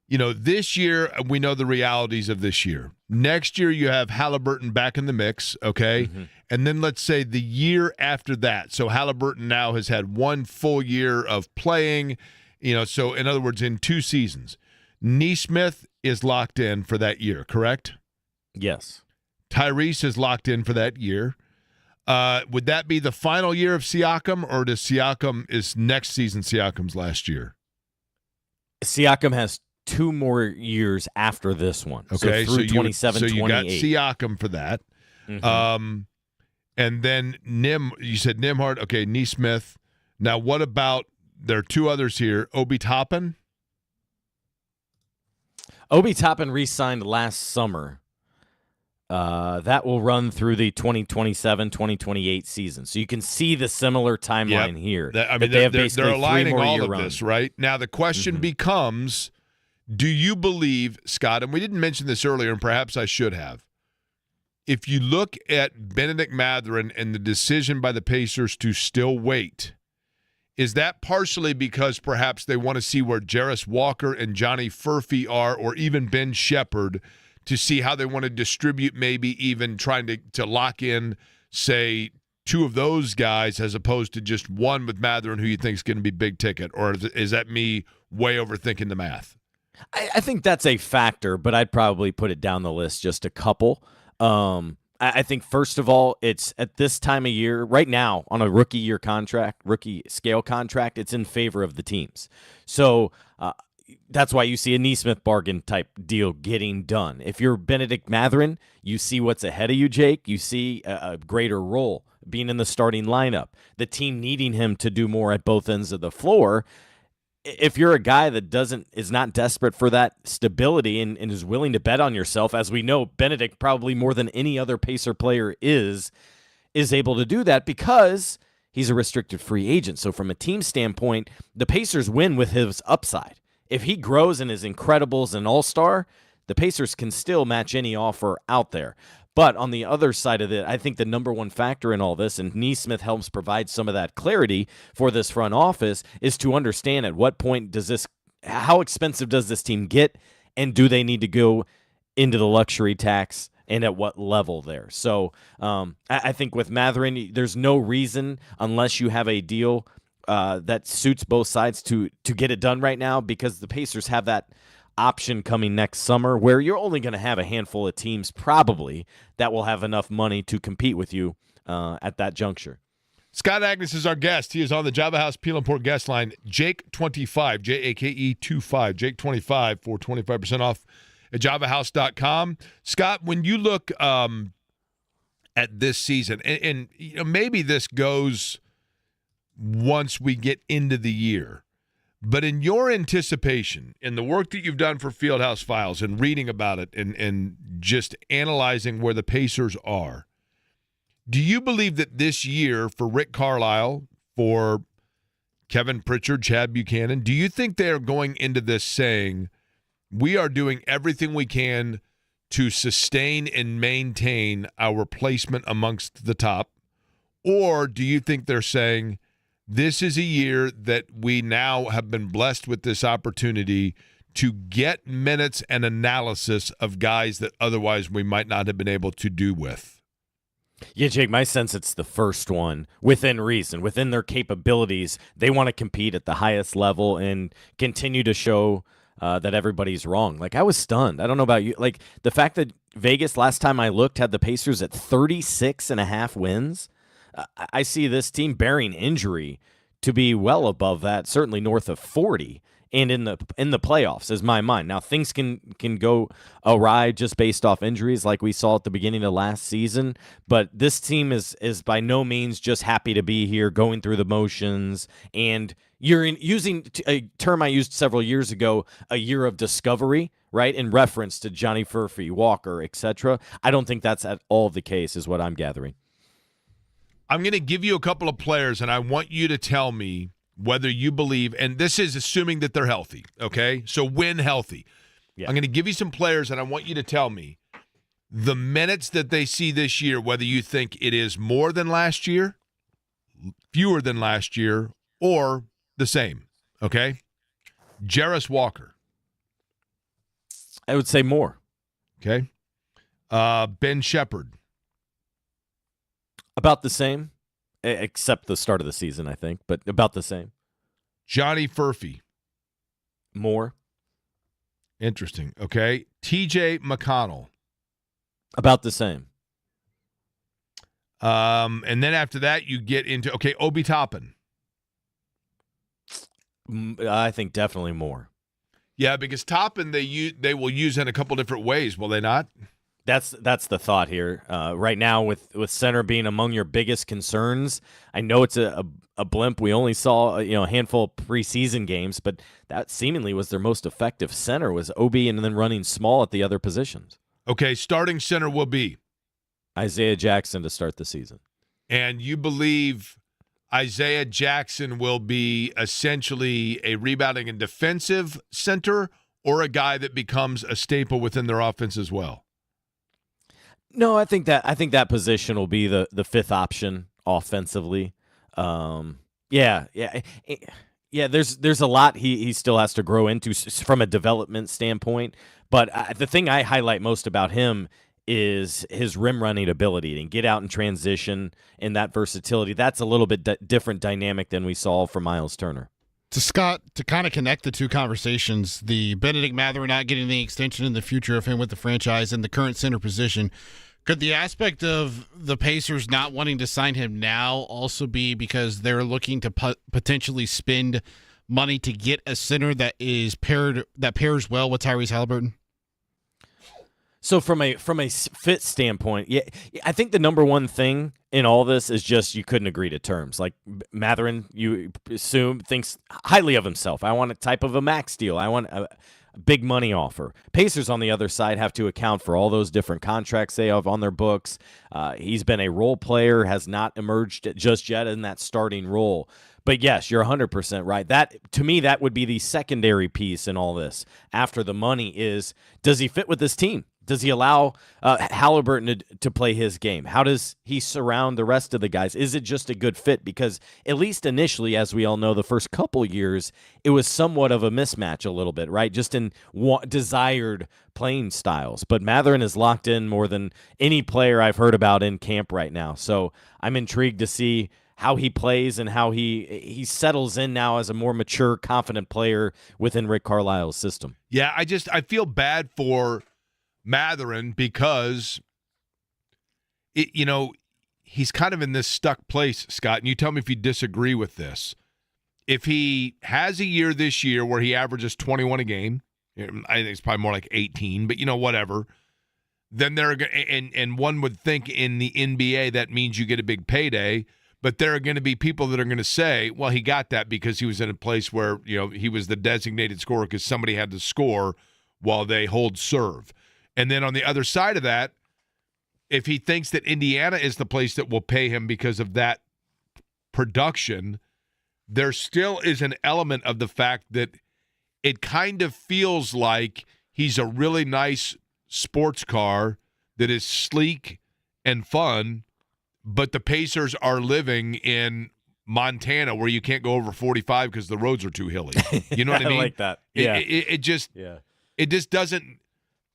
[SPEAKER 1] this year, we know the realities of this year. Next year, you have Halliburton back in the mix, okay? Mm-hmm. And then let's say the year after that. So Halliburton now has had 1 full year of playing, so in other words, in 2 seasons. Nesmith is locked in for that year, correct?
[SPEAKER 9] Yes.
[SPEAKER 1] Tyrese is locked in for that year. Would that be the final year of Siakam, or is next season Siakam's last year?
[SPEAKER 9] Siakam has 2 more years after this one.
[SPEAKER 1] Okay,
[SPEAKER 9] so through 27, 28.
[SPEAKER 1] So you got Siakam for that. Mm-hmm. And then you said Nembhard, okay, Nesmith. Now what about, there are 2 others here, Obi Toppin?
[SPEAKER 9] Obi Toppin re-signed last summer. That will run through the 2027-2028 season. So you can see the similar timeline here.
[SPEAKER 1] They're aligning all of this, right? Now the question becomes, do you believe, Scott, and we didn't mention this earlier, and perhaps I should have, if you look at Benedict Mathurin and the decision by the Pacers to still wait, is that partially because perhaps they want to see where Jarris Walker and Johnny Furphy are, or even Ben Shepherd, to see how they want to distribute, maybe even trying to lock in, say, 2 of those guys as opposed to just one with Mathurin who you think is going to be big ticket? Or is that me way overthinking the math?
[SPEAKER 9] I think that's a factor, but I'd probably put it down the list just a couple. I think, first of all, it's at this time of year, right now, on a rookie scale contract, it's in favor of the teams. So that's why you see a Neesmith bargain type deal getting done. If you're Benedict Mathurin, you see what's ahead of you, Jake. You see a greater role, being in the starting lineup, the team needing him to do more at both ends of the floor. If you're a guy that is not desperate for that stability and is willing to bet on yourself, as we know, Benedict probably more than any other Pacer player is able to do that because he's a restricted free agent. So from a team standpoint, the Pacers win with his upside. If he grows and is incredible as an all-star, the Pacers can still match any offer out there. But on the other side of it, I think the number one factor in all this, and Neesmith helps provide some of that clarity for this front office, is to understand at what point how expensive does this team get, and do they need to go into the luxury tax, and at what level there? So I think with Mathurin, there's no reason, unless you have a deal that suits both sides, to get it done right now, because the Pacers have that option coming next summer where you're only going to have a handful of teams probably that will have enough money to compete with you at that juncture.
[SPEAKER 1] Scott Agnes is our guest. He is on the Java House Peel and Port guest line. Jake25, Jake25, Jake25 for 25% off at javahouse.com. Scott, when you look at this season, and maybe this goes once we get into the year, but in your anticipation, in the work that you've done for Fieldhouse Files and reading about it and just analyzing where the Pacers are, do you believe that this year for Rick Carlisle, for Kevin Pritchard, Chad Buchanan, do you think they're going into this saying, we are doing everything we can to sustain and maintain our placement amongst the top? Or do you think they're saying, this is a year that we now have been blessed with this opportunity to get minutes and analysis of guys that otherwise we might not have been able to do with?
[SPEAKER 9] Yeah, Jake, my sense it's the first one. Within reason, within their capabilities, they want to compete at the highest level and continue to show that everybody's wrong. Like, I was stunned. I don't know about you. Like, the fact that Vegas, last time I looked, had the Pacers at 36.5 wins. I see this team bearing injury to be well above that, certainly north of 40, and in the playoffs is my mind. Now, things can go awry just based off injuries like we saw at the beginning of last season, but this team is by no means just happy to be here, going through the motions, and you're using a term I used several years ago, a year of discovery, right, in reference to Johnny Furphy, Walker, etc. I don't think that's at all the case, is what I'm gathering.
[SPEAKER 1] I'm going to give you a couple of players, and I want you to tell me whether you believe, and this is assuming that they're healthy, okay? So when healthy. Yeah. I'm going to give you some players, and I want you to tell me the minutes that they see this year, whether you think it is more than last year, fewer than last year, or the same, okay? Jarris Walker.
[SPEAKER 9] I would say more.
[SPEAKER 1] Okay. Ben Shepherd.
[SPEAKER 9] About the same, except the start of the season, I think, but about the same.
[SPEAKER 1] Johnny Furphy.
[SPEAKER 9] More.
[SPEAKER 1] Interesting. Okay. TJ McConnell.
[SPEAKER 9] About the same.
[SPEAKER 1] And then after that, you get into, okay, Obi Toppin.
[SPEAKER 9] I think definitely more.
[SPEAKER 1] Yeah, because Toppin they will use in a couple different ways, will they not?
[SPEAKER 9] That's the thought here. Right now, with center being among your biggest concerns, I know it's a blimp. We only saw a handful of preseason games, but that seemingly was their most effective center, was Obi, and then running small at the other positions.
[SPEAKER 1] Okay, starting center will be
[SPEAKER 9] Isaiah Jackson to start the season.
[SPEAKER 1] And you believe Isaiah Jackson will be essentially a rebounding and defensive center, or a guy that becomes a staple within their offense as well?
[SPEAKER 9] No, I think that position will be the fifth option offensively. Yeah. There's a lot he still has to grow into from a development standpoint. But the thing I highlight most about him is his rim running ability and get out and transition and that versatility. That's a little bit different dynamic than we saw from Miles Turner.
[SPEAKER 2] To Scott, to kind of connect the two conversations, the Benedict Mathurin not getting the extension in the future of him with the franchise and the current center position, could the aspect of the Pacers not wanting to sign him now also be because they're looking to potentially spend money to get a center that pairs well with Tyrese Halliburton?
[SPEAKER 9] So from a fit standpoint, yeah, I think the number one thing in all this is just you couldn't agree to terms. Like Mathurin, you assume, thinks highly of himself. I want a type of a max deal. I want a big money offer. Pacers on the other side have to account for all those different contracts they have on their books. He's been a role player, has not emerged just yet in that starting role. But yes, you're 100% right. That, to me, that would be the secondary piece in all this. After the money is, does he fit with this team? Does he allow Halliburton to play his game? How does he surround the rest of the guys? Is it just a good fit? Because at least initially, as we all know, the first couple years, it was somewhat of a mismatch a little bit, right? Just in desired playing styles. But Mathurin is locked in more than any player I've heard about in camp right now. So I'm intrigued to see how he plays and how he settles in now as a more mature, confident player within Rick Carlisle's system.
[SPEAKER 1] Yeah, I feel bad for Mathurin because he's kind of in this stuck place, Scott, and you tell me if you disagree with this. If he has a year this year where he averages 21 a game, I think it's probably more like 18, but whatever, then and one would think in the NBA that means you get a big payday, but there are going to be people that are going to say, well, he got that because he was in a place where he was the designated scorer because somebody had to score while they hold serve. And then on the other side of that, if he thinks that Indiana is the place that will pay him because of that production, there still is an element of the fact that it kind of feels like he's a really nice sports car that is sleek and fun, but the Pacers are living in Montana where you can't go over 45 because the roads are too hilly. You know what I mean?
[SPEAKER 9] I like that. Yeah.
[SPEAKER 1] It just doesn't.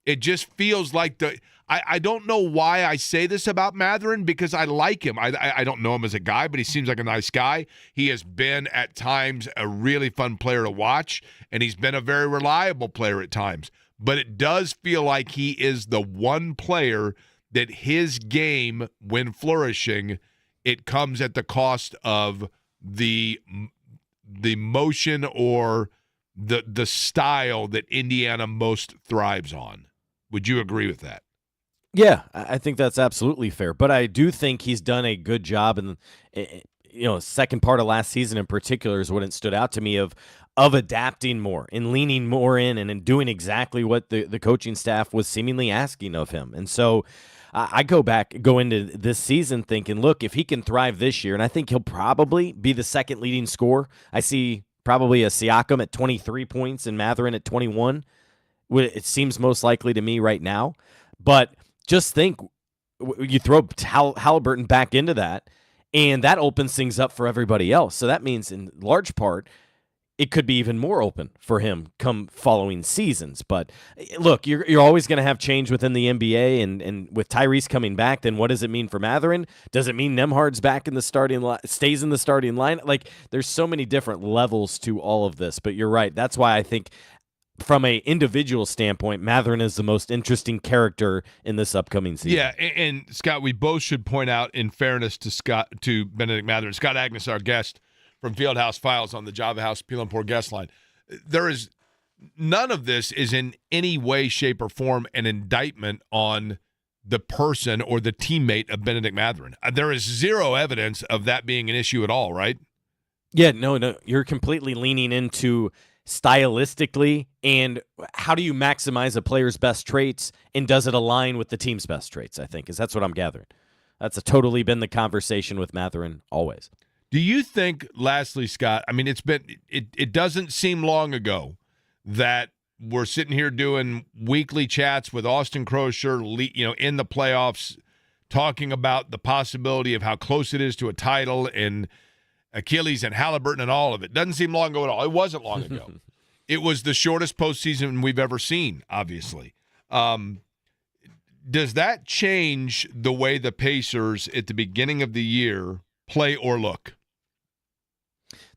[SPEAKER 1] It just feels like I don't know why I say this about Mathurin because I like him. I don't know him as a guy, but he seems like a nice guy. He has been at times a really fun player to watch, and he's been a very reliable player at times. But it does feel like he is the one player that his game, when flourishing, it comes at the cost of the motion or the style that Indiana most thrives on. Would you agree with that?
[SPEAKER 9] Yeah, I think that's absolutely fair. But I do think he's done a good job, and second part of last season in particular is what it stood out to me of adapting more and leaning more in and doing exactly what the coaching staff was seemingly asking of him. And so I go into this season thinking, look, if he can thrive this year, and I think he'll probably be the second leading scorer. I see probably a Siakam at 23 points and Mathurin at 21. It seems most likely to me right now. But just think, you throw Halliburton back into that, and that opens things up for everybody else. So that means in large part, it could be even more open for him come following seasons. But look, you're always going to have change within the NBA, and with Tyrese coming back, then what does it mean for Mathurin? Does it mean Nembhard's back in the starting stays in the starting line? Like, there's so many different levels to all of this. But you're right. That's why I think, from an individual standpoint, Mathurin is the most interesting in this upcoming season.
[SPEAKER 1] Yeah, and Scott, we both should point out, in fairness to Benedict Mathurin, Scott Agnes, our guest from Fieldhouse Files on the Java House Peel and Pour guest line, none of this is in any way, shape, or form an indictment on the person or the teammate of Benedict Mathurin. There is zero evidence of that being an issue at all, right?
[SPEAKER 9] Yeah, no, you're completely leaning into stylistically and how do you maximize a player's best traits, and does it align with the team's best traits, I think, is that's what I'm gathering. That's totally been the conversation with Mathurin always.
[SPEAKER 1] Do you think, lastly, Scott, I mean, it doesn't seem long ago that we're sitting here doing weekly chats with Austin Crosher, in the playoffs, talking about the possibility of how close it is to a title and Achilles and Halliburton and all of it. Doesn't seem long ago at all. It wasn't long ago. It was the shortest postseason we've ever seen, obviously. Does that change the way the Pacers at the beginning of the year play or look?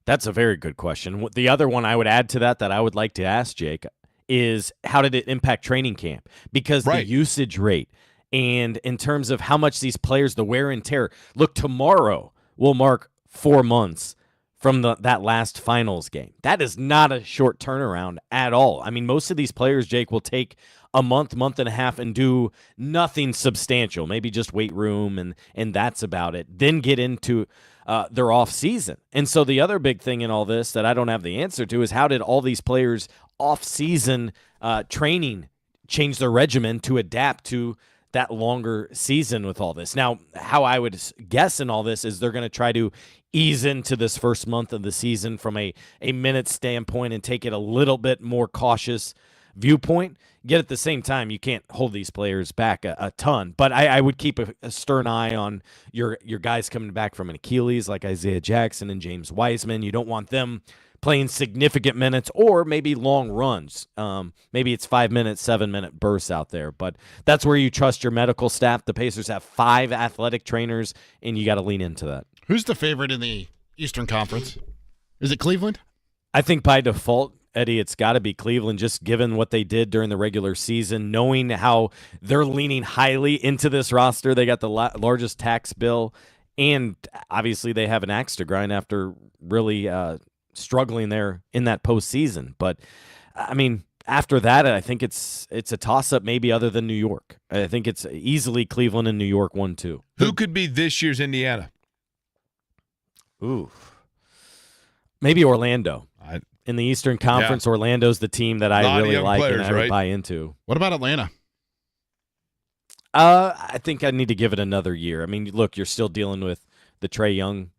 [SPEAKER 9] That's a very good question. The other one I would add to that I would like to ask Jake is how did it impact training camp? Because the usage rate and in terms of how much these players, the wear and tear. Look, tomorrow will mark 4 months from that last finals game. That is not a short turnaround at all. I mean, most of these players, Jake, will take a month and a half and do nothing substantial, maybe just weight room and that's about it. Then get into their off season. And so the other big thing in all this that I don't have the answer to is how did all these players off season training change their regimen to adapt to that longer season with all this. Now, how I would guess in all this is they're going to try to ease into this first month of the season from a minute standpoint and take it a little bit more cautious viewpoint. Yet at the same time, you can't hold these players back a ton. But I would keep a stern eye on your guys coming back from an Achilles like Isaiah Jackson and James Wiseman. You don't want them playing significant minutes or maybe long runs. Maybe it's 5 minute, 7 minute bursts out there. But that's where you trust your medical staff. The Pacers have 5 athletic trainers, and you got to lean into that.
[SPEAKER 2] Who's the favorite in the Eastern Conference? Is it Cleveland?
[SPEAKER 9] I think by default, Eddie, it's got to be Cleveland, just given what they did during the regular season, knowing how they're leaning highly into this roster. They got the largest tax bill, and obviously they have an axe to grind after really struggling there in that postseason. But, I mean, after that, I think it's a toss-up maybe other than New York. I think it's easily Cleveland and New York 1-2.
[SPEAKER 1] Who could be this year's Indiana?
[SPEAKER 9] Ooh. Maybe Orlando. In the Eastern Conference, Orlando's the team that I really like and I would buy into.
[SPEAKER 2] What about Atlanta?
[SPEAKER 9] I think I need to give it another year. I mean, look, you're still dealing with the Trae Young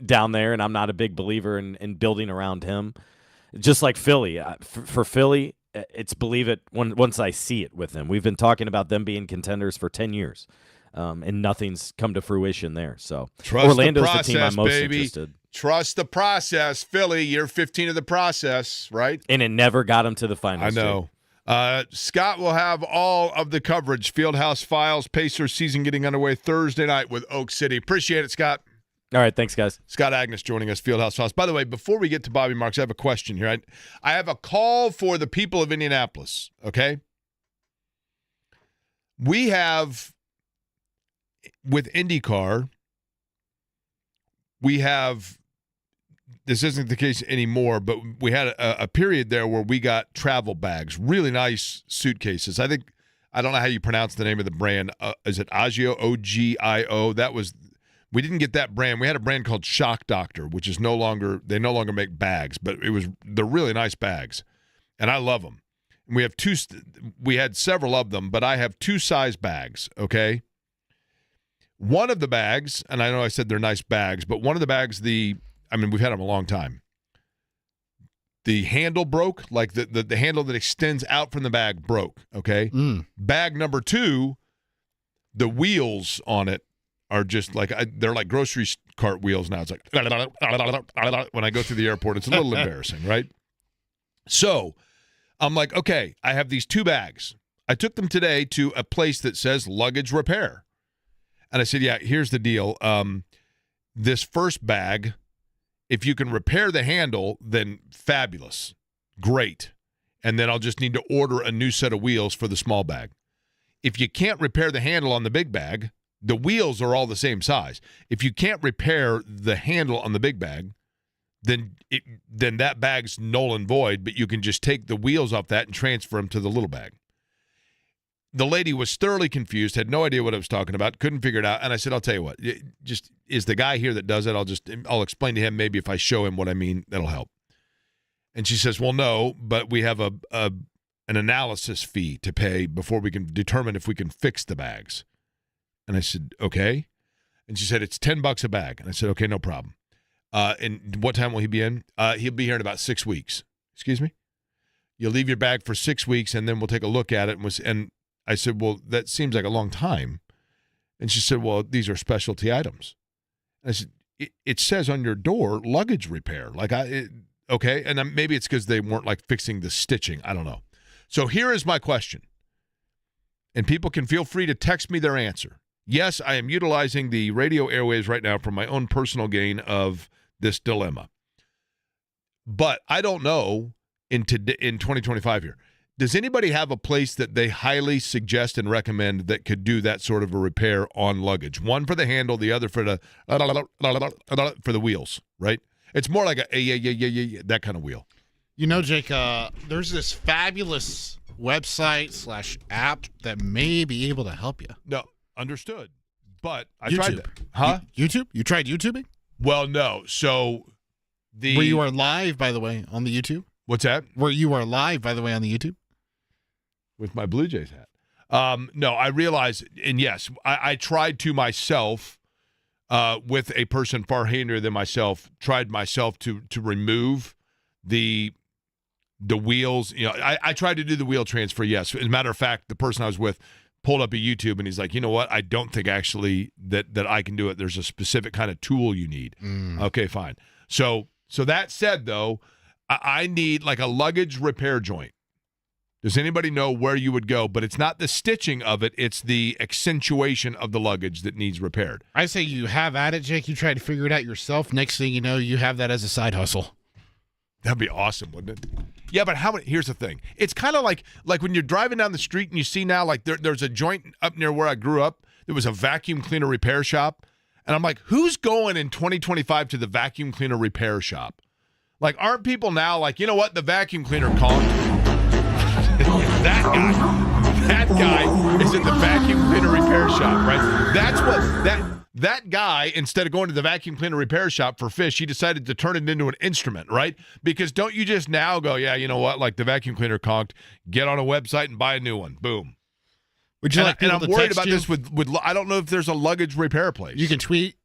[SPEAKER 9] down there, and I'm not a big believer in building around him. Just like Philly. For Philly, it's believe it once I see it with them. We've been talking about them being contenders for 10 years, and nothing's come to fruition there. So Orlando's the team I'm most interested.
[SPEAKER 1] Trust the process, Philly. Year 15 of the process, right?
[SPEAKER 9] And it never got him to the finals.
[SPEAKER 1] I know. Scott will have all of the coverage. Fieldhouse Files, Pacers season getting underway Thursday night with Oak City. Appreciate it, Scott.
[SPEAKER 9] All right, thanks, guys.
[SPEAKER 1] Scott Agnes joining us, Fieldhouse Files. By the way, before we get to Bobby Marks, I have a question here. I have a call for the people of Indianapolis, okay? We have, with IndyCar, we have, this isn't the case anymore, but we had a period there where we got travel bags, really nice suitcases. I don't know how you pronounce the name of the brand. Is it Agio, O-G-I-O? We didn't get that brand. We had a brand called Shock Doctor, which is no longer make bags, but they're really nice bags, and I love them. And we had several of them, but I have 2 size bags, okay? One of the bags, and I know I said they're nice bags, but one of the bags, we've had them a long time. The handle broke, like the handle that extends out from the bag broke, okay? Bag number 2, the wheels on it are just like, they're like grocery cart wheels now. It's like, when I go through the airport, it's a little embarrassing, right? So I'm like, okay, I have these 2 bags. I took them today to a place that says luggage repair. And I said, yeah, here's the deal. This first bag, if you can repair the handle, then fabulous. Great. And then I'll just need to order a new set of wheels for the small bag. If you can't repair the handle on the big bag, the wheels are all the same size. If you can't repair the handle on the big bag, then that bag's null and void, but you can just take the wheels off that and transfer them to the little bag. The lady was thoroughly confused, had no idea what I was talking about, couldn't figure it out. And I said, I'll tell you what, just is the guy here that does it. I'll explain to him. Maybe if I show him what I mean, that'll help. And she says, well, no, but we have an analysis fee to pay before we can determine if we can fix the bags. And I said, okay. And she said, it's $10 a bag. And I said, okay, no problem. And what time will he be in? He'll be here in about 6 weeks. Excuse me? You'll leave your bag for 6 weeks, and then we'll take a look at it. And I said, well, that seems like a long time. And she said, well, these are specialty items. And I said, it says on your door, luggage repair. Okay. And maybe it's because they weren't like fixing the stitching. I don't know. So here is my question. And people can feel free to text me their answer. Yes, I am utilizing the radio airwaves right now for my own personal gain of dilemma. But I don't know in 2025 here. Does anybody have a place that they highly suggest and recommend that could do that sort of a repair on luggage? One for the handle, the other for the wheels, right? It's more like that kind of wheel.
[SPEAKER 2] You know, Jake, there's this fabulous website / app that may be able to help you.
[SPEAKER 1] No, understood. But I
[SPEAKER 2] YouTube.
[SPEAKER 1] tried that. Huh?
[SPEAKER 2] YouTube? You tried YouTubing?
[SPEAKER 1] Well, no. So
[SPEAKER 2] where you are live, by the way, on the YouTube?
[SPEAKER 1] What's that?
[SPEAKER 2] Where you are live, by the way, on the YouTube?
[SPEAKER 1] With my Blue Jays hat. No, I realize, and yes, I tried to myself, with a person far handier than myself, tried myself to remove the wheels. You know, I tried to do the wheel transfer, yes. As a matter of fact, the person I was with pulled up a YouTube, and he's like, you know what? I don't think actually that I can do it. There's a specific kind of tool you need. Okay, fine. So that said, though, I need like a luggage repair joint. Does anybody know where you would go? But it's not the stitching of it. It's the accentuation of the luggage that needs repaired.
[SPEAKER 2] I say you have at it, Jake. You try to figure it out yourself. Next thing you know, you have that as a side hustle.
[SPEAKER 1] That'd be awesome, wouldn't it? Yeah, but how many? Here's the thing. It's kind of like when you're driving down the street and you see now, like there's a joint up near where I grew up. There was a vacuum cleaner repair shop. And I'm like, who's going in 2025 to the vacuum cleaner repair shop? Like, aren't people now like, you know what? The vacuum cleaner conked. That guy is at the vacuum cleaner repair shop, right? That's what that guy, instead of going to the vacuum cleaner repair shop for fish, he decided to turn it into an instrument, right? Because don't you just now go, yeah, you know what? Like the vacuum cleaner conked, get on a website and buy a new one. Boom.
[SPEAKER 2] Would you like
[SPEAKER 1] and
[SPEAKER 2] people
[SPEAKER 1] I'm
[SPEAKER 2] to
[SPEAKER 1] worried
[SPEAKER 2] text
[SPEAKER 1] about
[SPEAKER 2] you?
[SPEAKER 1] this with I don't know if there's a luggage repair place.
[SPEAKER 2] You can tweet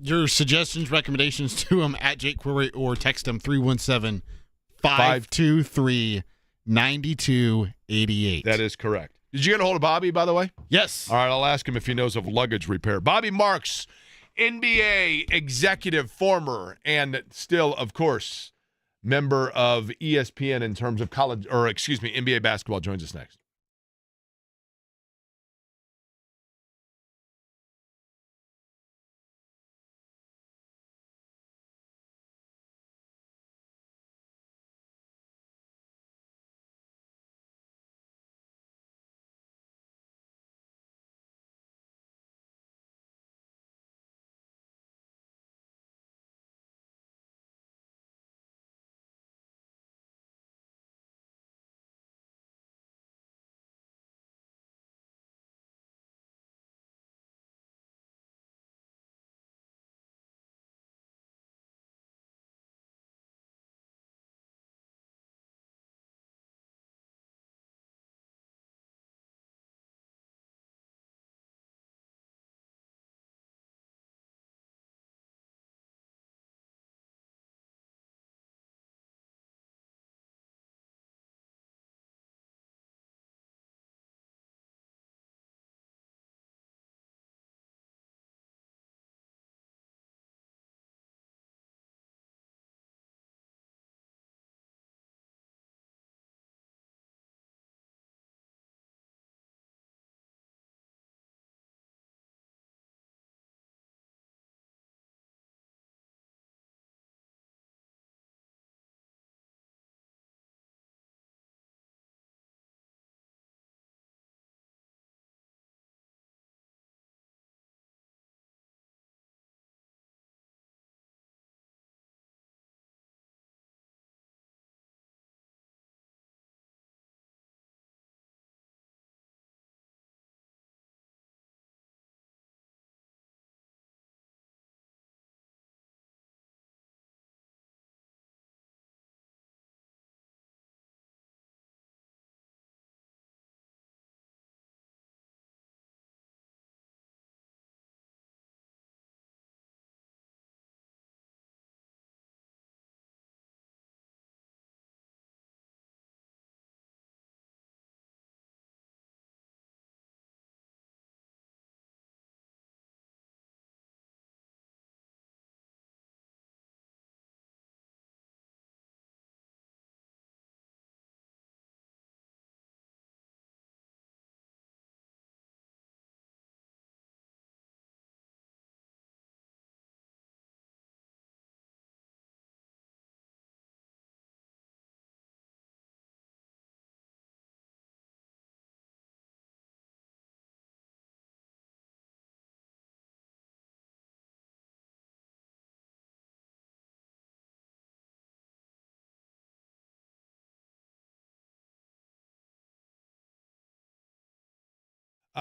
[SPEAKER 2] your suggestions, recommendations to him at Jake Query or text him 317-523-9288.
[SPEAKER 1] That is correct. Did you get a hold of Bobby, by the way?
[SPEAKER 2] Yes.
[SPEAKER 1] All right, I'll ask him if he knows of luggage repair. Bobby Marks, NBA executive, former, and still, of course, member of ESPN in terms of NBA basketball, joins us next.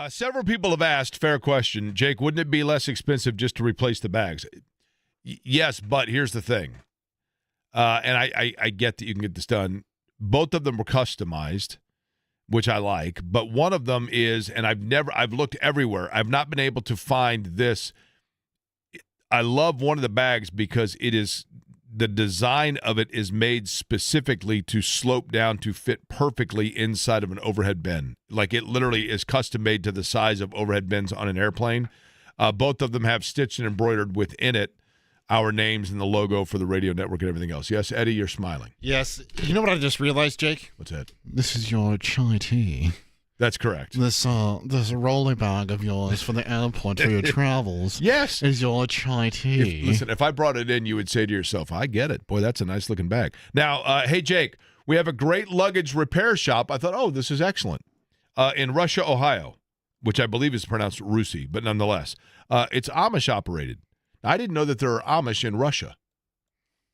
[SPEAKER 1] Several people have asked, fair question, Jake, wouldn't it be less expensive just to replace the bags? Yes, but here's the thing. And I get that you can get this done. Both of them were customized, which I like. But one of them is, and I've looked everywhere. I've not been able to find this. I love one of the bags because the design of it is made specifically to slope down to fit perfectly inside of an overhead bin. Like it literally is custom made to the size of overhead bins on an airplane. Both of them have stitched and embroidered within it our names and the logo for the radio network and everything else. Yes, Eddie, you're smiling.
[SPEAKER 2] Yes. You know what I just realized, Jake?
[SPEAKER 1] What's that?
[SPEAKER 2] This is your chai tea.
[SPEAKER 1] That's correct.
[SPEAKER 2] This rolly bag of yours for the airport for your travels.
[SPEAKER 1] Yes.
[SPEAKER 2] Is your chai tea.
[SPEAKER 1] Listen, if I brought it in, you would say to yourself, I get it. Boy, that's a nice looking bag. Now, hey, Jake, we have a great luggage repair shop. I thought, oh, this is excellent. In Russia, Ohio, which I believe is pronounced Rusi, but nonetheless, it's Amish operated. I didn't know that there are Amish in Russia.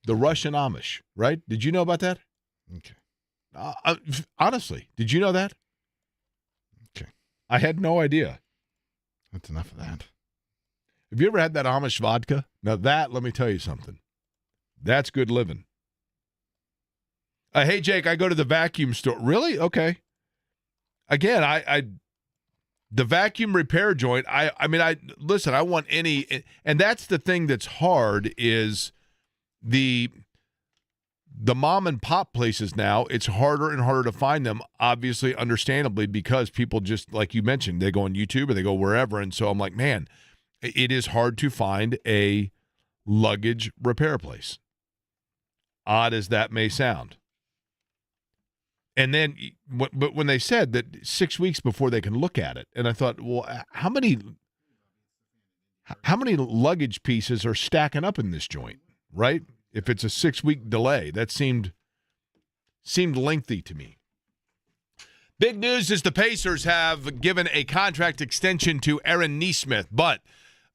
[SPEAKER 1] The Russian Amish, right? Did you know about that?
[SPEAKER 2] Okay.
[SPEAKER 1] Honestly, did you know that?
[SPEAKER 2] Okay.
[SPEAKER 1] I had no idea.
[SPEAKER 2] That's enough of that.
[SPEAKER 1] Have you ever had that Amish vodka? Now that, let me tell you something. That's good living. Hey, Jake, I go to the vacuum store. Really? Okay. Again, the vacuum repair joint, listen, I want any, and that's the thing that's hard is the mom and pop places now, it's harder and harder to find them, obviously, understandably, because people just, like you mentioned, they go on YouTube or they go wherever, and so I'm like, man, it is hard to find a luggage repair place. Odd as that may sound. And then, but when they said that 6 weeks before they can look at it, and I thought, well, how many luggage pieces are stacking up in this joint, right? If it's a 6-week delay, that seemed lengthy to me. Big news is the Pacers have given a contract extension to Aaron Nesmith, but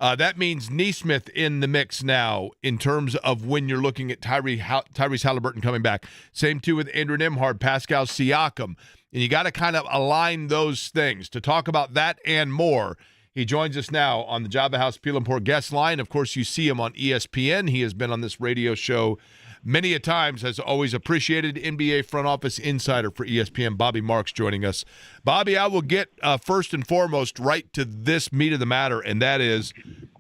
[SPEAKER 1] that means Nesmith in the mix now in terms of when you're looking at Tyrese Halliburton coming back. Same too with Andrew Nembhard, Pascal Siakam. And you got to kind of align those things. To talk about that and more, he joins us now on the Java House Peel and Pour guest line. Of course, you see him on ESPN. He has been on this radio show many a times, has always appreciated. NBA front office insider for ESPN, Bobby Marks, joining us. Bobby, I will get first and foremost right to this meat of the matter, and that is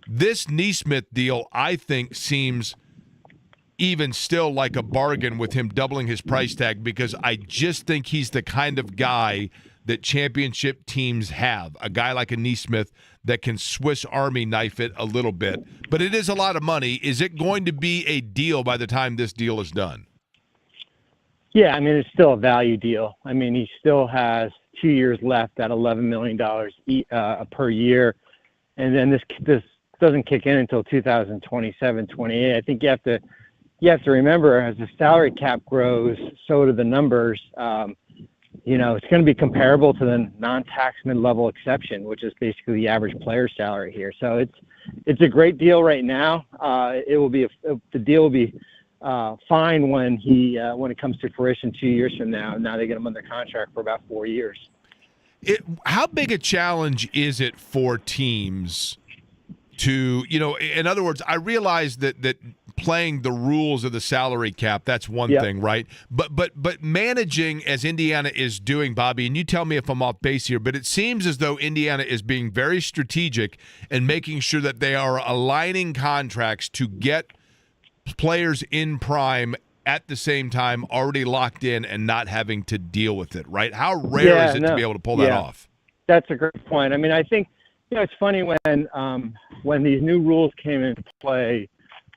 [SPEAKER 1] this Nesmith deal, I think, seems even still like a bargain with him doubling his price tag, because I just think he's the kind of guy that championship teams have, a guy like a Nesmith that can Swiss Army knife it a little bit. But it is a lot of money. Is it going to be a deal by the time this deal is done?
[SPEAKER 10] Yeah, I mean, it's still a value deal. I mean, he still has 2 years left at $11 million per year. And then this doesn't kick in until 2027, 28. I think you have to remember, as the salary cap grows, so do the numbers. It's going to be comparable to the non-tax mid-level exception, which is basically the average player salary here. So it's a great deal right now. The deal will be fine when it comes to fruition 2 years from now. Now they get him under contract for about 4 years.
[SPEAKER 1] How big a challenge is it for teams to, in other words, I realize that playing the rules of the salary cap, that's one thing, right? But managing, as Indiana is doing, Bobby, and you tell me if I'm off base here, but it seems as though Indiana is being very strategic and making sure that they are aligning contracts to get players in prime at the same time already locked in and not having to deal with it, right? How rare is it to be able to pull that off? That's
[SPEAKER 10] a great point. I mean, I think, it's funny when these new rules came into play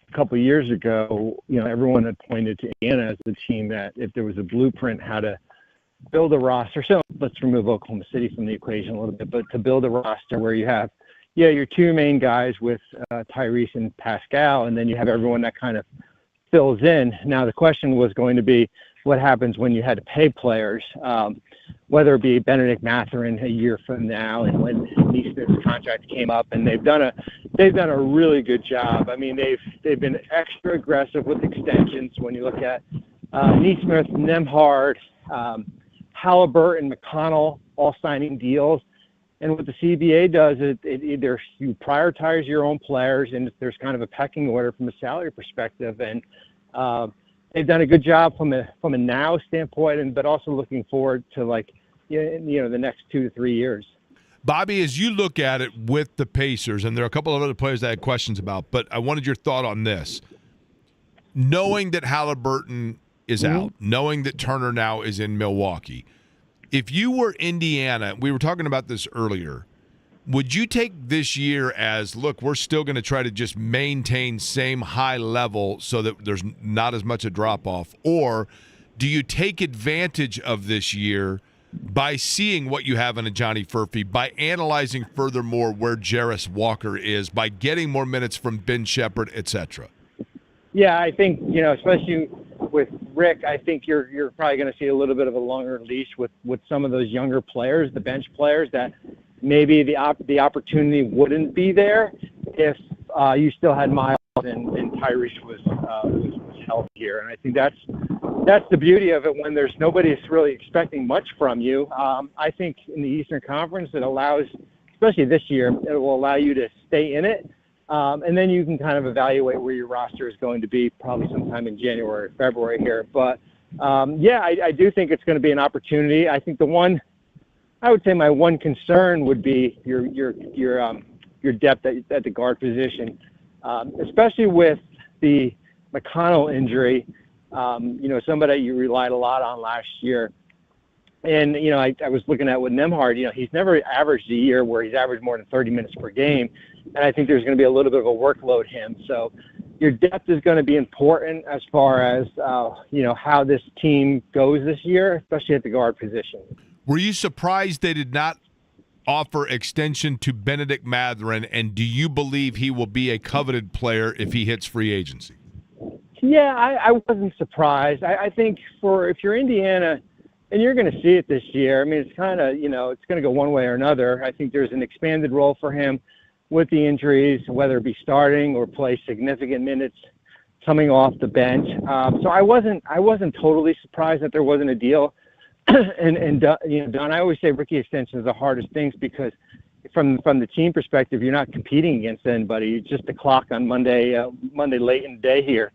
[SPEAKER 10] a couple of years ago, everyone had pointed to Indiana as the team that if there was a blueprint how to build a roster. So let's remove Oklahoma City from the equation a little bit, but to build a roster where you have, your two main guys with Tyrese and Pascal, and then you have everyone that kind of fills in. Now the question was going to be what happens when you had to pay players, whether it be Benedict Mathurin a year from now, and when Nesmith's contract came up, and they've done a really good job. I mean, they've been extra aggressive with extensions. When you look at Nesmith, Nembhard, Halliburton, McConnell, all signing deals And what the CBA does is it either you prioritize your own players, and there's kind of a pecking order from a salary perspective. And they've done a good job from a now standpoint, but also looking forward to the next 2 to 3 years.
[SPEAKER 1] Bobby, as you look at it with the Pacers, and there are a couple of other players that I had questions about, but I wanted your thought on this. Knowing that Halliburton is out, knowing that Turner now is in Milwaukee, if you were Indiana, we were talking about this earlier, would you take this year as, look, we're still going to try to just maintain same high level so that there's not as much a drop-off, or do you take advantage of this year by seeing what you have in a Johnny Furphy, by analyzing furthermore where Jarris Walker is, by getting more minutes from Ben Shepherd, etc.?
[SPEAKER 10] Yeah, I think, especially with Rick, I think you're probably going to see a little bit of a longer leash with some of those younger players, the bench players, that maybe the opportunity wouldn't be there if you still had Miles and Tyrese was healthy here. And I think that's the beauty of it when there's nobody really expecting much from you. I think in the Eastern Conference it allows, especially this year, it will allow you to stay in it. And then you can kind of evaluate where your roster is going to be probably sometime in January or February here. But, I do think it's going to be an opportunity. I think I would say my one concern would be your depth at the guard position, especially with the McConnell injury. Somebody you relied a lot on last year. And, I was looking at with Nembhard, he's never averaged a year where he's averaged more than 30 minutes per game. And I think there's going to be a little bit of a workload him. So your depth is going to be important as far as, how this team goes this year, especially at the guard position.
[SPEAKER 1] Were you surprised they did not offer extension to Benedict Mathurin, and do you believe he will be a coveted player if he hits free agency?
[SPEAKER 10] Yeah, I wasn't surprised. I think if you're Indiana, and you're going to see it this year, I mean, it's kind of, it's going to go one way or another. I think there's an expanded role for him with the injuries, whether it be starting or play significant minutes coming off the bench. So I wasn't totally surprised that there wasn't a deal. and Don, I always say rookie extensions are the hardest things because from the team perspective, you're not competing against anybody. It's just the clock on Monday late in the day here.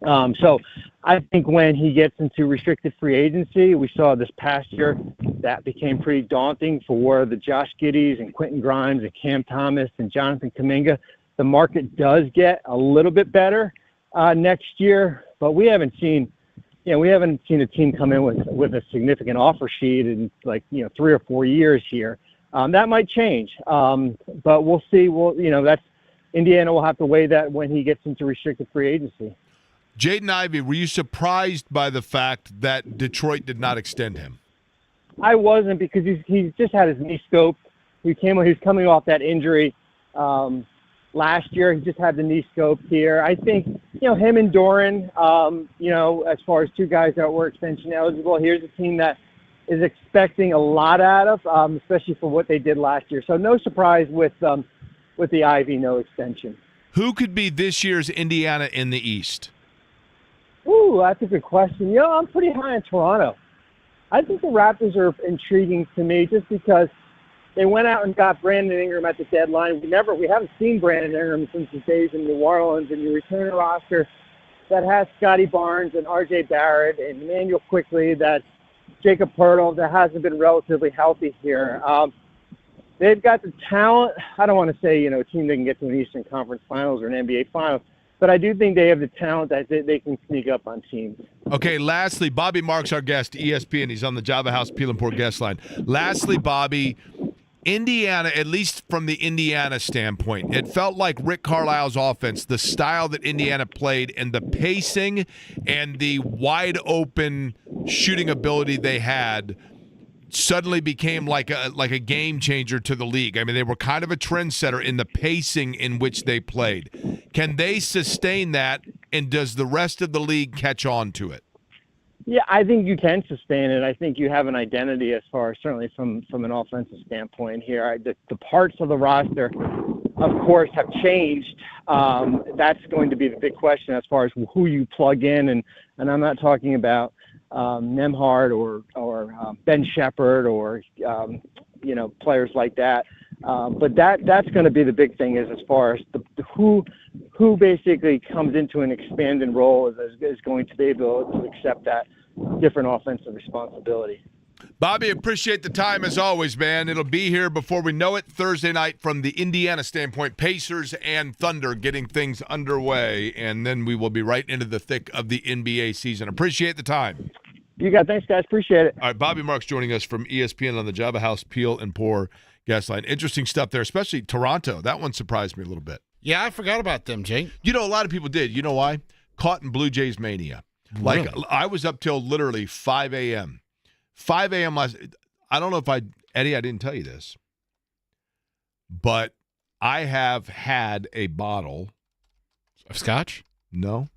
[SPEAKER 10] So I think when he gets into restricted free agency, we saw this past year that became pretty daunting for the Josh Giddeys and Quentin Grimes and Cam Thomas and Jonathan Kuminga. The market does get a little bit better next year, but we haven't seen a team come in with a significant offer sheet in 3 or 4 years here. That might change, but we'll see. That's Indiana will have to weigh that when he gets into restricted free agency.
[SPEAKER 1] Jaden Ivey, were you surprised by the fact that Detroit did not extend him?
[SPEAKER 10] I wasn't, because he's just had his knee scoped. He's coming off that injury last year. He just had the knee scoped here. I think, him and Doran, as far as two guys that were extension eligible, here's a team that is expecting a lot out of, especially for what they did last year. So no surprise with the Ivy no extension.
[SPEAKER 1] Who could be this year's Indiana in the East?
[SPEAKER 10] Ooh, that's a good question. I'm pretty high in Toronto. I think the Raptors are intriguing to me just because they went out and got Brandon Ingram at the deadline. We haven't seen Brandon Ingram since his days in New Orleans, and you return a roster that has Scotty Barnes and R.J. Barrett and Emmanuel Quickley, that Jacob Poeltl that hasn't been relatively healthy here. They've got the talent. I don't want to say, a team that can get to an Eastern Conference Finals or an NBA Finals, but I do think they have the talent that they can sneak up on teams. Okay,
[SPEAKER 1] lastly, Bobby Marks, our guest, ESPN. He's on the Java House Peel and Pour guest line. Lastly, Bobby, Indiana, at least from the Indiana standpoint, it felt like Rick Carlisle's offense, the style that Indiana played and the pacing and the wide-open shooting ability they had suddenly became like a game changer to the league. I mean, they were kind of a trendsetter in the pacing in which they played. Can they sustain that, and does the rest of the league catch on to it?
[SPEAKER 10] Yeah, I think you can sustain it. I think you have an identity as far as certainly from an offensive standpoint here. The parts of the roster, of course, have changed. That's going to be the big question as far as who you plug in, and I'm not talking about Nembhard or Ben Shepherd or players like that. But that's going to be the big thing, is as far as the who basically comes into an expanded role is going to be able to accept that different offensive responsibility.
[SPEAKER 1] Bobby, appreciate the time as always, man. It'll be here before we know it Thursday night from the Indiana standpoint. Pacers and Thunder getting things underway, and then we will be right into the thick of the NBA season. Appreciate the time.
[SPEAKER 10] You got it. Thanks, guys. Appreciate it.
[SPEAKER 1] All right, Bobby Marks joining us from ESPN on the Java House Peel and Pour guest line. Interesting stuff there, especially Toronto. That one surprised me a little bit.
[SPEAKER 2] Yeah, I forgot about them, Jake.
[SPEAKER 1] A lot of people did. You know why? Caught in Blue Jays mania.
[SPEAKER 2] Really?
[SPEAKER 1] Like, I was up till literally 5 a.m. 5 a.m. last. I don't know if Eddie, I didn't tell you this, but I have had a bottle
[SPEAKER 2] of scotch.
[SPEAKER 1] No.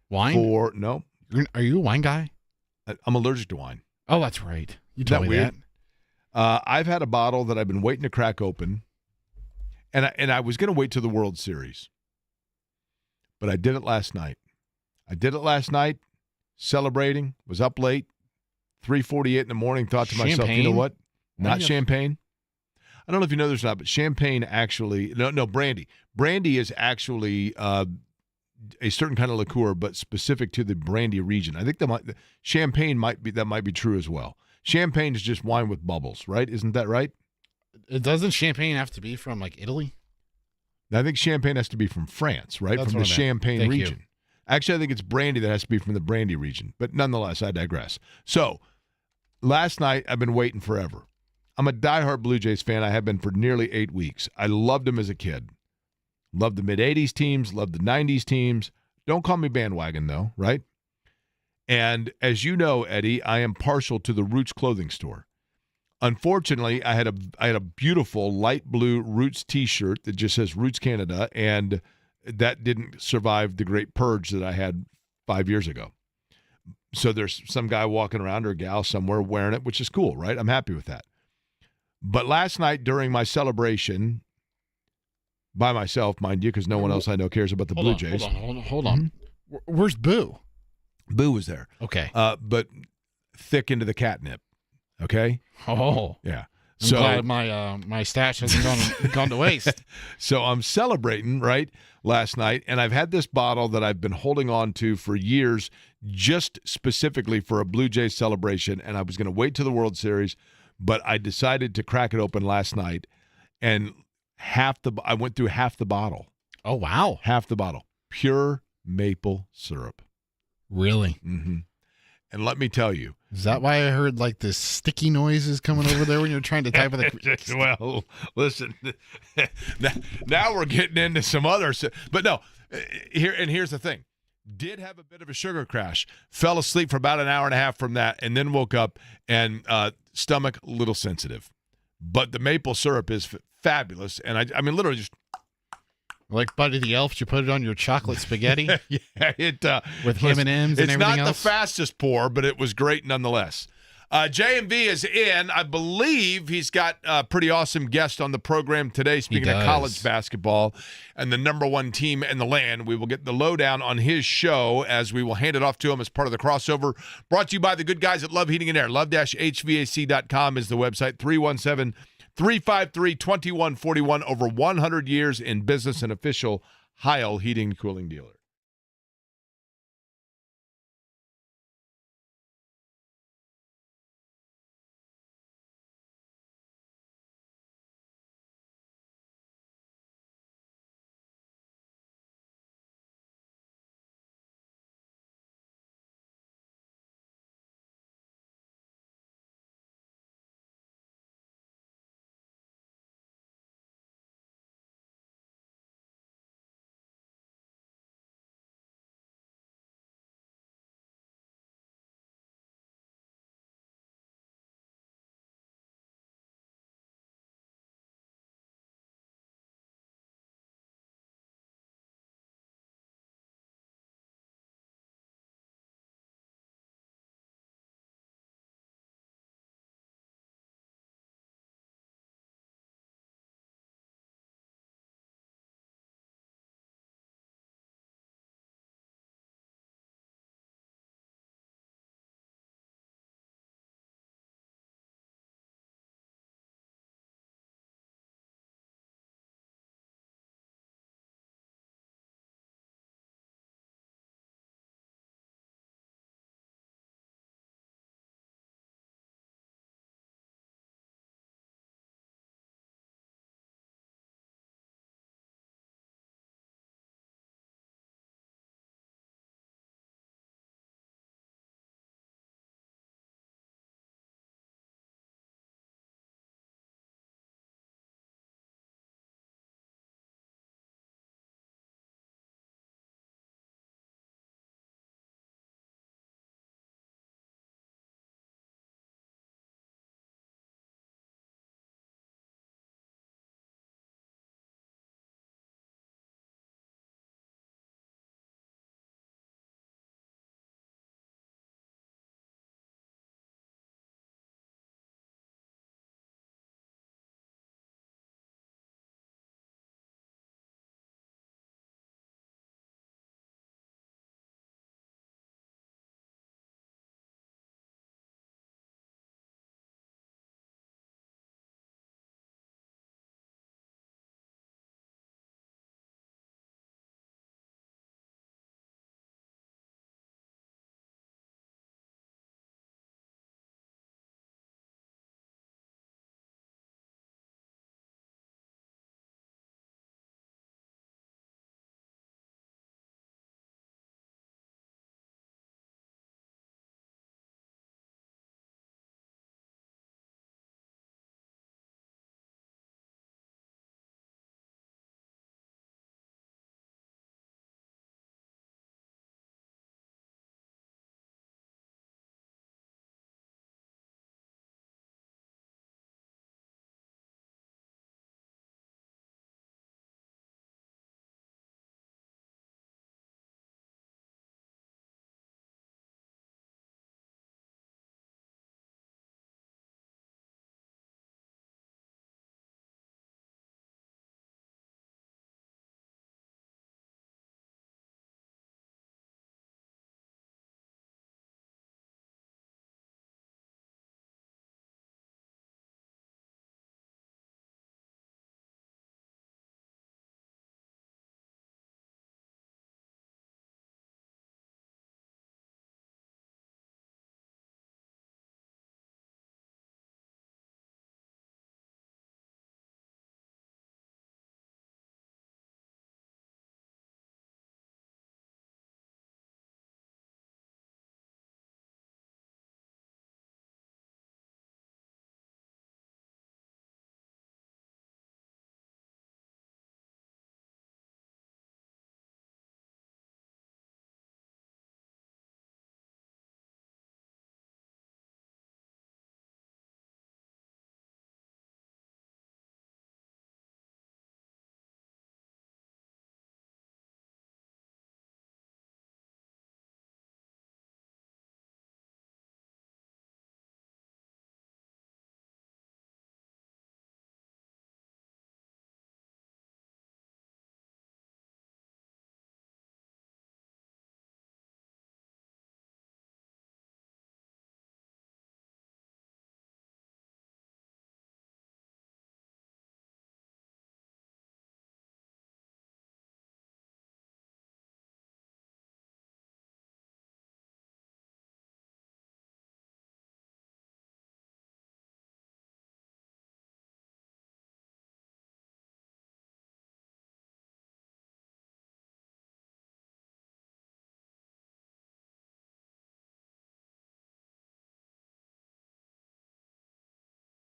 [SPEAKER 2] Wine.
[SPEAKER 1] No.
[SPEAKER 2] Are you a wine guy?
[SPEAKER 1] I'm allergic to wine.
[SPEAKER 2] Oh, that's right. You told me
[SPEAKER 1] weird?
[SPEAKER 2] that.
[SPEAKER 1] I've had a bottle that I've been waiting to crack open, and I was going to wait till the World Series, but I did it last night. Celebrating. Was up late. 3:48 in the morning, thought to myself, you know what? Not champagne. I don't know if you know this or not, but champagne actually, no, brandy. Brandy is actually a certain kind of liqueur, but specific to the brandy region. I think champagne might be true as well. Champagne is just wine with bubbles, right? Isn't that right?
[SPEAKER 2] Doesn't champagne have to be from like Italy?
[SPEAKER 1] I think champagne has to be from France, right?
[SPEAKER 2] That's
[SPEAKER 1] from the Champagne
[SPEAKER 2] Thank
[SPEAKER 1] region.
[SPEAKER 2] you.
[SPEAKER 1] Actually, I think it's brandy that has to be from the brandy region. But nonetheless, I digress. So, last night, I've been waiting forever. I'm a diehard Blue Jays fan. I have been for nearly 8 weeks. I loved them as a kid. Loved the mid-'80s teams, loved the '90s teams. Don't call me bandwagon, though, right? And as you know, Eddie, I am partial to the Roots clothing store. Unfortunately, I had a beautiful light blue Roots T-shirt that just says Roots Canada, and that didn't survive the great purge that I had 5 years ago. So there's some guy walking around or a gal somewhere wearing it, which is cool, right? I'm happy with that. But last night during my celebration, by myself, mind you, because no one else I know cares about the Blue Jays.
[SPEAKER 2] Hold on. Where's Boo?
[SPEAKER 1] Boo was there.
[SPEAKER 2] Okay.
[SPEAKER 1] But thick into the catnip. Okay?
[SPEAKER 2] Oh.
[SPEAKER 1] Yeah.
[SPEAKER 2] I'm glad my stash hasn't gone to waste.
[SPEAKER 1] So I'm celebrating, right, last night, and I've had this bottle that I've been holding on to for years, just specifically for a Blue Jays celebration, and I was going to wait till the World Series, but I decided to crack it open last night, and I went through half the bottle.
[SPEAKER 2] Oh, wow.
[SPEAKER 1] Half the bottle. Pure maple syrup.
[SPEAKER 2] Really?
[SPEAKER 1] Mm-hmm. And let me tell you.
[SPEAKER 2] Is that why I heard like this sticky noises coming over there when you're trying to type with the
[SPEAKER 1] Well, listen, now we're getting into some other, but no, here's the thing. Did have a bit of a sugar crash, fell asleep for about an hour and a half from that, and then woke up and stomach a little sensitive. But the maple syrup is fabulous, and I mean literally just
[SPEAKER 2] like Buddy the Elf, you put it on your chocolate spaghetti.
[SPEAKER 1] Yeah,
[SPEAKER 2] with M&Ms and everything else.
[SPEAKER 1] It's not the fastest pour, but it was great nonetheless. JMV is in. I believe he's got a pretty awesome guest on the program today. Speaking of college basketball and the number one team in the land, we will get the lowdown on his show as we will hand it off to him as part of the crossover. Brought to you by the good guys at Love Heating and Air. Love-HVAC.com is the website. 317-353-2141. Over 100 years in business and official Heil heating and cooling dealer.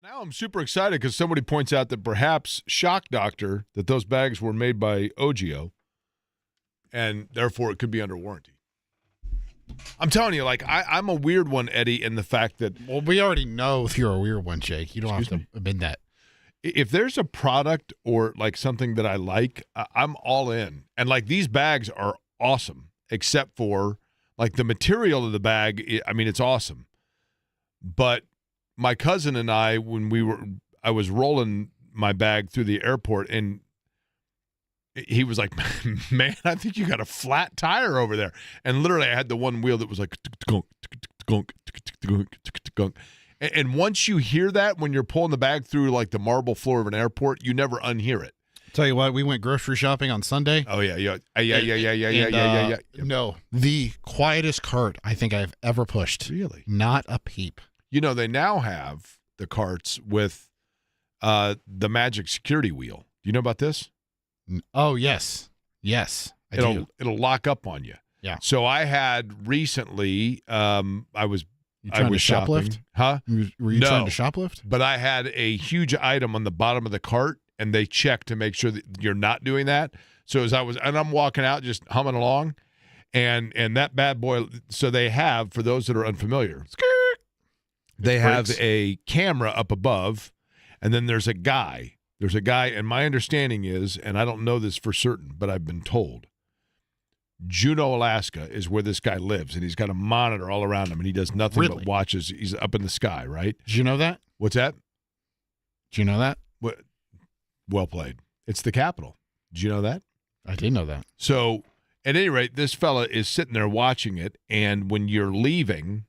[SPEAKER 1] Now I'm super excited because somebody points out that perhaps shock doctor that those bags were made by Ogio, and therefore it could be under warranty. I'm telling you, like, I'm a weird one, Eddie, in the fact that...
[SPEAKER 2] Well, we already know if you're a weird one, Jake. You don't have to admit that.
[SPEAKER 1] If there's a product or, like, something that I like, I'm all in. And, like, these bags are awesome, except for, like, the material of the bag, I mean, it's awesome. But my cousin and I, I was rolling my bag through the airport, and he was like, man, I think you got a flat tire over there. And literally I had the one wheel that was like, and once you hear that when you're pulling the bag through like the marble floor of an airport, you never unhear it.
[SPEAKER 2] Tell you what, we went grocery shopping on Sunday.
[SPEAKER 1] Oh, yeah.
[SPEAKER 2] No, the quietest cart I think I've ever pushed.
[SPEAKER 1] Really?
[SPEAKER 2] Not a peep.
[SPEAKER 1] You know, they now have the carts with the magic security wheel. Do you know about this?
[SPEAKER 2] Oh, yes. I do.
[SPEAKER 1] It'll lock up on you.
[SPEAKER 2] Yeah.
[SPEAKER 1] So I had recently, I was
[SPEAKER 2] shopping.
[SPEAKER 1] Shoplift? Huh?
[SPEAKER 2] Were you trying to shoplift?
[SPEAKER 1] But I had a huge item on the bottom of the cart, and they checked to make sure that you're not doing that. So I'm walking out just humming along, and that bad boy. So they have, for those that are unfamiliar, they have a camera up above, and then there's a guy. There's a guy, and my understanding is, and I don't know this for certain, but I've been told, Juneau, Alaska is where this guy lives, and he's got a monitor all around him, and he does nothing but watches. He's up in the sky, right?
[SPEAKER 2] Did you know that?
[SPEAKER 1] What's that?
[SPEAKER 2] Did you know that?
[SPEAKER 1] Well played. It's the capital. Did you know that?
[SPEAKER 2] I did know that.
[SPEAKER 1] So, at any rate, this fella is sitting there watching it, and when you're leaving,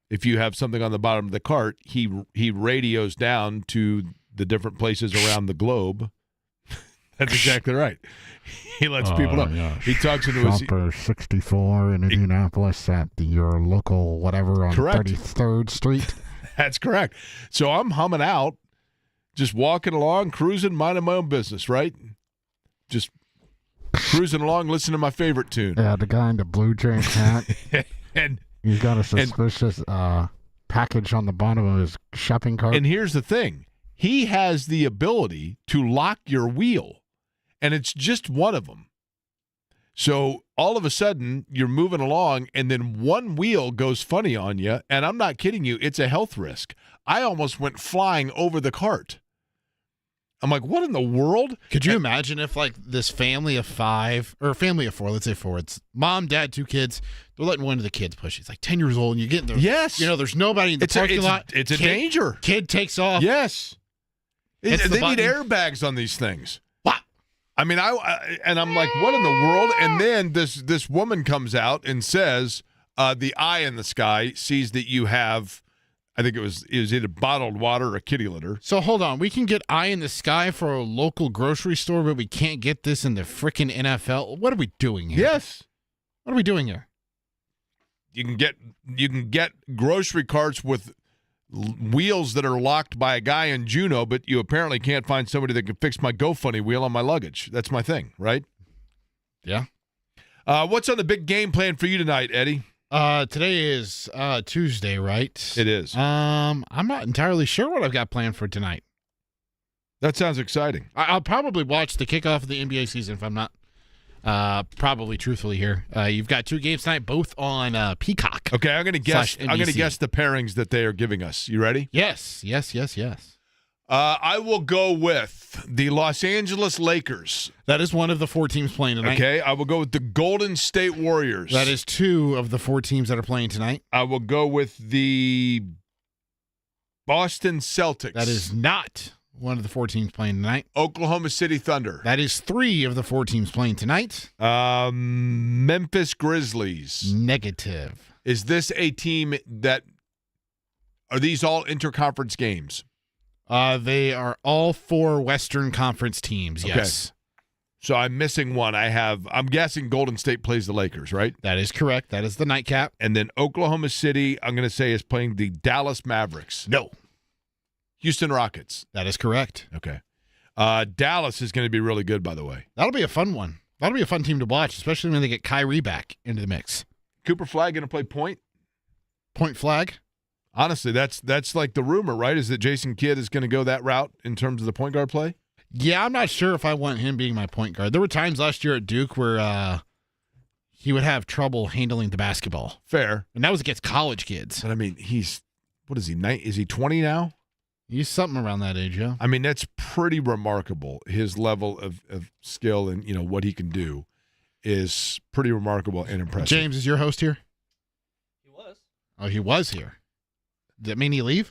[SPEAKER 1] if you have something on the bottom of the cart, he radios down to the different places around the globe. That's exactly right. He lets people know.
[SPEAKER 2] Yeah.
[SPEAKER 1] He talks into his...
[SPEAKER 2] Shopper 64 in Indianapolis at your local whatever on 33rd Street.
[SPEAKER 1] That's correct. So I'm humming out, just walking along, cruising, minding my own business, right? Just cruising along, listening to my favorite tune.
[SPEAKER 2] Yeah, the guy in the blue jeans hat.
[SPEAKER 1] and
[SPEAKER 2] he's got a suspicious package on the bottom of his shopping cart.
[SPEAKER 1] And here's the thing. He has the ability to lock your wheel, and it's just one of them. So all of a sudden, you're moving along, and then one wheel goes funny on you, and I'm not kidding you, it's a health risk. I almost went flying over the cart. I'm like, what in the world?
[SPEAKER 2] Could you imagine if, like, this family of 5, or a family of 4, let's say 4, it's mom, dad, 2 kids, they're letting one of the kids push. He's like 10 years old, and you get in there.
[SPEAKER 1] Yes.
[SPEAKER 2] You know, there's nobody in the parking lot.
[SPEAKER 1] It's a danger.
[SPEAKER 2] Kid takes off.
[SPEAKER 1] Yes. They need airbags on these things.
[SPEAKER 2] What?
[SPEAKER 1] I mean, I'm like, what in the world? And then this woman comes out and says, the eye in the sky sees that you have, I think it was either bottled water or kitty litter.
[SPEAKER 2] So hold on, we can get eye in the sky for a local grocery store, but we can't get this in the frickin' NFL. What are we doing here?
[SPEAKER 1] Yes.
[SPEAKER 2] What are we doing here?
[SPEAKER 1] You can get grocery carts with wheels that are locked by a guy in Juneau, but you apparently can't find somebody that can fix my GoFundMe wheel on my luggage. That's my thing, right?
[SPEAKER 2] Yeah.
[SPEAKER 1] What's on the big game plan for you tonight, Eddie?
[SPEAKER 2] Today is Tuesday, right?
[SPEAKER 1] It is.
[SPEAKER 2] I'm not entirely sure what I've got planned for tonight.
[SPEAKER 1] That sounds exciting.
[SPEAKER 2] I'll probably watch the kickoff of the NBA season if I'm not probably truthfully here. You've got 2 games tonight, both on Peacock.
[SPEAKER 1] Okay, I'm going to guess. I'm going to guess the pairings that they are giving us. You ready?
[SPEAKER 2] Yes.
[SPEAKER 1] I will go with the Los Angeles Lakers.
[SPEAKER 2] That is one of the 4 teams playing tonight.
[SPEAKER 1] Okay, I will go with the Golden State Warriors.
[SPEAKER 2] That is 2 of the 4 teams that are playing tonight.
[SPEAKER 1] I will go with the Boston Celtics.
[SPEAKER 2] That is not one of the 4 teams playing tonight.
[SPEAKER 1] Oklahoma City Thunder.
[SPEAKER 2] That is 3 of the 4 teams playing tonight.
[SPEAKER 1] Memphis Grizzlies.
[SPEAKER 2] Negative.
[SPEAKER 1] Is this a team that – are these all interconference games?
[SPEAKER 2] They are all 4 Western Conference teams, yes.
[SPEAKER 1] Okay. So I'm missing one. I'm guessing Golden State plays the Lakers, right?
[SPEAKER 2] That is correct. That is the nightcap.
[SPEAKER 1] And then Oklahoma City, I'm going to say, is playing the Dallas Mavericks.
[SPEAKER 2] No.
[SPEAKER 1] Houston Rockets.
[SPEAKER 2] That is correct.
[SPEAKER 1] Okay. Dallas is going to be really good, by the way.
[SPEAKER 2] That'll be a fun one. That'll be a fun team to watch, especially when they get Kyrie back into the mix.
[SPEAKER 1] Cooper Flag going to play point?
[SPEAKER 2] Point Flag?
[SPEAKER 1] Honestly, that's like the rumor, right? Is that Jason Kidd is going to go that route in terms of the point guard play?
[SPEAKER 2] Yeah, I'm not sure if I want him being my point guard. There were times last year at Duke where he would have trouble handling the basketball.
[SPEAKER 1] Fair.
[SPEAKER 2] And that was against college kids.
[SPEAKER 1] But, I mean, what is he, is he 20 now?
[SPEAKER 2] He's something around that age, yeah.
[SPEAKER 1] I mean, that's pretty remarkable. His level of skill and, what he can do is pretty remarkable and impressive.
[SPEAKER 2] James, is your host here?
[SPEAKER 6] He was.
[SPEAKER 2] Oh, he was here. Did that mean he leave?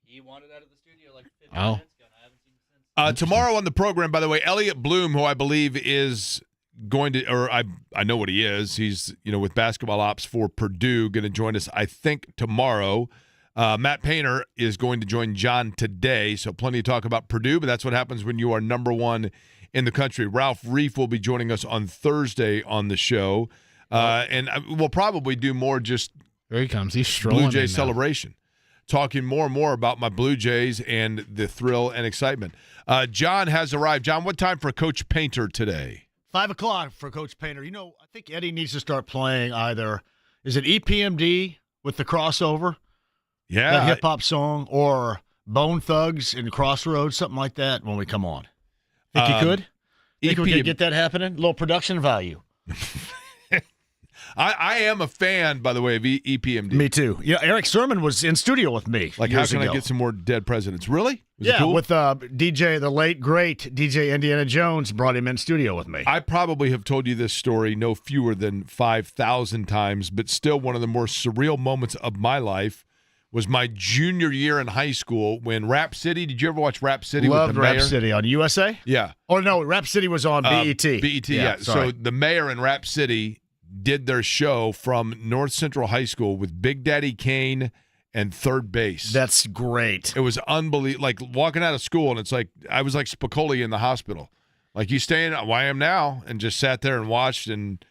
[SPEAKER 6] He wanted out of the studio like 15
[SPEAKER 2] Oh.
[SPEAKER 6] minutes ago, and I haven't seen him since.
[SPEAKER 1] Tomorrow on the program, by the way, Elliot Bloom, who I believe is going to, or I know what he is. He's, with basketball ops for Purdue, going to join us, I think, tomorrow. Matt Painter is going to join John today, so plenty to talk about Purdue, but that's what happens when you are number one in the country. Ralph Reef will be joining us on Thursday on the show, and we'll probably do more just
[SPEAKER 2] There he comes. He's strolling
[SPEAKER 1] Blue Jay
[SPEAKER 2] in now.
[SPEAKER 1] celebration, talking more and more about my Blue Jays and the thrill and excitement. John has arrived. John, what time for Coach Painter today?
[SPEAKER 11] 5 o'clock for Coach Painter. I think Eddie needs to start playing either, is it EPMD with the crossover,
[SPEAKER 1] Yeah.
[SPEAKER 11] that hip-hop song, or Bone Thugs and Crossroads, something like that when we come on. Think you could? Think we could get that happening? A little production value.
[SPEAKER 1] I am a fan, by the way, of EPMD.
[SPEAKER 11] Me too. Yeah, Eric Sermon was in studio with me
[SPEAKER 1] Like, how
[SPEAKER 11] years
[SPEAKER 1] can
[SPEAKER 11] ago.
[SPEAKER 1] I get some more dead presidents? Really? Was it
[SPEAKER 11] Yeah,
[SPEAKER 1] cool?
[SPEAKER 11] with DJ, the late, great DJ Indiana Jones brought him in studio with me.
[SPEAKER 1] I probably have told you this story no fewer than 5,000 times, but still one of the more surreal moments of my life was my junior year in high school when Rap City, did you ever watch Rap City
[SPEAKER 11] Loved
[SPEAKER 1] with the mayor?
[SPEAKER 11] Rap City on USA?
[SPEAKER 1] Yeah.
[SPEAKER 11] Oh, no, Rap City was on BET.
[SPEAKER 1] BET, yeah. So the mayor in Rap City did their show from North Central High School with Big Daddy Kane and Third Base.
[SPEAKER 11] That's great.
[SPEAKER 1] It was unbelievable. Like walking out of school, and it's like I was like Spicoli in the hospital. Like, you staying? Well, I am now, and just sat there and watched. And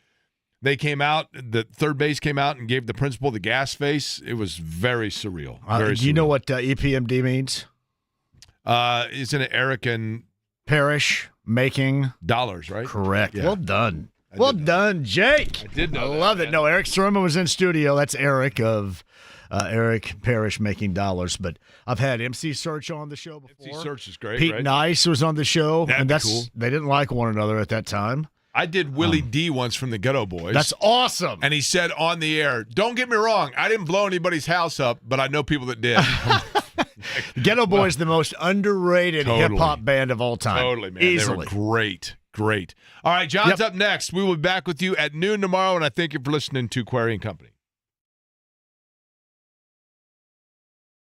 [SPEAKER 1] they came out. The Third Base came out and gave the principal the gas face. It was very surreal. Very
[SPEAKER 11] Do you know
[SPEAKER 1] surreal.
[SPEAKER 11] what EPMD means?
[SPEAKER 1] Isn't it Eric and
[SPEAKER 11] Parish making
[SPEAKER 1] dollars? Right.
[SPEAKER 11] Correct.
[SPEAKER 1] Yeah.
[SPEAKER 11] Well done.
[SPEAKER 1] I
[SPEAKER 11] Well
[SPEAKER 1] did know
[SPEAKER 11] done, Jake.
[SPEAKER 1] I did know
[SPEAKER 11] I
[SPEAKER 1] that,
[SPEAKER 11] love
[SPEAKER 1] man.
[SPEAKER 11] it. No, Eric Sermon was in studio. That's Eric of Eric Parish making dollars. But I've had MC Search on the show before.
[SPEAKER 1] MC Search is great.
[SPEAKER 11] Pete
[SPEAKER 1] right?
[SPEAKER 11] Nice was on the show,
[SPEAKER 1] That'd
[SPEAKER 11] and
[SPEAKER 1] be
[SPEAKER 11] that's
[SPEAKER 1] cool.
[SPEAKER 11] They didn't like one another at that time.
[SPEAKER 1] I did Willie D once from the Ghetto Boys.
[SPEAKER 11] That's awesome.
[SPEAKER 1] And he said on the air, "Don't get me wrong, I didn't blow anybody's house up, but I know people that did."
[SPEAKER 11] Ghetto Boys, the most underrated
[SPEAKER 1] Totally.
[SPEAKER 11] hip hop band of all time.
[SPEAKER 1] Totally, man.
[SPEAKER 11] Easily.
[SPEAKER 1] They were great. Great. All right, John's up next. We will be back with you at noon tomorrow, and I thank you for listening to Query and Company.